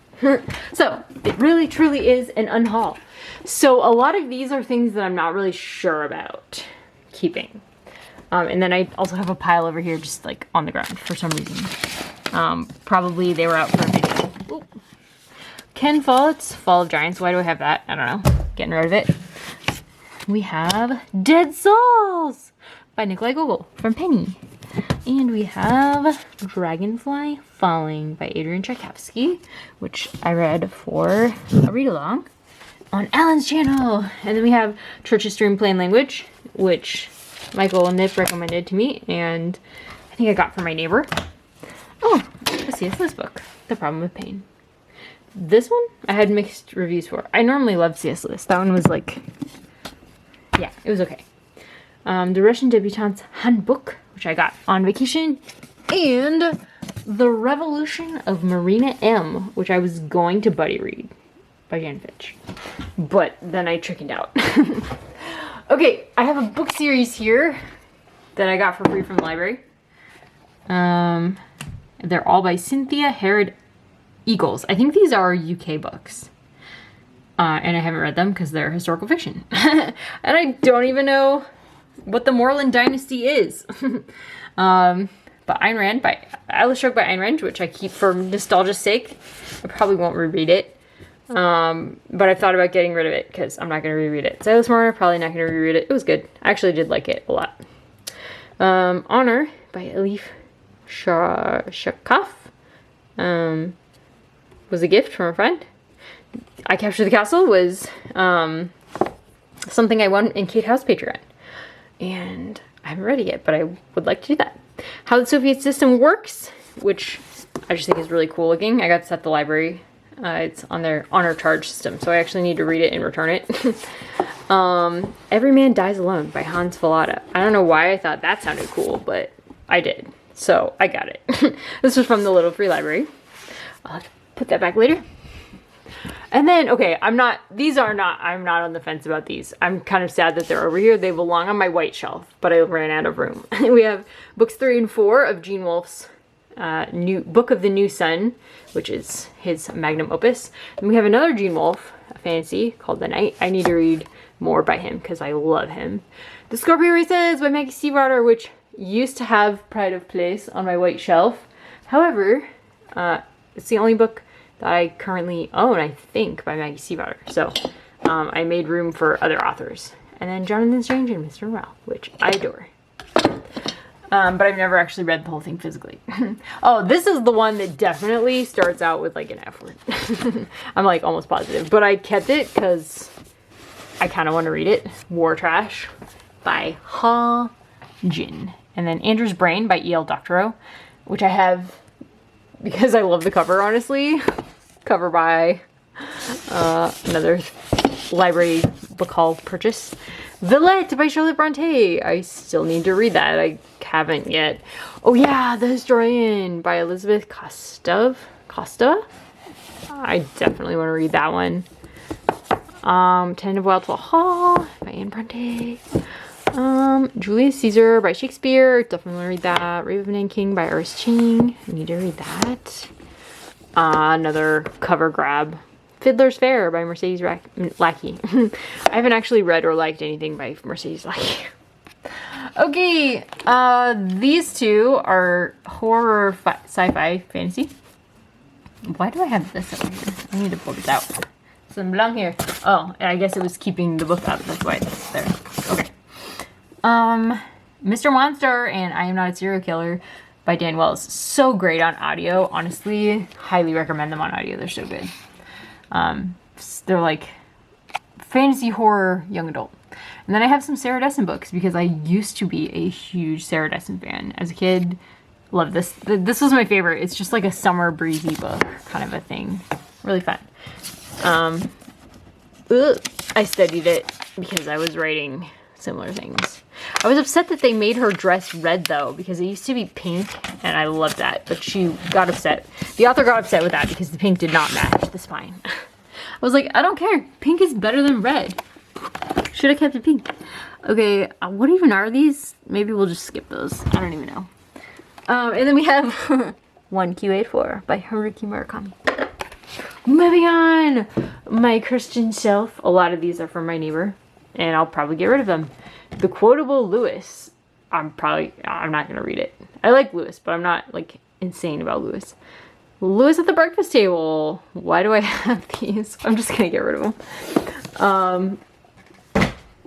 So it really truly is an unhaul. So a lot of these are things that I'm not really sure about keeping. And then I also have a pile over here just like on the ground for some reason. Probably they were out for a video. Ooh. Ken Follett's Fall of Giants. Why do I have that? I don't know. Getting rid of it. We have Dead Souls by Nikolai Gogol from Penny. And we have Dragonfly Falling by Adrian Tchaikovsky, which I read for a read-along on Alan's channel. And then we have Church History in Plain Language, which Michael Nip recommended to me, and I think I got from my neighbor. Oh, a C.S. Lewis book, The Problem with Pain. This one I had mixed reviews for. I normally love C.S. Lewis. That one was like, yeah, it was okay. The Russian Debutante's Handbook, which I got on vacation, and The Revolution of Marina M, which I was going to buddy read by Jan Fitch, but then I chickened out. Okay, I have a book series here that I got for free from the library. They're all by Cynthia Herod Eagles. I think these are UK books. And I haven't read them because they're historical fiction. And I don't even know what the Moreland Dynasty is. But Ayn Rand by Alice Shrugged by Ayn Rand, which I keep for nostalgia's sake. I probably won't reread it. But I've thought about getting rid of it because I'm not going to reread it. Silas Marner, probably not going to reread it. It was good. I actually did like it a lot. Honor by Elif Shakaf was a gift from a friend. I Captured the Castle was something I won in Kate House Patreon. And I haven't read it yet, but I would like to do that. How the Soviet System Works, which I just think is really cool looking. I got this at the library. It's on their honor charge system, so I actually need to read it and return it. Every Man Dies Alone by Hans Fallada. I don't know why I thought that sounded cool, but I did. So I got it. This was from the Little Free Library. I'll have to put that back later. And then, okay, I'm not on the fence about these. I'm kind of sad that they're over here. They belong on my white shelf, but I ran out of room. We have books 3 and 4 of Gene Wolfe's new Book of the New Sun, which is his magnum opus. And we have another Gene Wolfe fantasy called The Night. I need to read more by him because I love him. The Scorpio Races by Maggie Stiefvater, which used to have Pride of Place on my white shelf. However, it's the only book that I currently own, I think, by Maggie Stiefvater. So I made room for other authors. And then Jonathan Strange and Mr. Morale, which I adore. But I've never actually read the whole thing physically. Oh, this is the one that definitely starts out with like an F word. I'm like almost positive. But I kept it because I kind of want to read it. War Trash by Ha Jin. And then Andrew's Brain by E.L. Doctorow, which I have because I love the cover, honestly. Cover by another library book haul purchase. Villette by Charlotte Bronte. I still need to read that. I haven't yet. Oh yeah, The Historian by Elizabeth Costa. I definitely want to read that one. Ten of Wildfell Hall by Anne Bronte. Julius Caesar by Shakespeare. Definitely read that. Raven and King by Iris Ching. I need to read that. Another cover grab. Fiddler's Fair by Mercedes Lackey. I haven't actually read or liked anything by Mercedes Lackey. Okay, these two are horror sci-fi fantasy. Why do I have this over here? I need to pull this out. Some belong here. Oh, I guess it was keeping the book out. That's why it's there. Okay. Mr. Monster and I Am Not a Serial Killer by Dan Wells. So great on audio. Honestly, highly recommend them on audio. They're so good. They're like fantasy horror young adult. And then I have some Sarah Dessen books because I used to be a huge Sarah Dessen fan. As a kid, loved this. This was my favorite. It's just like a summer breezy book kind of a thing. Really fun. I studied it because I was writing similar things. I was upset that they made her dress red though, because it used to be pink and I loved that, but she got upset. The author got upset with that because the pink did not match the spine. I was like, I don't care. Pink is better than red. Should have kept it pink. Okay, what even are these? Maybe we'll just skip those. I don't even know. And then we have 1Q84 by Haruki Murakami. Moving on, my Christian shelf. A lot of these are from my neighbor, and I'll probably get rid of them. The Quotable Lewis. I'm not gonna read it. I like Lewis, but I'm not like insane about Lewis. Lewis at the Breakfast Table. Why do I have these? I'm just gonna get rid of them.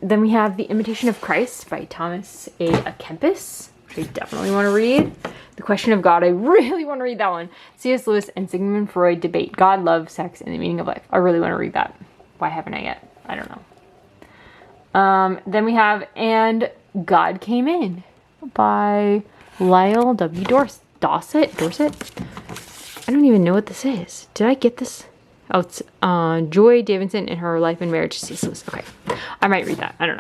Then we have The Imitation of Christ by Thomas A. Kempis, which I definitely want to read. The Question of God, I really want to read that one. C.S. Lewis and Sigmund Freud debate God, love, sex, and the meaning of life. I really want to read that. Why haven't I yet? I don't know. Then we have And God Came In by Lyle W. Dorset? I don't even know what this is. Did I get this? Oh, it's Joy Davidson and Her Life and Marriage to C.S. Lewis. Okay. I might read that. I don't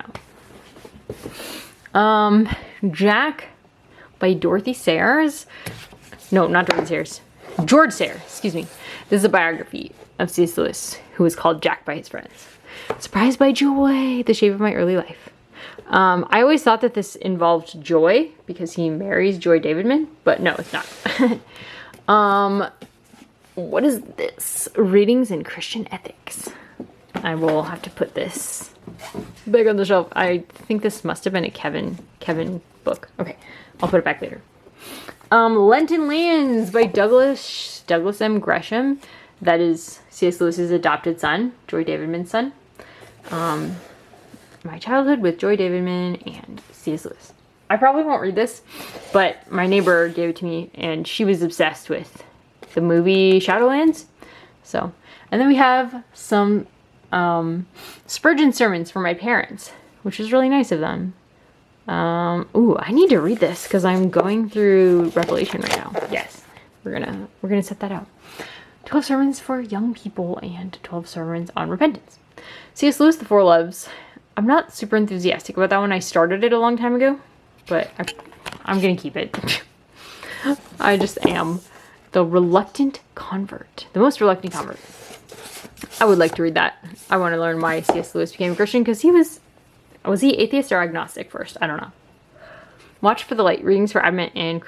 know. Jack by Dorothy Sayers. No, not Dorothy Sayers. George Sayers, excuse me. This is a biography of C.S. Lewis, who was called Jack by his friends. Surprised by Joy, The Shape of My Early Life. I always thought that this involved Joy because he marries Joy Davidman, but no, it's not. What is this? Readings in Christian Ethics. I will have to put this back on the shelf. I think this must have been a Kevin book. Okay, I'll put it back later. Lenten Lands by Douglas M. Gresham. That is C.S. Lewis's adopted son, Joy Davidman's son. My childhood with Joy Davidman and C.S. Lewis. I probably won't read this, but my neighbor gave it to me and she was obsessed with the movie Shadowlands. So, and then we have some Spurgeon sermons for my parents, which is really nice of them. Ooh, I need to read this because I'm going through Revelation right now. Yes, we're gonna set that out. 12 sermons for young people and 12 sermons on repentance. C.S. Lewis, The Four Loves. I'm not super enthusiastic about that one. I started it a long time ago, but I'm gonna keep it. I just am. The Reluctant Convert. The Most Reluctant Convert. I would like to read that. I want to learn why C.S. Lewis became a Christian because was he atheist or agnostic first? I don't know. Watch for the Light. Readings for Advent and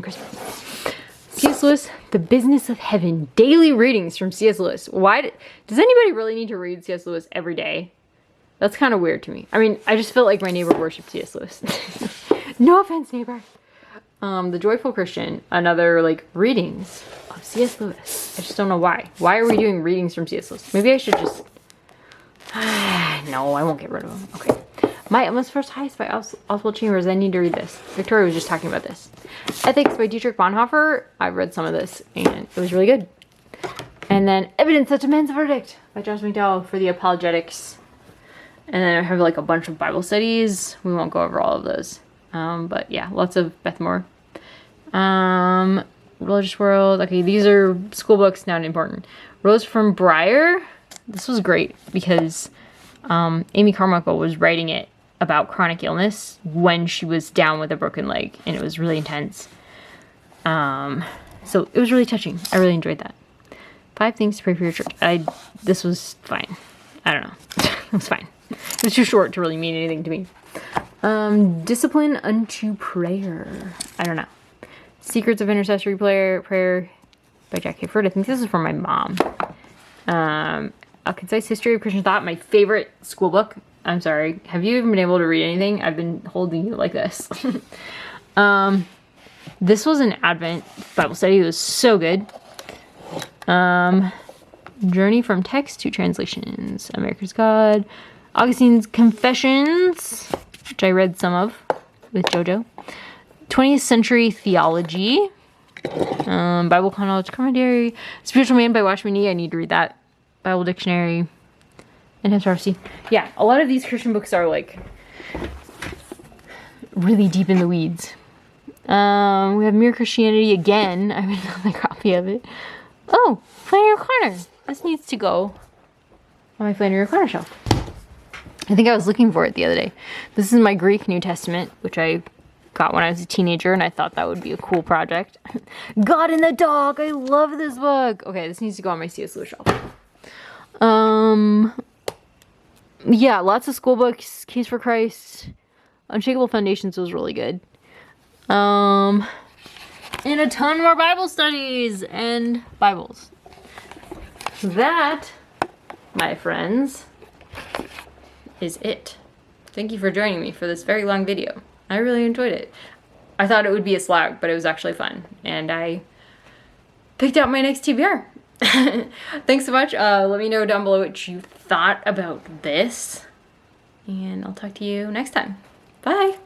Christmas. C.S. Lewis, The Business of Heaven. Daily readings from C.S. Lewis. Why does anybody really need to read C.S. Lewis every day? That's kind of weird to me. I mean, I just feel like my neighbor worshipped C.S. Lewis. No offense, neighbor. The Joyful Christian, another like readings of C.S. Lewis. I just don't know why. Why are we doing readings from C.S. Lewis? Maybe I should just... No, I won't get rid of them. Okay. My Almost First Heist by Oswald Chambers. I need to read this. Victoria was just talking about this. Ethics by Dietrich Bonhoeffer. I've read some of this and it was really good. And then Evidence That Demands a Verdict by Josh McDowell for the apologetics. And then I have like a bunch of Bible studies. We won't go over all of those. But yeah, lots of Beth Moore. Religious World. Okay, these are school books, not important. Rose from Briar. This was great because Amy Carmichael was writing it about chronic illness when she was down with a broken leg, and it was really intense. So it was really touching. I really enjoyed that. 5 Things to Pray for Your Church. This was fine. I don't know. It was fine. It was too short to really mean anything to me. Discipline Unto Prayer. I don't know. Secrets of Intercessory Prayer by Jack Hayford. I think this is from my mom. A Concise History of Christian Thought, my favorite school book. I'm sorry. Have you even been able to read anything? I've been holding you like this. This was an Advent Bible study. It was so good. Journey from Text to Translations. America's God. Augustine's Confessions, which I read some of with JoJo. 20th Century Theology. Bible Chronology Commentary. Spiritual Man by Watchman Nee. I need to read that. Bible Dictionary. And Prophecy. Yeah, a lot of these Christian books are like really deep in the weeds. We have Mere Christianity again. I have another copy of it. Oh, Flannery O'Connor. This needs to go on my Flannery O'Connor shelf. I think I was looking for it the other day. This is my Greek New Testament, which I got when I was a teenager, and I thought that would be a cool project. God and the Dog. I love this book. Okay, this needs to go on my C.S. Lewis shelf. Yeah, lots of school books. Case for Christ. Unshakable Foundations was really good. And a ton more Bible studies and Bibles. That, my friends, is it. Thank you for joining me for this very long video. I really enjoyed it. I thought it would be a slog, but it was actually fun. And I picked out my next TBR. Thanks so much. Let me know down below what you thought about this. And I'll talk to you next time. Bye.